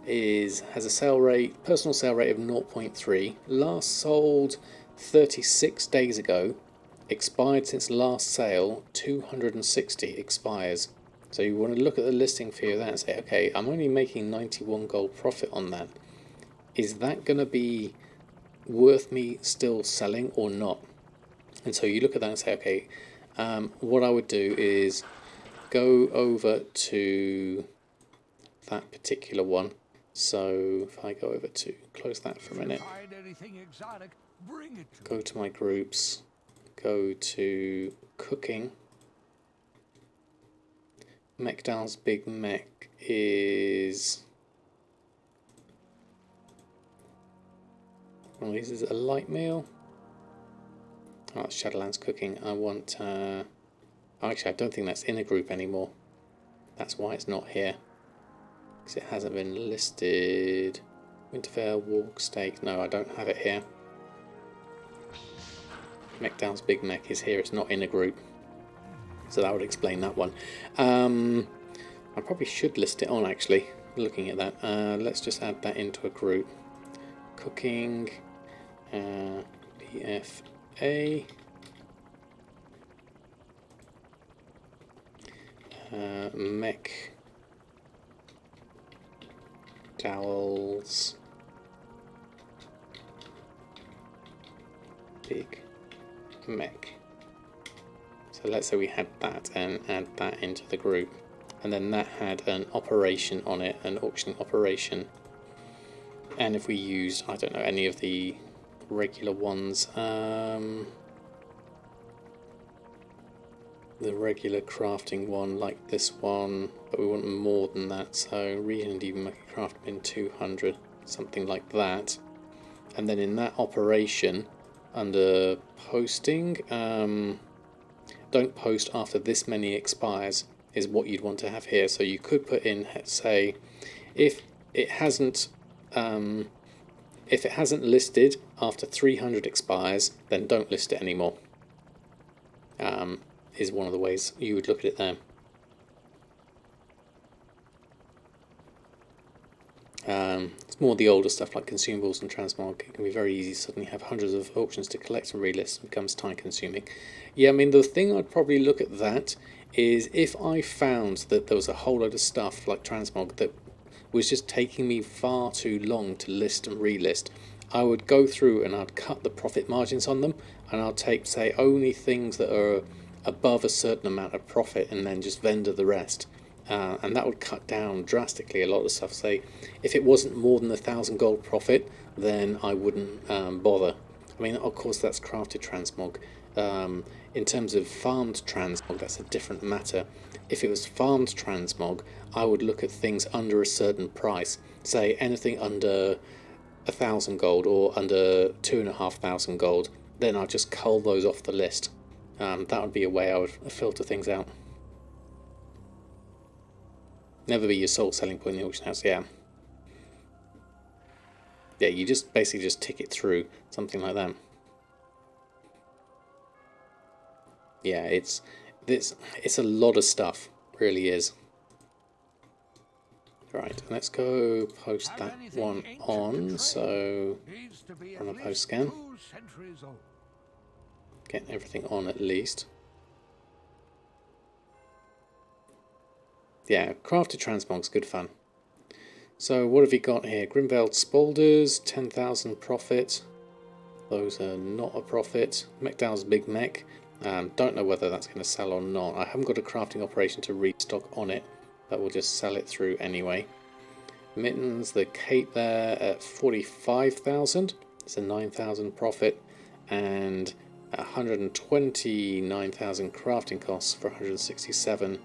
has a sale rate, personal sale rate of 0.3. Last sold 36 days ago. Expired since last sale, 260 expires. So you want to look at the listing fee of that and say, okay, I'm only making 91 gold profit on that. Is that going to be worth me still selling or not? And so you look at that and say, okay, what I would do is go over to that particular one. So if I go over to, close that for a minute, go to my groups, go to cooking. Mekdal's Big Mech is, one of these is a light meal. Oh, it's Shadowlands Cooking. I want, actually I don't think that's in a group anymore. That's why it's not here, because it hasn't been listed. Winterfell Walk Steak, no, I don't have it here. Mekdal's Big Mech is here, it's not in a group, so that would explain that one. I probably should list it on, actually, looking at that. Let's just add that into a group. Cooking, BFA, Mech Dowell's Big Mech. So let's say we had that and add that into the group, and then that had an operation on it, an auction operation. And if we used, I don't know, any of the regular ones, the regular crafting one like this one, but we want more than that, so region even make a craft bin 200, something like that. And then in that operation, under posting, don't post after this many expires is what you'd want to have here. So you could put in, say, if it hasn't listed after 300 expires, then don't list it anymore. Is one of the ways you would look at it there. more of the older stuff like consumables and transmog, it can be very easy to suddenly have hundreds of auctions to collect and relist. It becomes time consuming. Yeah, I mean, the thing I'd probably look at that is if I found that there was a whole load of stuff like transmog that was just taking me far too long to list and relist, I would go through and I'd cut the profit margins on them, and I'll take, say, only things that are above a certain amount of profit and then just vendor the rest. And that would cut down drastically a lot of stuff. Say, if it wasn't more than 1,000 gold profit, then I wouldn't bother. I mean, of course, that's crafted transmog. In terms of farmed transmog, that's a different matter. If it was farmed transmog, I would look at things under a certain price. Say, anything under 1,000 gold or under 2,500 gold, then I'd just cull those off the list. That would be a way I would filter things out. Never be your sole selling point in the auction house, yeah. Yeah, you just basically just tick it through, something like that. Yeah, it's a lot of stuff, really is. Right, let's go post that one on, so on a post scan. Get everything on at least. Yeah, crafted transmog's good fun. So what have you got here? Grimveld Spolders, 10,000 profit. Those are not a profit. Mekdal's Big Mech. Don't know whether that's going to sell or not. I haven't got a crafting operation to restock on it, but we'll just sell it through anyway. Mittens, the cape there at 45,000. It's a 9,000 profit, and 129,000 crafting costs for 167.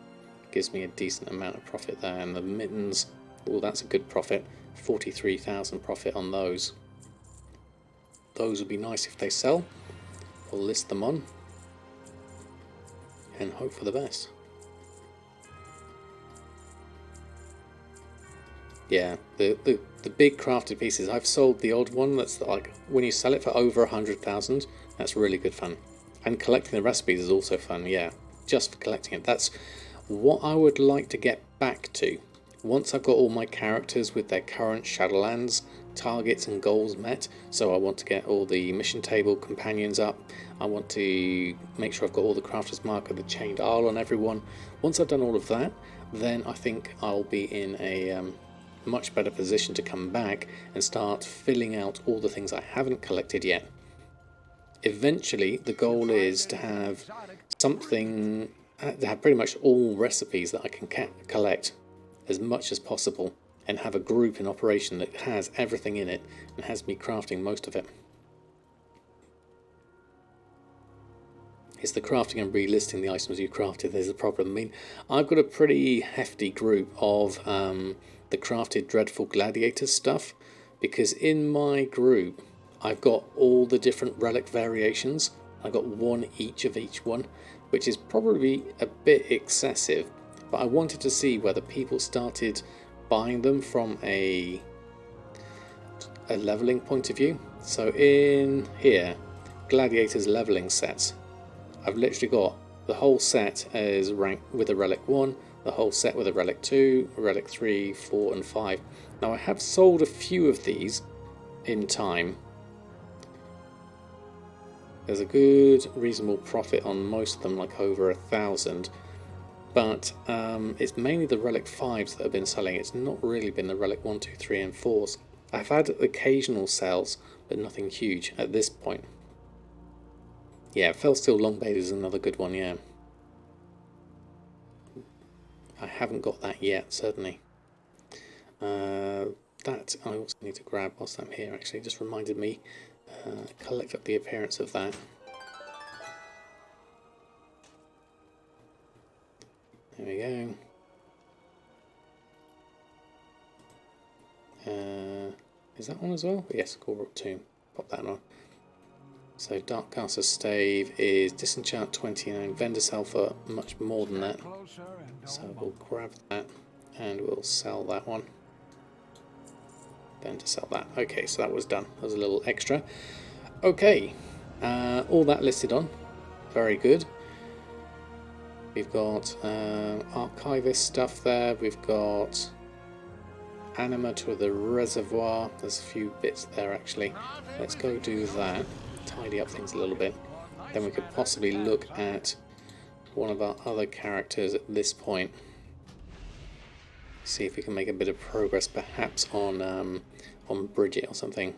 Gives me a decent amount of profit there. And the mittens, oh, that's a good profit. 43,000 profit on those. Those would be nice if they sell. We'll list them on and hope for the best. Yeah, the big crafted pieces. I've sold the odd one that's like when you sell it for over 100,000. That's really good fun. And collecting the recipes is also fun. Yeah, just for collecting it. That's what I would like to get back to. Once I've got all my characters with their current Shadowlands targets and goals met, so I want to get all the mission table companions up, I want to make sure I've got all the Crafter's Mark of the Chained Isle on everyone. Once I've done all of that, then I think I'll be in a much better position to come back and start filling out all the things I haven't collected yet. Eventually, the goal is to have something, to have pretty much all recipes that I can collect as much as possible, and have a group in operation that has everything in it and has me crafting most of it. It's the crafting and relisting the items you crafted there's a problem. I mean, I've got a pretty hefty group of the crafted Dreadful Gladiators stuff, because in my group I've got all the different relic variations. I've got one each of each one, which is probably a bit excessive, but I wanted to see whether people started buying them from a leveling point of view. So in here, Gladiators leveling sets, I've literally got the whole set as ranked with a relic 1, the whole set with a relic 2, a relic 3, 4 and 5. Now I have sold a few of these in time. There's a good reasonable profit on most of them, like over 1,000. But it's mainly the relic 5s that have been selling. It's not really been the relic 1, 2, 3 and 4s. I've had occasional sales, but nothing huge at this point. Yeah, Felsteel Longbait is another good one, yeah. I haven't got that yet, certainly. That I also need to grab whilst I'm here, actually. Just reminded me, collect up the appearance of that. There we go. Is that one as well? Yes, Gorbrook Tomb. Pop that on. So Darkcaster Stave is disenchant 29, vendor sell for much more than that. So we'll grab that and we'll sell that one. Vendor sell that. Okay, so that was done. That was a little extra. Okay, all that listed on. Very good. We've got archivist stuff there. We've got Anima to the reservoir. There's a few bits there actually. Let's go do that. Tidy up things a little bit. Then we could possibly look at one of our other characters at this point. See if we can make a bit of progress, perhaps on Bridget or something.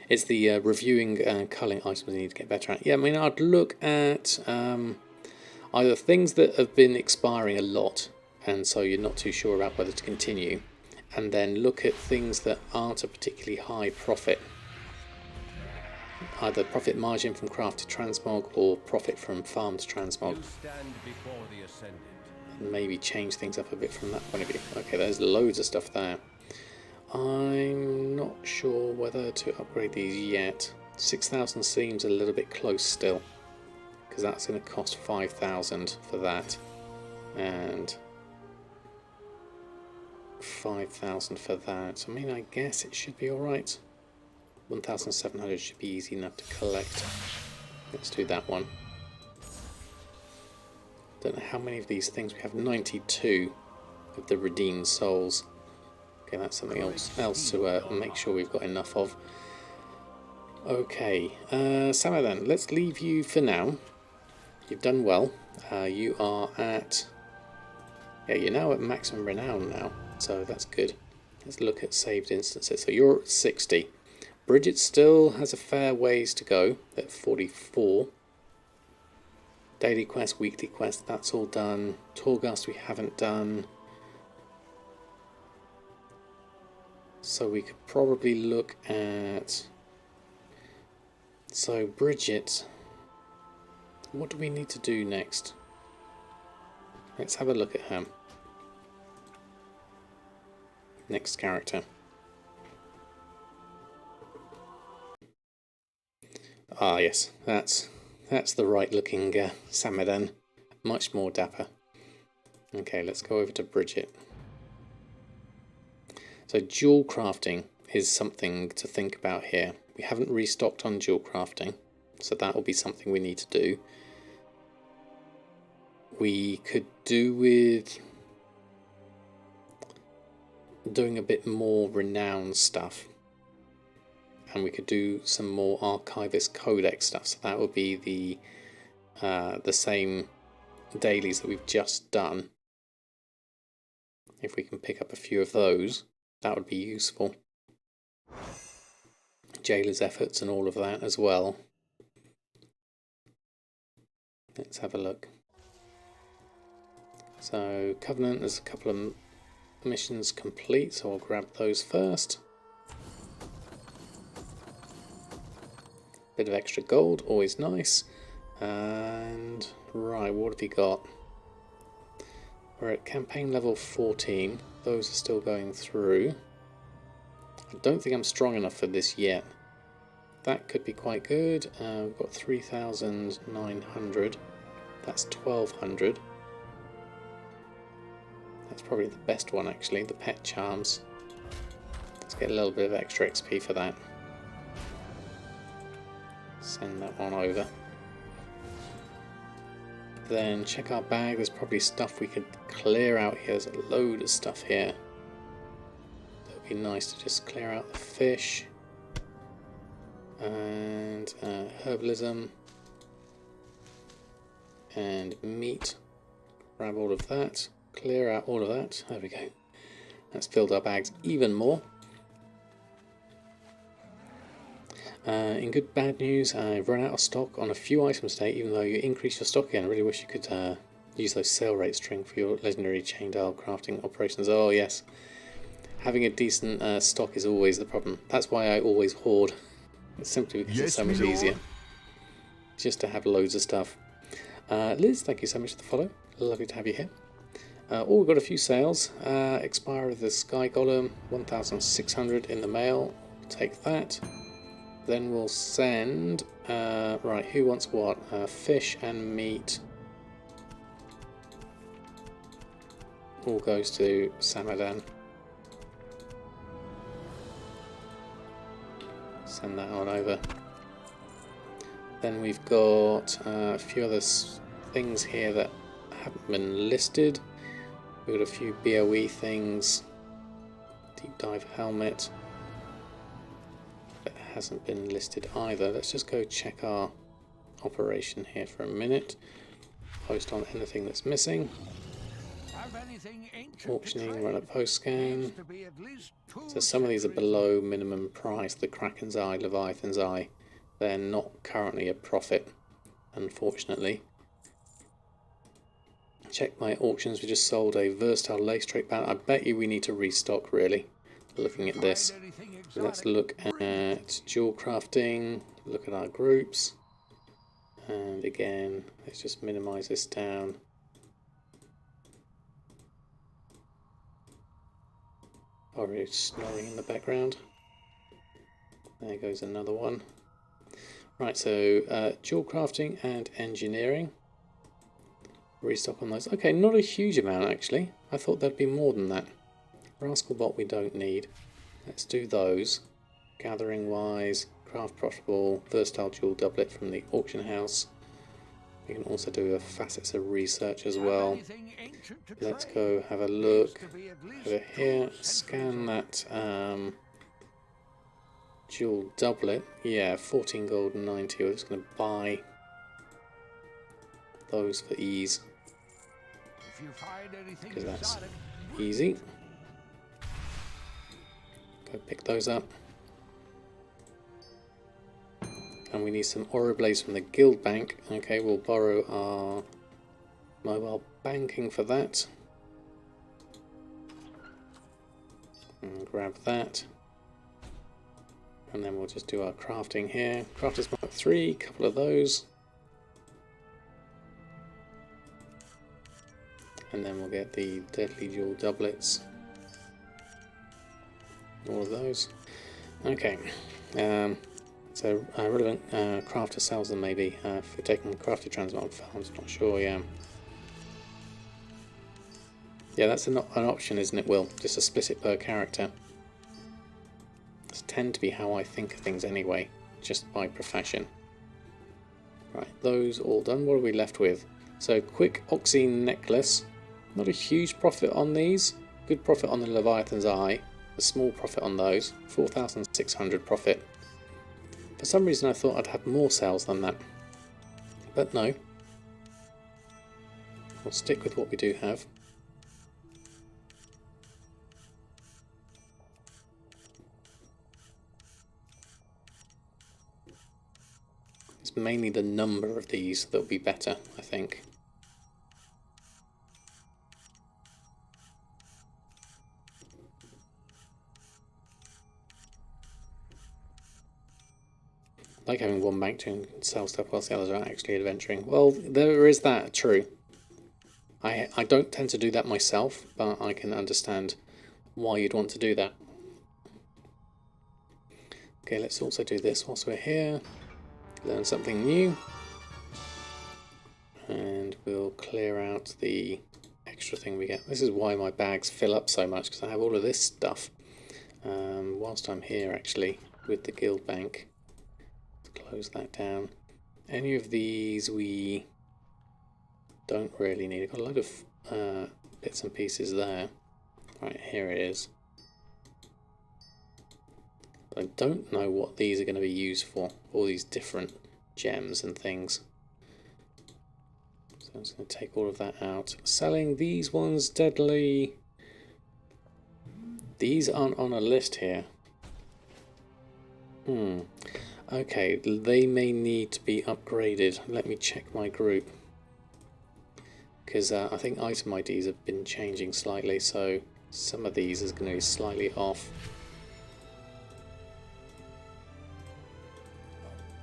It's the reviewing and culling items we need to get better at. Yeah, I mean, I'd look at either things that have been expiring a lot, and so you're not too sure about whether to continue, and then look at things that aren't a particularly high profit. Either profit margin from crafted transmog or profit from farmed transmog. And maybe change things up a bit from that point of view. Okay, there's loads of stuff there. I'm not sure whether to upgrade these yet. 6,000 seems a little bit close still, because that's going to cost 5,000 for that, and 5,000 for that. I mean, I guess it should be alright. 1,700 should be easy enough to collect. Let's do that one. Don't know how many of these things we have. 92 of the redeemed souls. Okay, that's something else to make sure we've got enough of. Okay, Samo then, let's leave you for now. You've done well. You are at... yeah, you're now at maximum renown now, so that's good. Let's look at saved instances. So you're at 60. Bridget still has a fair ways to go at 44. Daily quest, weekly quest, that's all done. Torghast we haven't done. So we could probably look at... so Bridget, what do we need to do next? Let's have a look at her. Next character. Ah yes, that's the right looking Samadan. Much more dapper. Okay, let's go over to Bridget. So jewel crafting is something to think about here. We haven't restocked on jewel crafting, so that will be something we need to do. We could do with doing a bit more renown stuff, and we could do some more Archivist Codex stuff. So that would be the same dailies that we've just done. If we can pick up a few of those, that would be useful. Jailer's efforts and all of that as well. Let's have a look. So Covenant, there's a couple of missions complete, so I'll grab those first. Bit of extra gold, always nice. And right, what have we got? We're at campaign level 14. Those are still going through. I don't think I'm strong enough for this yet. That could be quite good. We've got 3,900. That's 1,200. That's probably the best one actually, the pet charms. Let's get a little bit of extra XP for that. Send that one over. Then check our bag, there's probably stuff we could clear out here. There's a load of stuff here. That would be nice to just clear out the fish. And herbalism. And meat. Grab all of that. Clear out all of that. There we go. That's filled our bags even more. In good bad news, I've run out of stock on a few items today, even though you increase your stock again. I really wish you could use those sale rate string for your legendary chain dial crafting operations. Oh yes, having a decent stock is always the problem. That's why I always hoard. It's simply because it's so much easier just to have loads of stuff. Liz, thank you so much for the follow. Lovely to have you here. We've got a few sales. Expire of the Sky Golem, 1,600 in the mail. Take that. Then we'll send, right, who wants what? Fish and meat. All goes to Samadan. Send that on over. Then we've got a few other things here that haven't been listed. We've got a few BOE things. Deep dive helmet. That hasn't been listed either. Let's just go check our operation here for a minute. Post on anything that's missing. Auctioning, run a post scan. So some of these are below minimum price. The Kraken's Eye, Leviathan's Eye. They're not currently a profit, unfortunately. Check my auctions. We just sold a versatile lace straight band. I bet you we need to restock, really, looking at this. Let's look at jewel crafting, look at our groups, and again, let's just minimize this down. Already snoring in the background. There goes another one. Right, so jewel crafting and engineering. Restock on those. Okay, not a huge amount actually. I thought there'd be more than that. Rascal Bot we don't need. Let's do those. Gathering wise, craft profitable, versatile jewel doublet from the auction house. We can also do a facets of research as well. Let's go have a look over here. Scan that jewel doublet. Yeah, 14 gold and 90. We're just going to buy those for ease, because that's easy. Go pick those up. And we need some Aura Blades from the Guild Bank. Okay, we'll borrow our mobile banking for that. And grab that. And then we'll just do our crafting here. Crafters Mark 3, couple of those. And then we'll get the Deadly Jewel doublets. All of those. Okay. So relevant crafter sells them maybe. If you're taking crafted transmog farms, not sure, yeah. Yeah, that's an option, isn't it, Will? Just to split it per character. This tend to be how I think of things anyway, just by profession. Right, those all done. What are we left with? So, quick Oxine necklace. Not a huge profit on these. Good profit on the Leviathan's Eye. A small profit on those. 4,600 profit. For some reason I thought I'd have more sales than that. But no. We'll stick with what we do have. It's mainly the number of these that will be better, I think. Like having one bank to sell stuff whilst the others are actually adventuring. Well, there is that, true. I don't tend to do that myself, but I can understand why you'd want to do that. Okay, let's also do this whilst we're here. Learn something new. And we'll clear out the extra thing we get. This is why my bags fill up so much, because I have all of this stuff. Whilst I'm here, actually, with the guild bank. Close that down. Any of these we don't really need. I've got a load of bits and pieces there. Right, here it is. I don't know what these are going to be used for. All these different gems and things. So I'm just going to take all of that out. Selling these ones deadly. These aren't on a list here. Okay, they may need to be upgraded. Let me check my group. Because I think item IDs have been changing slightly, so some of these is going to be slightly off.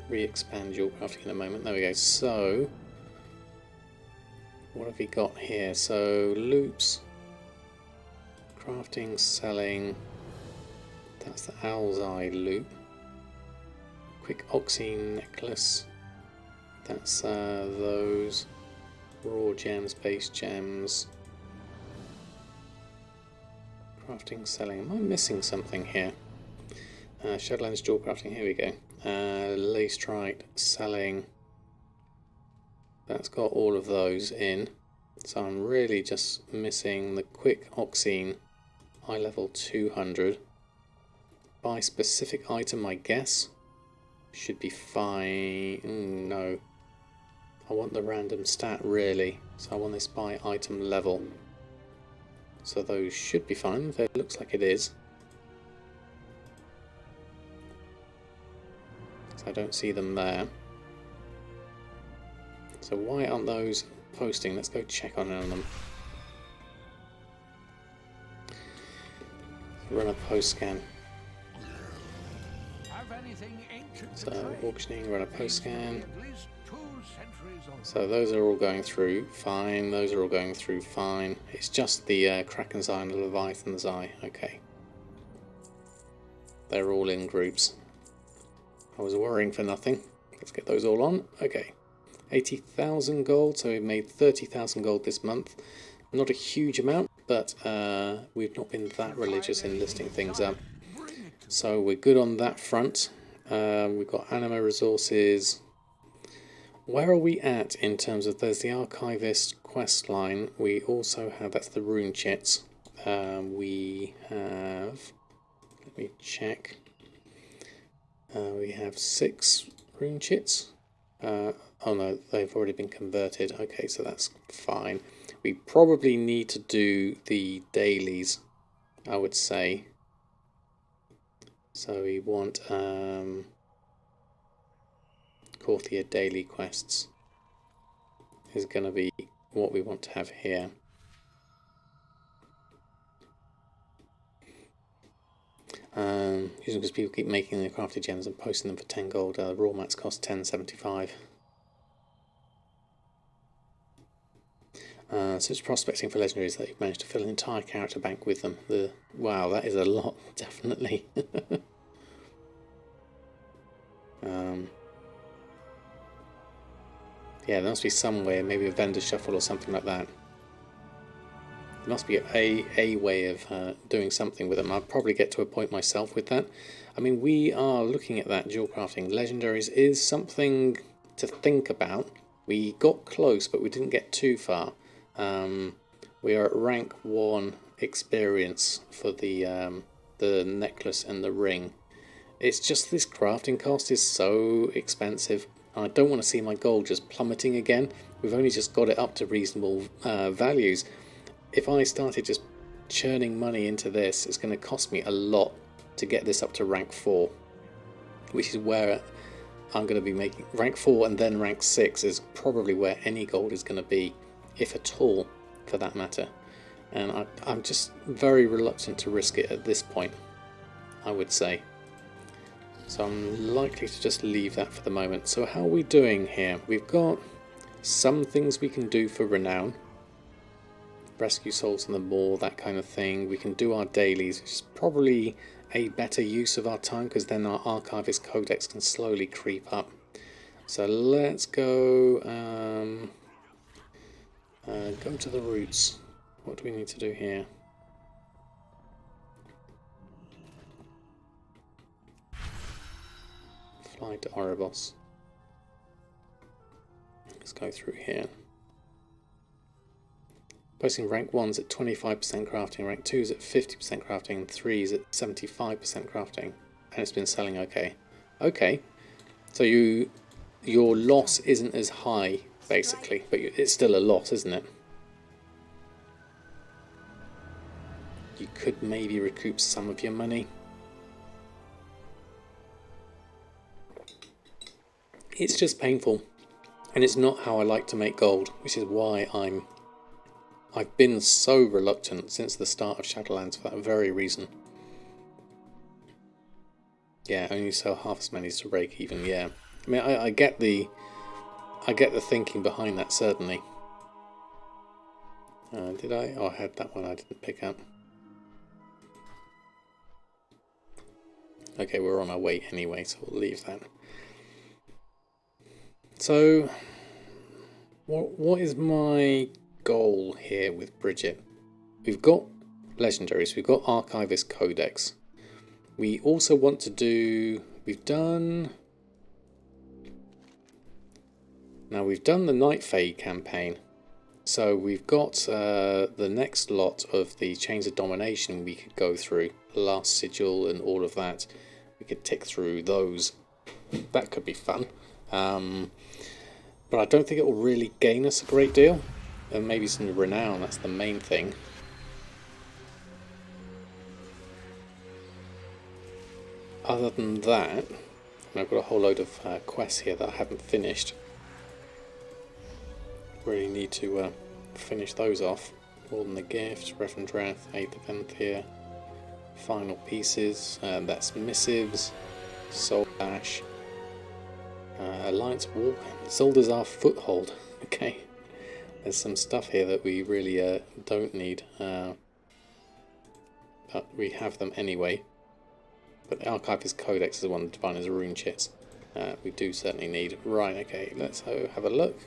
Re-expand jewel crafting in a moment. There we go. So, what have we got here? So, loops, crafting, selling. That's the Owl's Eye loop. Quick Oxine necklace. That's those raw gems, base gems. Crafting, selling. Am I missing something here? Shadowlands jewel crafting. Here we go. Lace trite, selling. That's got all of those in. So I'm really just missing the quick Oxine eye level 200. Buy specific item, I guess. Should be fine. No. I want the random stat, really. So I want this by item level. So those should be fine. It looks like it is. So I don't see them there. So why aren't those posting? Let's go check on them. Run a post scan. So auctioning, run a post scan. So those are all going through fine. Those are all going through fine. It's just the Kraken's Eye and the Leviathan's Eye. Okay. They're all in groups. I was worrying for nothing. Let's get those all on. Okay. 80,000 gold. So we've made 30,000 gold this month. Not a huge amount, but we've not been that religious in listing things up. So we're good on that front. We've got anima resources. Where are we at in terms of, there's the archivist quest line. We also have, that's the rune chits. We have, let me check. We have 6 rune chits. Oh no, they've already been converted. Okay, so that's fine. We probably need to do the dailies, I would say. So we want Courtier daily quests is going to be what we want to have here. Usually because people keep making the crafted gems and posting them for 10 gold. Raw mats cost 10.75. So it's prospecting for legendaries that you've managed to fill an entire character bank with them. Wow, that is a lot, definitely. Yeah, there must be some way, maybe a vendor shuffle or something like that. There must be a way of doing something with them. I'll probably get to a point myself with that. I mean, we are looking at that dual crafting. Legendaries is something to think about. We got close, but we didn't get too far. We are at rank 1 experience for the necklace and the ring. It's just this crafting cost is so expensive. I don't want to see my gold just plummeting again. We've only just got it up to reasonable values. If I started just churning money into this, it's going to cost me a lot to get this up to rank 4, which is where I'm going to be making rank 4, and then rank 6 is probably where any gold is going to be, if at all, for that matter. And I'm just very reluctant to risk it at this point, I would say. So I'm likely to just leave that for the moment. So how are we doing here? We've got some things we can do for renown. Rescue souls in the maw, that kind of thing. We can do our dailies, which is probably a better use of our time, because then our archivist codex can slowly creep up. So let's go go to the roots. What do we need to do here? Fly to Oribos. Let's go through here. Posting rank 1's at 25% crafting, rank 2's at 50% crafting, 3's at 75% crafting, and it's been selling okay. Okay, so your loss isn't as high, basically, but it's still a loss, isn't it? You could maybe recoup some of your money. It's just painful, and it's not how I like to make gold, which is why I've been so reluctant since the start of Shadowlands for that very reason. Yeah, only sell half as many to break even. Yeah, I mean, I get the thinking behind that, certainly. Did I? Oh, I had that one I didn't pick up. Okay, we're on our way anyway, so we'll leave that. So, what is my goal here with Bridget? We've got legendaries, we've got Archivist Codex. We also want to do, we've done the Night Fae campaign. So we've got the next lot of the Chains of Domination we could go through. Last Sigil and all of that. We could tick through those. That could be fun. But I don't think it will really gain us a great deal. And maybe some renown, that's the main thing. Other than that, I've got a whole load of quests here that I haven't finished. Really need to finish those off. More than the Gift, Revendreth, 8th of Enthir, Final Pieces, that's Missives, Soul Ash, Alliance Walk, Zuldazar Foothold. Okay, there's some stuff here that we really don't need, but we have them anyway. But the Archivist Codex is the one, the Diviner's Rune Chits. We do certainly need. Right, okay, let's have a look.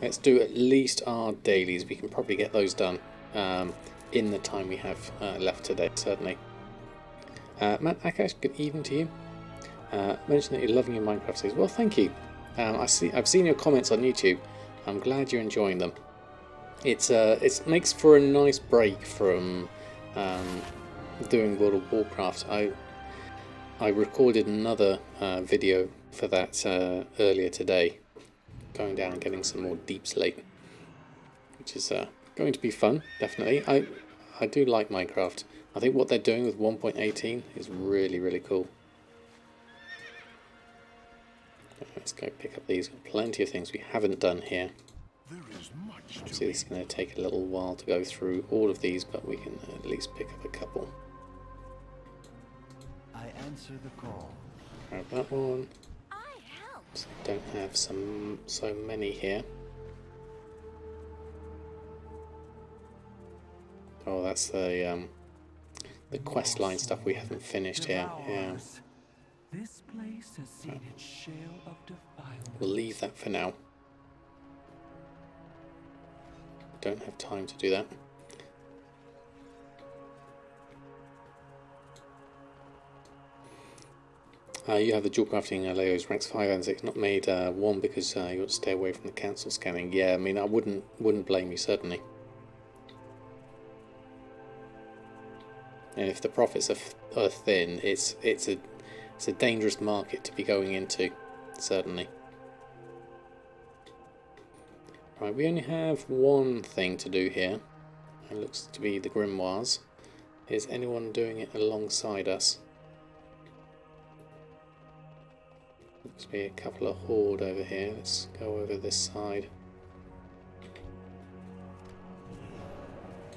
Let's do at least our dailies. We can probably get those done in the time we have left today, certainly. Matt Akash, good evening to you. Mentioned that you're loving your Minecraft series. Well, thank you. I've seen your comments on YouTube. I'm glad you're enjoying them. It makes for a nice break from doing World of Warcraft. I recorded another video for that earlier today. Going down and getting some more Deep Slate, which is going to be fun, definitely. I do like Minecraft. I think what they're doing with 1.18 is really, really cool. Let's go pick up these. Plenty of things we haven't done here. Obviously this is going to take a little while to go through all of these, but we can at least pick up a couple. I answer the call. Grab that one. Don't have so many here. Oh, that's the quest line stuff we haven't finished here. Yeah. This place has seen its share of defilement. We'll leave that for now. Don't have time to do that. You have the dual crafting Leo's ranks 5 and 6, not made 1 because you want to stay away from the council scanning. Yeah, I mean, I wouldn't blame you, certainly. And if the profits are thin, it's a dangerous market to be going into, certainly. Right, we only have one thing to do here. It looks to be the Grimoires. Is anyone doing it alongside us? Looks to be a couple of Horde over here. Let's go over this side.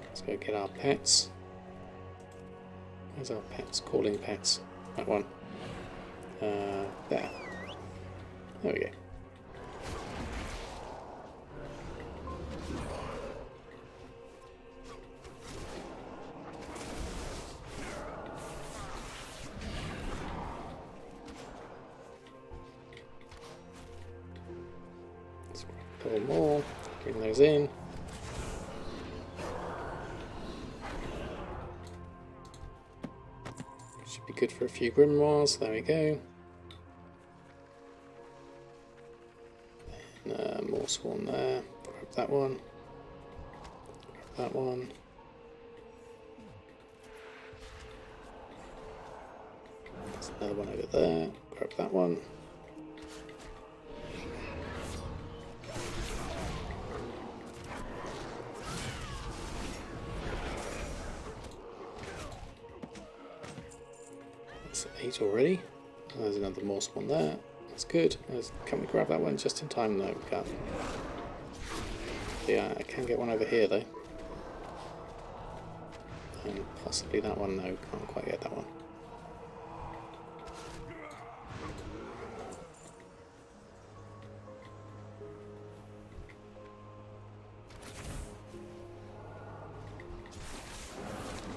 Let's go get our pets. Where's our pets? Calling pets. That one. There. There we go. Let's grab a couple more. Bring those in. Should be good for a few Grimoires. There we go. More Sworn there. Grab that one. Grab that one. There's another one over there. Grab that one. That's 8 already. There's another Morse one there. That's good. Can we grab that one just in time? No, we can't. Yeah, I can get one over here though. And possibly that one. No, can't quite get that one.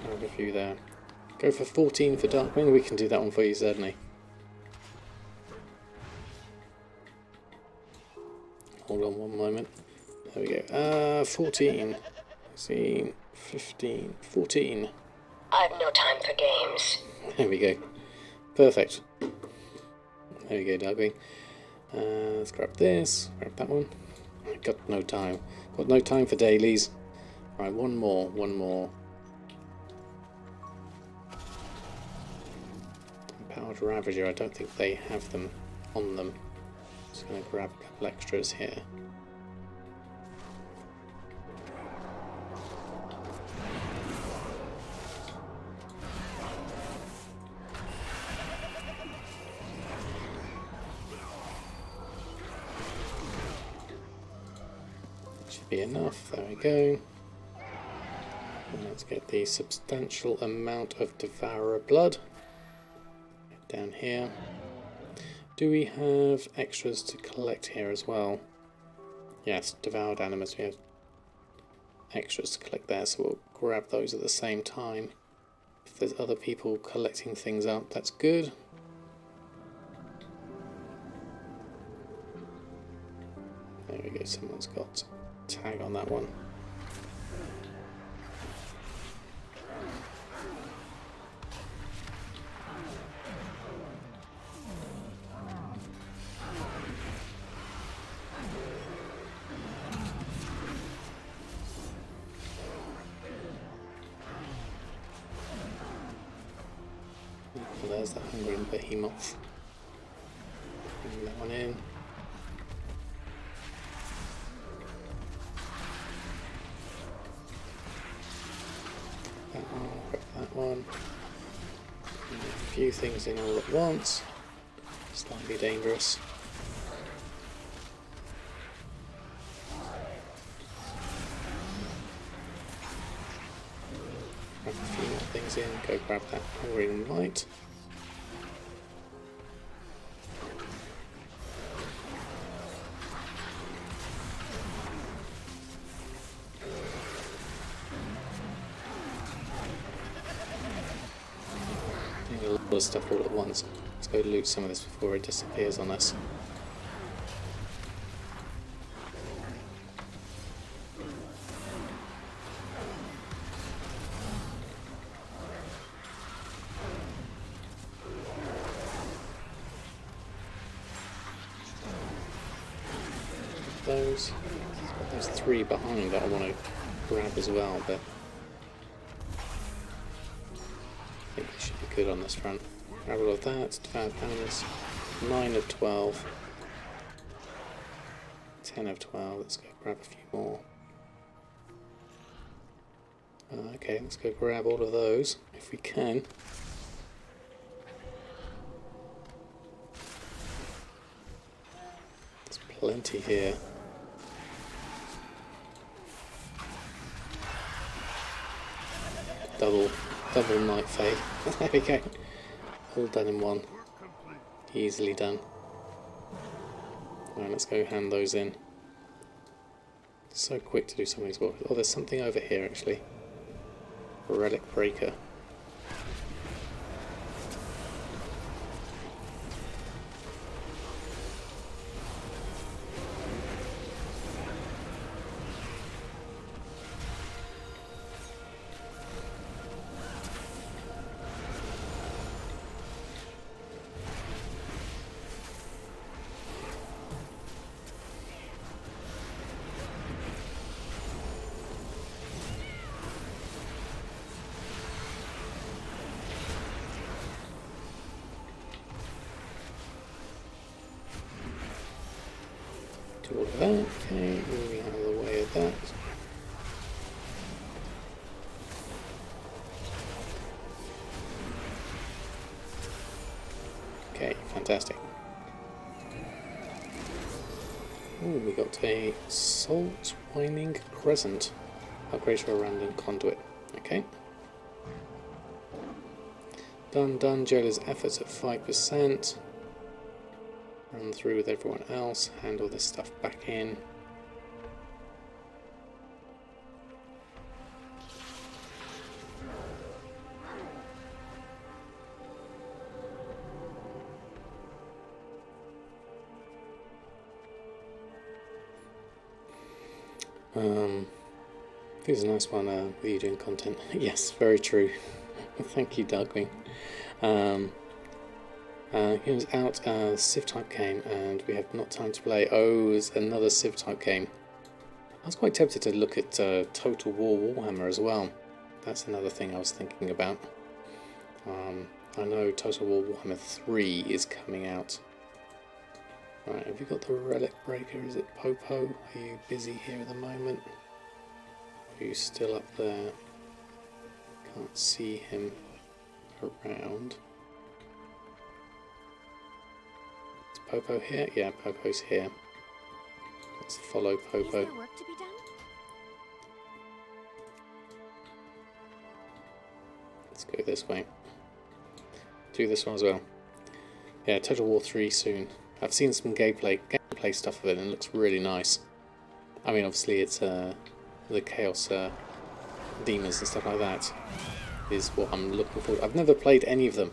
Grab a few there. Go for 14 for Darkwing. We can do that one for you, certainly. Hold on one moment. There we go. 14. 16, 15, 14. I've no time for games. There we go. Perfect. There we go, Darkwing. Let's grab this. Grab that one. I've got no time. Got no time for dailies. Right, one more. Empowered Ravager, I don't think they have them on them. Just going to grab a couple extras here. Should be enough, there we go. And let's get the substantial amount of Devourer blood. Down here. Do we have extras to collect here as well? Yes, Devoured Animus, we have extras to collect there, so we'll grab those at the same time. If there's other people collecting things up, that's good. There we go, someone's got a tag on that one. There's the Hungering Behemoth. Bring that one in. That one, grab that one. And a few things in all at once. Slightly dangerous. Grab a few more things in, go grab that Hungering Light. A lot of stuff all at once. Let's go loot some of this before it disappears on us. There's three behind that I want to grab as well, but I think we should be good on this front. Grab all of that, Devoured Animus, 9 of 12, 10 of 12, let's go grab a few more. Okay, let's go grab all of those, if we can. There's plenty here. Double Night Fae. There we go. All done in one. Easily done. Right, let's go hand those in. So quick to do some of these walks. Oh, there's something over here actually. A Relic Breaker. Do all of that. Okay, moving out of the way of that. Okay, fantastic. Ooh, we got a Salt Winding Crescent. Upgrade to a random conduit. Okay. Done. Jailer's efforts at 5%. Run through with everyone else. Handle this stuff back in. Here's a nice one with you doing content. Yes, very true. Thank you, Darkwing. He was out, Civ type came, and we have not time to play. Oh, there's another Civ type came. I was quite tempted to look at Total War Warhammer as well. That's another thing I was thinking about. I know Total War Warhammer 3 is coming out. Right, have you got the Relic Breaker? Is it Popo? Are you busy here at the moment? Are you still up there? Can't see him around. Is Popo here? Yeah, Popo's here. Let's follow Popo. Is there work to be done? Let's go this way. Do this one as well. Yeah, Total War 3 soon. I've seen some gameplay stuff of it and it looks really nice. I mean, obviously it's the Chaos demons and stuff like that is what I'm looking for. I've never played any of them,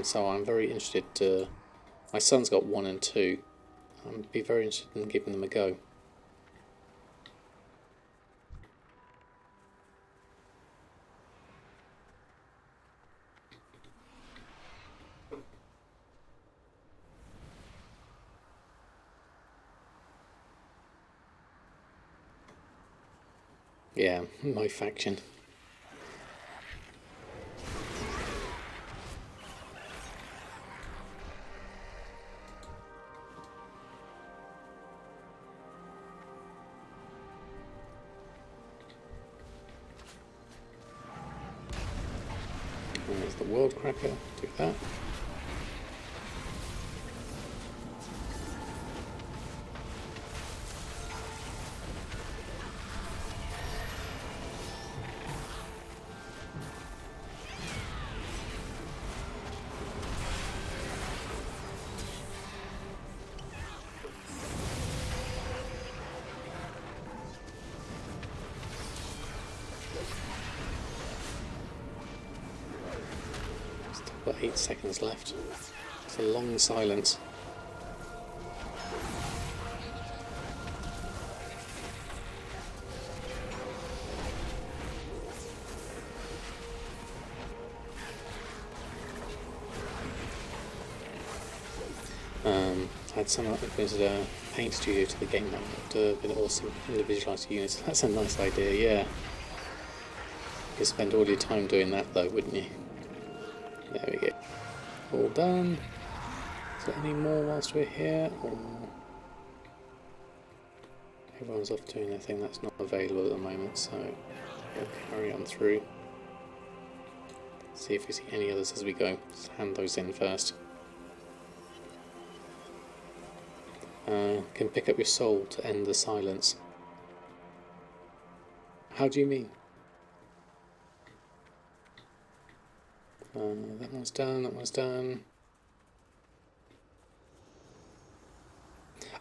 so I'm very interested to... My son's got 1 and 2. I'd be very interested in giving them a go. Yeah, my faction. There's the World Cracker, do that. Got 8 seconds left. It's a long silence. Had someone visited a paint studio to the game map to been awesome individualized units. That's a nice idea, yeah. You'd spend all your time doing that though, wouldn't you? There we go. All done. Is there any more whilst we're here? Or... Everyone's off doing their thing. That's not available at the moment, so we'll carry on through. See if we see any others as we go. Let's hand those in first. Can pick up your soul to end the silence. How do you mean? That one's done, that one's done.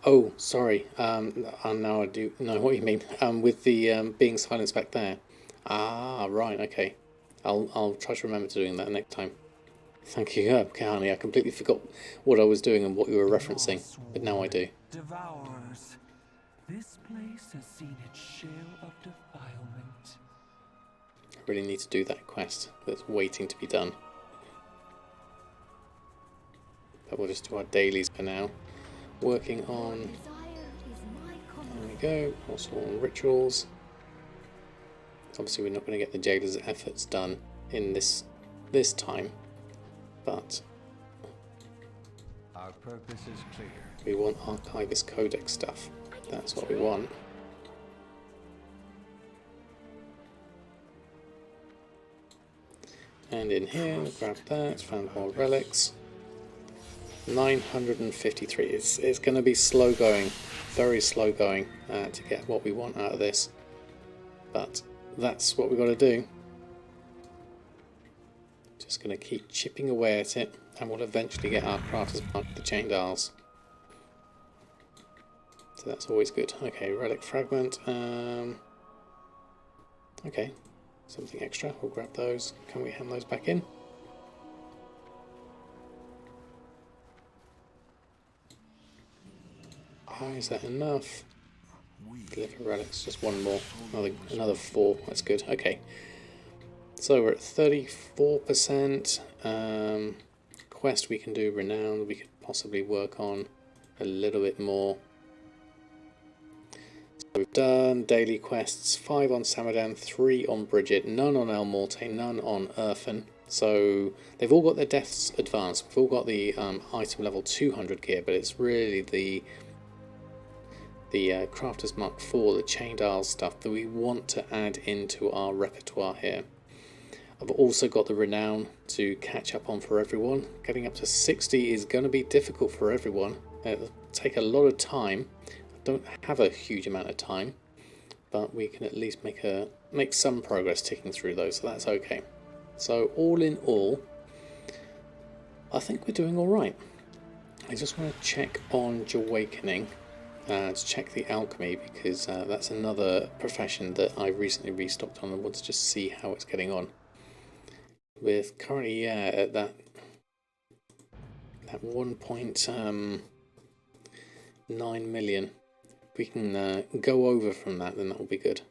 Oh, sorry. Now I do know what you mean. With the being silenced back there. Ah, right, okay. I'll try to remember doing that next time. Thank you, Kahani. I completely forgot what I was doing and what you were referencing, but now I do. Devourers. This place has seen its share of defilement. I really need to do that quest that's waiting to be done. But we'll just do our dailies for now. Working on... There we go. Also on rituals. Obviously we're not going to get the Jailer's efforts done in this time. But... Our purpose is clear. We want Archivist Codex stuff. That's what we want. And in here, grab that, found more relics. 953. It's going to be slow going, very slow going to get what we want out of this. But that's what we've got to do. Just going to keep chipping away at it, and we'll eventually get our Kratos part of the Chained Isles. So that's always good. Okay, relic fragment. Okay, something extra. We'll grab those. Can we hand those back in? Oh, is that enough? Deliver relics. Just one more. Another 4. That's good. Okay. So we're at 34%. Quest we can do renowned. We could possibly work on a little bit more. So we've done daily quests, 5 on Samadan, 3 on Bridget, none on El Morte, none on Urfin. So they've all got their deaths advanced. We've all got the item level 200 gear, but it's really the Crafter's Mark IV, the Chained Isles stuff that we want to add into our repertoire here. I've also got the Renown to catch up on for everyone. Getting up to 60 is going to be difficult for everyone. It'll take a lot of time. I don't have a huge amount of time, but we can at least make some progress ticking through those, so that's okay. So all in all, I think we're doing all right. I just want to check on Awakening. To check the alchemy, because that's another profession that I recently restocked on and want to just see how it's getting on. With currently, at that 1.9 million. If we can go over from that, then that will be good.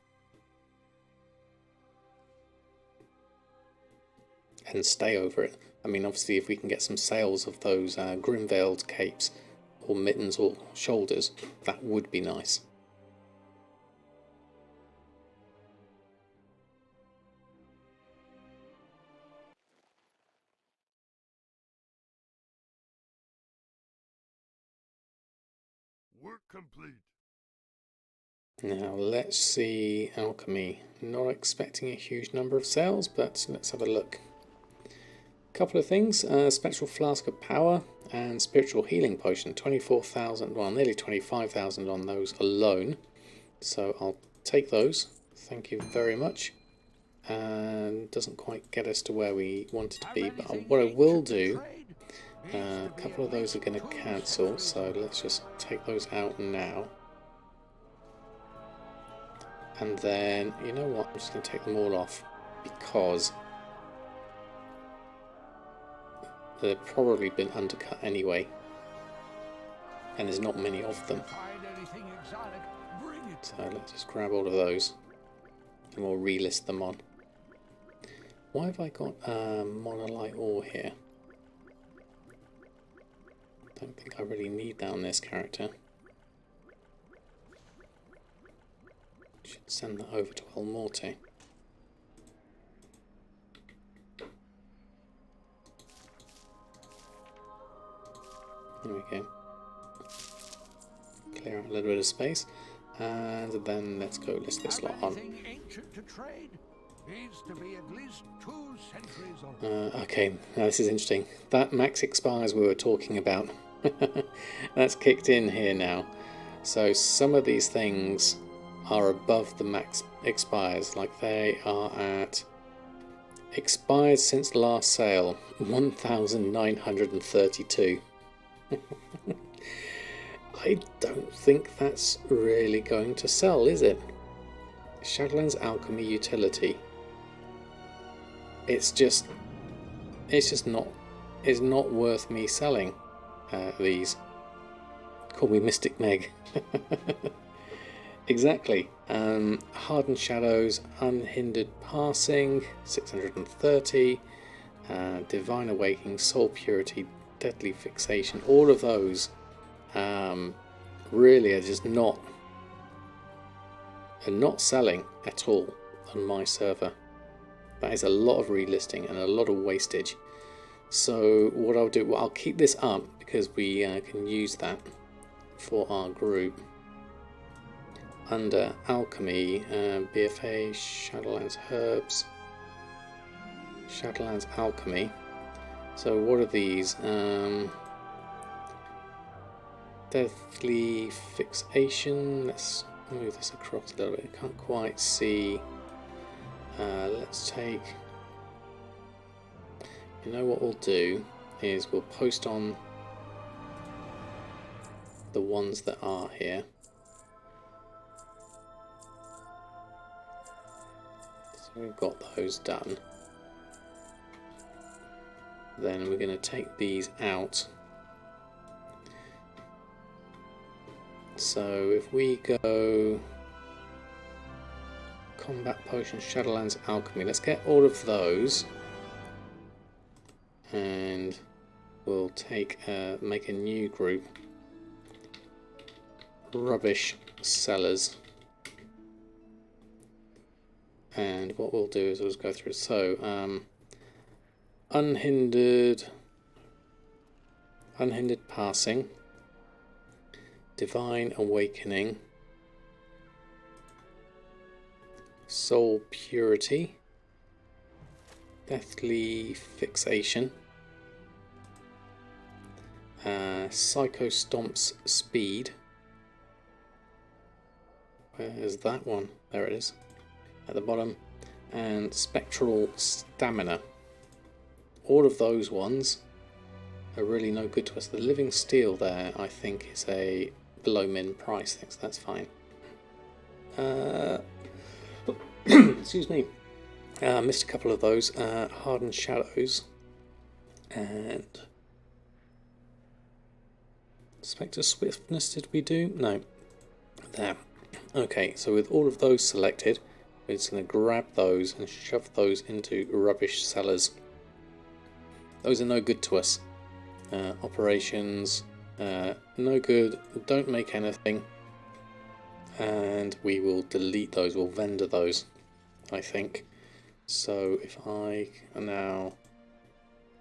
And stay over it. I mean, obviously, if we can get some sales of those Grimveiled capes, or mittens or shoulders, that would be nice. Work complete. Now let's see alchemy. Not expecting a huge number of sales, but let's have a look. Couple of things, Spectral Flask of Power and Spiritual Healing Potion, 24,000, well nearly 25,000 on those alone. So I'll take those, thank you very much. And doesn't quite get us to where we wanted to be, but what I will do, a couple of those are going to cancel, so let's just take those out now. And then, you know what, I'm just going to take them all off, because they've probably been undercut anyway, and there's not many of them. So let's just grab all of those and we'll relist them on. Why have I got monolite ore here? Don't think I really need that on this character. Should send that over to El Morte. There we go. Clear out a little bit of space, and then let's go list this lot on. Okay, now this is interesting. That max expires we were talking about, that's kicked in here now. So some of these things are above the max expires, like they are at expired since last sale, 1,932. I don't think that's really going to sell, is it? Shadowlands Alchemy Utility. It's not worth me selling these. Call me Mystic Meg. Exactly. Hardened Shadows, Unhindered Passing, 630. Divine Awakening, Soul Purity, Deadly Fixation. All of those really are just not selling at all on my server. That is a lot of relisting and a lot of wastage. So what I'll do, well, I'll keep this up because we can use that for our group. Under Alchemy, BFA, Shadowlands Herbs, Shadowlands Alchemy. So what are these? Deadly Fixation. Let's move this across a little bit. I can't quite see. Let's take. You know what we'll do is we'll post on the ones that are here. So we've got those done. Then we're going to take these out. So if we go Combat Potion, Shadowlands Alchemy, let's get all of those, and we'll take make a new group. Rubbish Sellers. And what we'll do is we'll just go through. So, unhindered passing, divine awakening, soul purity, deathly fixation, psycho stomps speed. Where's that one? There it is, at the bottom. And spectral stamina. All of those ones are really no good to us. The living steel there, I think, is a below min price, so that's fine. Excuse me. Missed a couple of those. Hardened Shadows and Spectre Swiftness. Did we do? No. There. Okay, so with all of those selected, we're just going to grab those and shove those into rubbish cellars. Those are no good to us. Operations, no good, don't make anything. And we will delete those, we'll vendor those, I think. So if I now,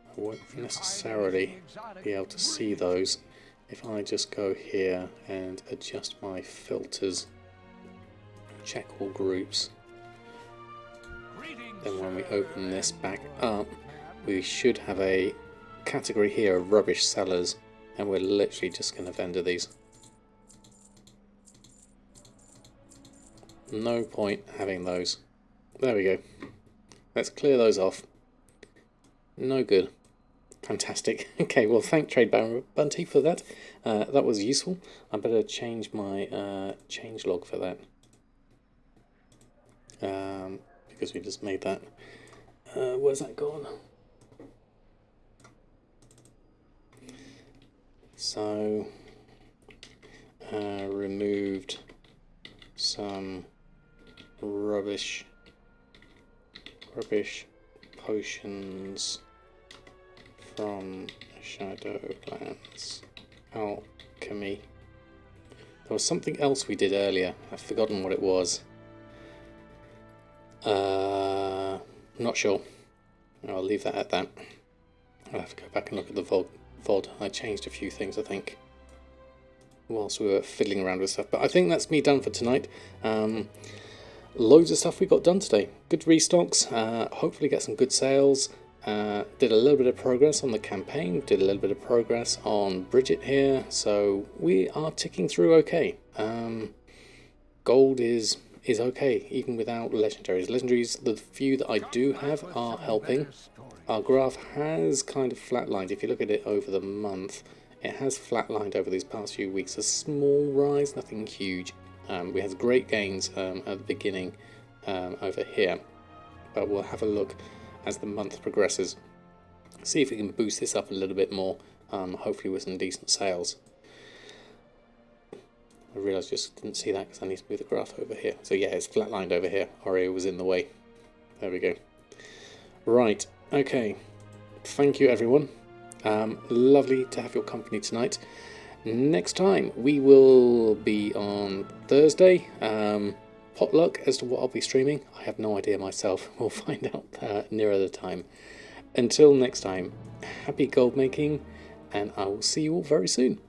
I won't necessarily be able to see those. If I just go here and adjust my filters, check all groups, then when we open this back up, we should have a category here of rubbish sellers, and we're literally just going to vendor these. No point having those. There we go. Let's clear those off. No good. Fantastic. Okay, well, thank Trade Baron Bunty for that. That was useful. I better change my change log for that. Because we just made that. Where's that gone? So, removed some rubbish potions from Shadowlands Alchemy. There was something else we did earlier. I've forgotten what it was. Not sure. I'll leave that at that. I'll have to go back and look at the VOD. I changed a few things, I think, whilst we were fiddling around with stuff. But I think that's me done for tonight. Loads of stuff we got done today. Good restocks. Hopefully get some good sales. Did a little bit of progress on the campaign. Did a little bit of progress on Bridget here. So we are ticking through okay. Gold is okay, even without legendaries. Legendaries, the few that I do have, are helping. Our graph has kind of flatlined. If you look at it over the month, it has flatlined over these past few weeks. A small rise, nothing huge. We had great gains at the beginning over here, but we'll have a look as the month progresses. See if we can boost this up a little bit more, hopefully with some decent sales. I realised I just didn't see that because I need to move the graph over here. So yeah, it's flatlined over here. Oreo was in the way. There we go. Right, okay. Thank you, everyone. Lovely to have your company tonight. Next time we will be on Thursday. Potluck as to what I'll be streaming. I have no idea myself. We'll find out nearer the time. Until next time, happy gold making, and I will see you all very soon.